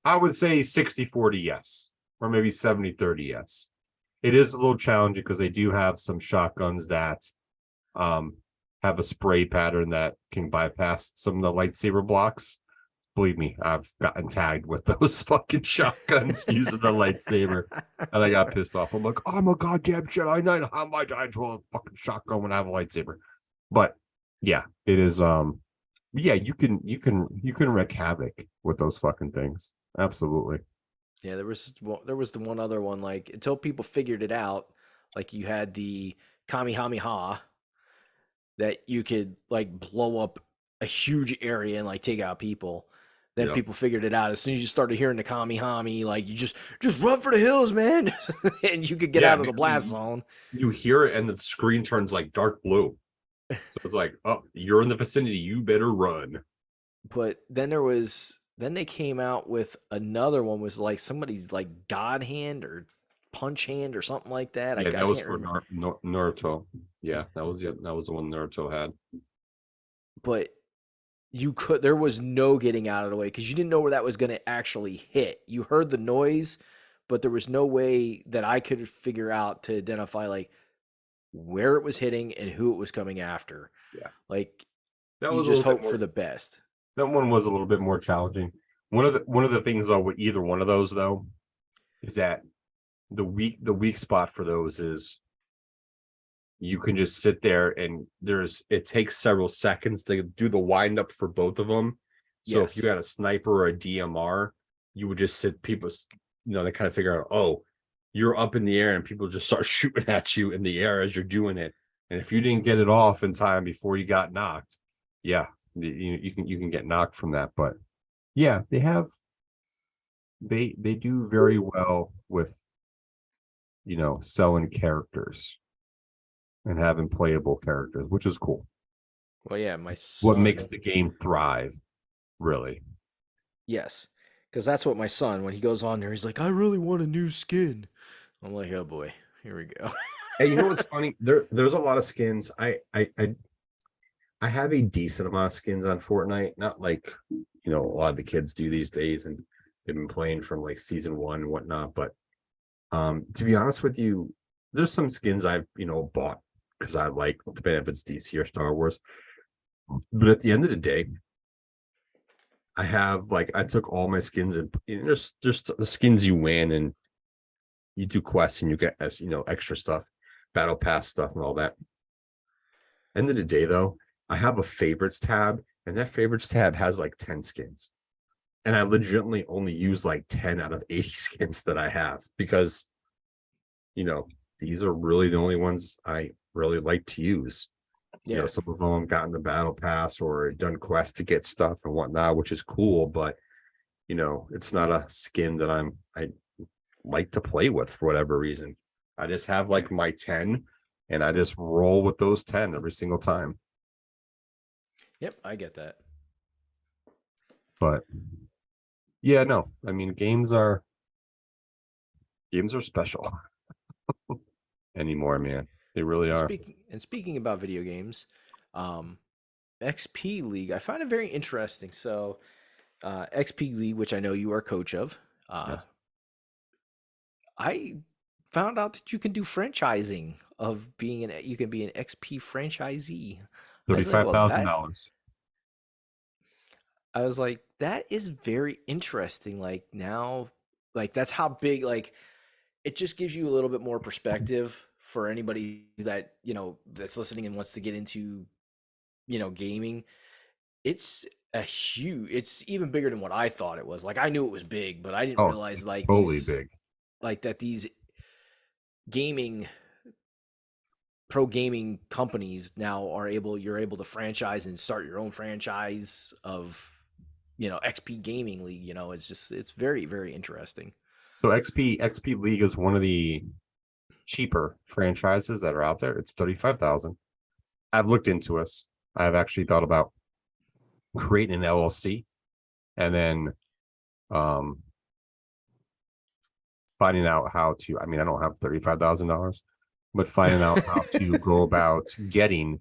Speaker 5: I would say 60-40 yes, or maybe 70-30 yes. It is a little challenging because they do have some shotguns that have a spray pattern that can bypass some of the lightsaber blocks. Believe me, I've gotten tagged with those fucking shotguns using the lightsaber, and I got pissed off. I'm like, I'm a goddamn Jedi Knight. How am I dying to a fucking shotgun when I have a lightsaber? But yeah, it is. Yeah, you can wreak havoc with those fucking things. Absolutely.
Speaker 3: Yeah, there was the one other one, like, until people figured it out, like you had the Kamehameha that you could like blow up a huge area and like take out people. Then people figured it out. As soon as you started hearing the Kamehameha, like, you just run for the hills, man. And you could get out of the blast zone. You
Speaker 5: hear it and the screen turns like dark blue. So it's like, oh, you're in the vicinity, you better run.
Speaker 3: But then they came out with another one, was like somebody's like God hand or punch hand or something like that.
Speaker 5: Yeah, that was for Naruto. Yeah, that was the one Naruto had.
Speaker 3: but there was no getting out of the way because you didn't know where that was going to actually hit. You heard the noise, but there was no way that I could figure out to identify like where it was hitting and who it was coming after.
Speaker 5: Yeah.
Speaker 3: Like
Speaker 5: That
Speaker 3: you
Speaker 5: was a
Speaker 3: just
Speaker 5: little bit
Speaker 3: hope
Speaker 5: more-
Speaker 3: for the best.
Speaker 5: That one was a little bit more challenging. One of the things though with either one of those though is that the weak spot for those is you can just sit there and it takes several seconds to do the wind up for both of them. So if you
Speaker 3: Yes.
Speaker 5: had a sniper or a DMR, you would just sit people, they kind of figure out, oh, you're up in the air and people just start shooting at you in the air as you're doing it. And if you didn't get it off in time before you got knocked, yeah, you can get knocked from that. But yeah, they do very well with selling characters and having playable characters, which is cool.
Speaker 3: Well, yeah,
Speaker 5: What makes the game thrive, really.
Speaker 3: Yes, because that's what my son, when he goes on there, he's like, I really want a new skin. I'm like, oh boy, here we go.
Speaker 5: Hey, you know what's funny? There's a lot of skins. I have a decent amount of skins on Fortnite, not like a lot of the kids do these days, and they've been playing from like season 1 and whatnot. But to be honest with you, there's some skins I've bought because I like the benefits DC or Star Wars. But at the end of the day, I took all my skins and there's just the skins you win and you do quests and you get extra stuff, battle pass stuff and all that. End of the day though, I have a favorites tab and that favorites tab has like 10 skins. And I legitimately only use like 10 out of 80 skins that I have because these are really the only ones I really like to use.
Speaker 3: Yeah.
Speaker 5: Some of them have gotten the battle pass or done quests to get stuff and whatnot, which is cool, but it's not a skin that I like to play with for whatever reason. I just have like my 10 and I just roll with those 10 every single time.
Speaker 3: Yep, I get that.
Speaker 5: But yeah, no, I mean games are special anymore, man. They really are.
Speaker 3: Speaking about video games, XP League, I find it very interesting. So, XP League, which I know you are coach of,
Speaker 5: Yes.
Speaker 3: I found out that you can do franchising of you can be an XP franchisee. I was like, well,
Speaker 5: $35,000.
Speaker 3: I was like, that is very interesting. Like now, like that's how big, like it just gives you a little bit more perspective for anybody that, that's listening and wants to get into, gaming. It's it's even bigger than what I thought it was. Like I knew it was big, but I didn't realize
Speaker 5: It's
Speaker 3: like
Speaker 5: totally big.
Speaker 3: like that these pro gaming companies now you're able to franchise and start your own franchise of XP Gaming League. It's very, very interesting.
Speaker 5: So XP League is one of the cheaper franchises that are out there. It's 35,000. I've looked into us. I've actually thought about creating an LLC and then finding out how to, I mean, I don't have $35,000, but finding out how to go about getting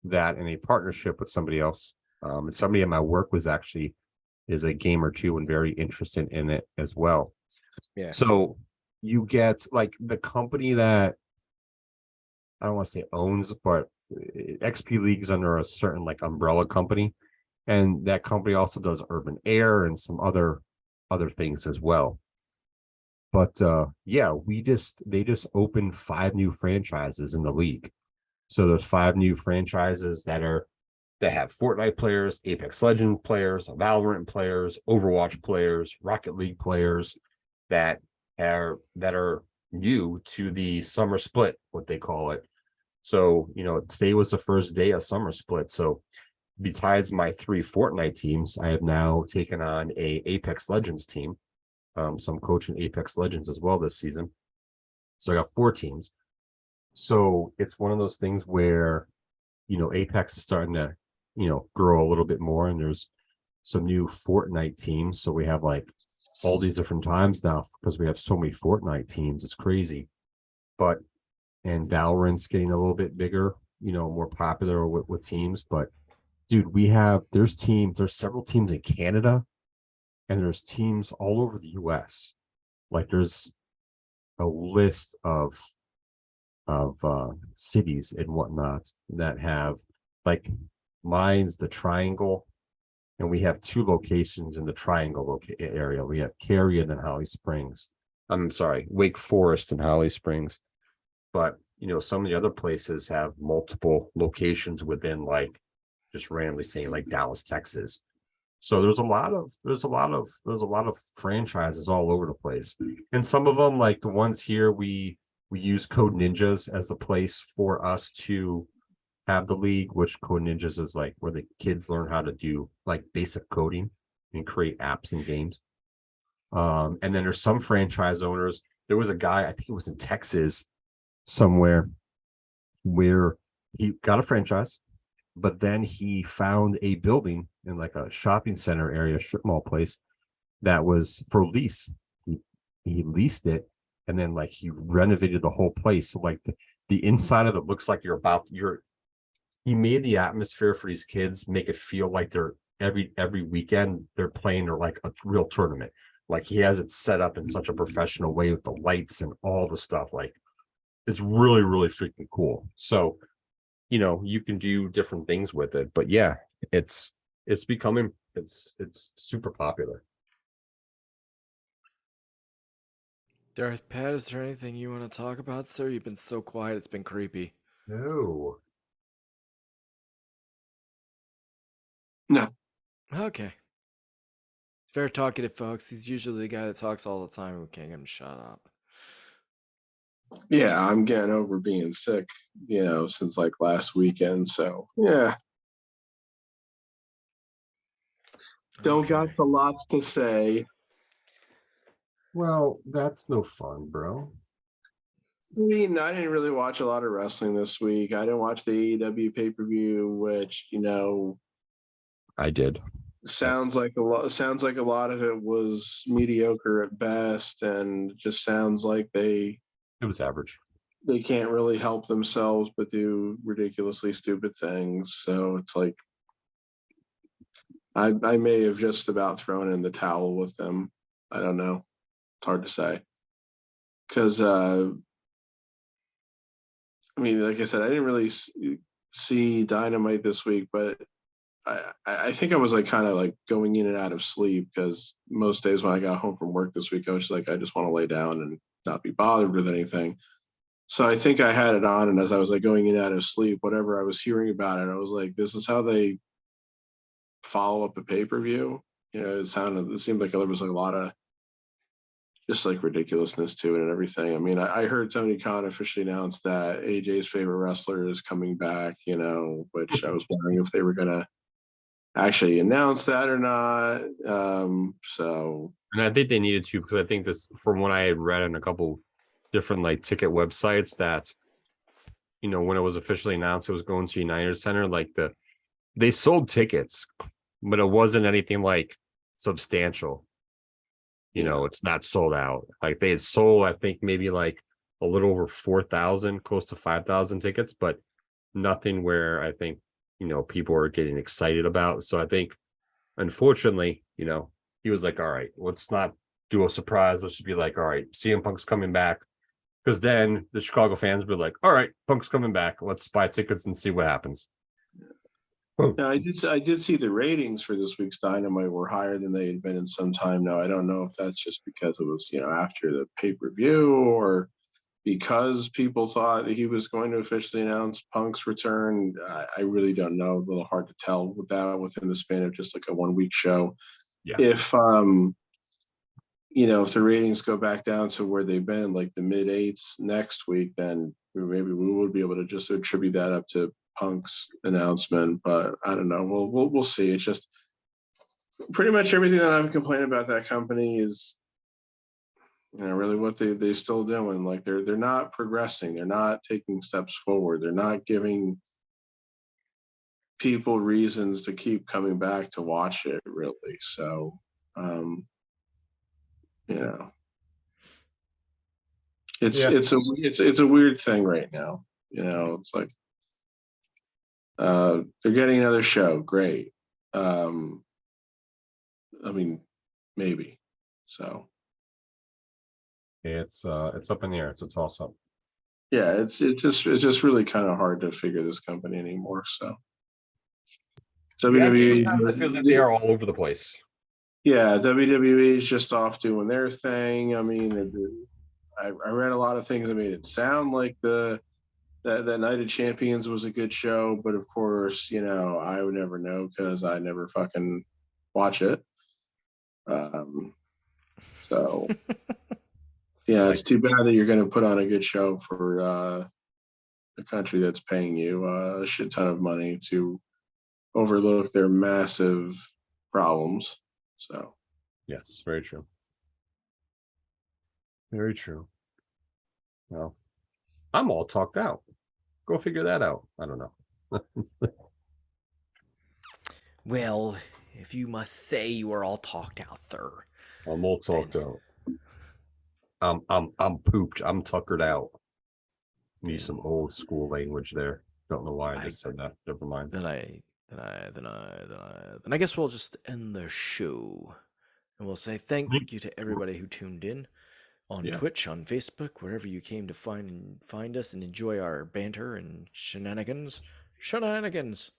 Speaker 5: that in a partnership with somebody else. And somebody at my work is a gamer too and very interested in it as well.
Speaker 3: Yeah.
Speaker 5: So you get like the company that I don't want to say owns, but XP League's under a certain like umbrella company, and that company also does Urban Air and some other things as well. But yeah, they just opened 5 new franchises in the league. So there's 5 new franchises that have Fortnite players, Apex Legends players, Valorant players, Overwatch players, Rocket League players that are new to the summer split, what they call it. So, today was the first day of summer split. So besides my 3 Fortnite teams, I have now taken on a Apex Legends team. So I'm coaching Apex Legends as well this season. So I got 4 teams. So it's one of those things where, Apex is starting to, grow a little bit more, and there's some new Fortnite teams. So we have like all these different times now because we have so many Fortnite teams. It's crazy. And Valorant's getting a little bit bigger more popular with teams. But dude, there's several teams in Canada, and there's teams all over the US. Like there's a list of cities and whatnot that have, like, mine's the Triangle, and we have 2 locations in the Triangle area. We have Cary and then Holly Springs. I'm sorry, Wake Forest and Holly Springs. But some of the other places have multiple locations within, like, just randomly saying like Dallas, Texas. So there's a lot of franchises all over the place. And some of them, like the ones here, we use Code Ninjas as the place for us to have the league, which Code Ninjas is like where the kids learn how to do like basic coding and create apps and games. And then there's some franchise owners. There was a guy, I think it was in Texas somewhere, where he got a franchise, but then he found a building in like a shopping center area, strip mall place, that was for lease. He leased it, and then like he renovated the whole place. So like the inside of it looks like he made the atmosphere for these kids, make it feel like they're every weekend they're playing, or like a real tournament. Like he has it set up in such a professional way with the lights and all the stuff. Like it's really, really freaking cool. So, you can do different things with it, but yeah, it's super popular.
Speaker 3: Darth Pat, is there anything you want to talk about, sir? You've been so quiet, it's been creepy.
Speaker 5: No.
Speaker 1: No.
Speaker 3: Okay. Very talkative, folks. He's usually the guy that talks all the time. We can't get him to shut up.
Speaker 1: Yeah, I'm getting over being sick, since like last weekend. So yeah. Don't got a lot to say.
Speaker 5: Well, that's no fun, bro.
Speaker 1: I mean, I didn't really watch a lot of wrestling this week. I didn't watch the AEW pay-per-view, which,
Speaker 5: I did.
Speaker 1: sounds like a lot of it was mediocre at best, and just sounds like
Speaker 5: It was average.
Speaker 1: they can't really help themselves but do ridiculously stupid things. So it's like I may have just about thrown in the towel with them. I don't know. It's hard to say. Because, I mean, like I said, I didn't really see Dynamite this week, but I think I was like kind of like going in and out of sleep, because most days when I got home from work this week, I was just like, I just want to lay down and not be bothered with anything. So I think I had it on, and as I was like going in and out of sleep, whatever I was hearing about it, I was like, this is how they follow up a pay-per-view. It seemed like there was like a lot of just like ridiculousness to it and everything. I mean, I heard Tony Khan officially announce that AJ's favorite wrestler is coming back, which I was wondering if they were gonna actually announce that or not.
Speaker 5: And I think they needed to, because I think this, from what I had read on a couple different like ticket websites, that when it was officially announced it was going to United Center, like they sold tickets, but it wasn't anything like substantial. It's not sold out. Like they had sold, I think maybe like a little over 4,000, close to 5,000 tickets, but nothing where I think people are getting excited about. So I think, unfortunately, he was like, all right, let's not do a surprise. Let's just be like, all right, CM Punk's coming back. Because then the Chicago fans would be like, all right, Punk's coming back. Let's buy tickets and see what happens.
Speaker 1: Yeah, I did see the ratings for this week's Dynamite were higher than they had been in some time now. I don't know if that's just because it was, after the pay-per-view, or because people thought that he was going to officially announce Punk's return. I really don't know. A little hard to tell with that within the span of just like a 1 week show.
Speaker 5: Yeah.
Speaker 1: If if the ratings go back down to where they've been, like the mid 8s next week, then maybe we would be able to just attribute that up to Punk's announcement. But I don't know. We'll see. It's just pretty much everything that I'm complaining about that company is, really what they still doing. Like they're not progressing. They're not taking steps forward. They're not giving people reasons to keep coming back to watch it, really. So, it's a weird thing right now. It's like They're getting another show. Great. I mean, maybe. So
Speaker 5: It's up in the air. It's a toss up.
Speaker 1: yeah, it's just really kind of hard to figure this company anymore. So
Speaker 2: Yeah,
Speaker 1: WWE,
Speaker 2: sometimes it feels like they are all over the place.
Speaker 1: yeah, WWE is just off doing their thing. I mean, I read a lot of things that made it sound like that Night of Champions was a good show, but of course, I would never know because I never fucking watch it. So yeah, it's too bad that you're going to put on a good show for a country that's paying you a shit ton of money to overlook their massive problems. So
Speaker 5: Yes, very true. Very true. Well, I'm all talked out. Go figure that out. I don't know.
Speaker 3: Well, if you must say you are all talked out, sir.
Speaker 5: I'm all talked out. I'm pooped. I'm tuckered out. Need some old school language there. Don't know why I just said that. Never mind.
Speaker 3: Then I guess we'll just end the show. And we'll say thank you to everybody who tuned in on Twitch, on Facebook, wherever you came to find us and enjoy our banter and shenanigans. Shenanigans.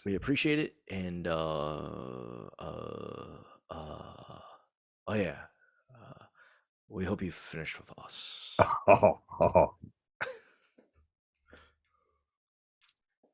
Speaker 3: We appreciate it. And we hope you finished with us.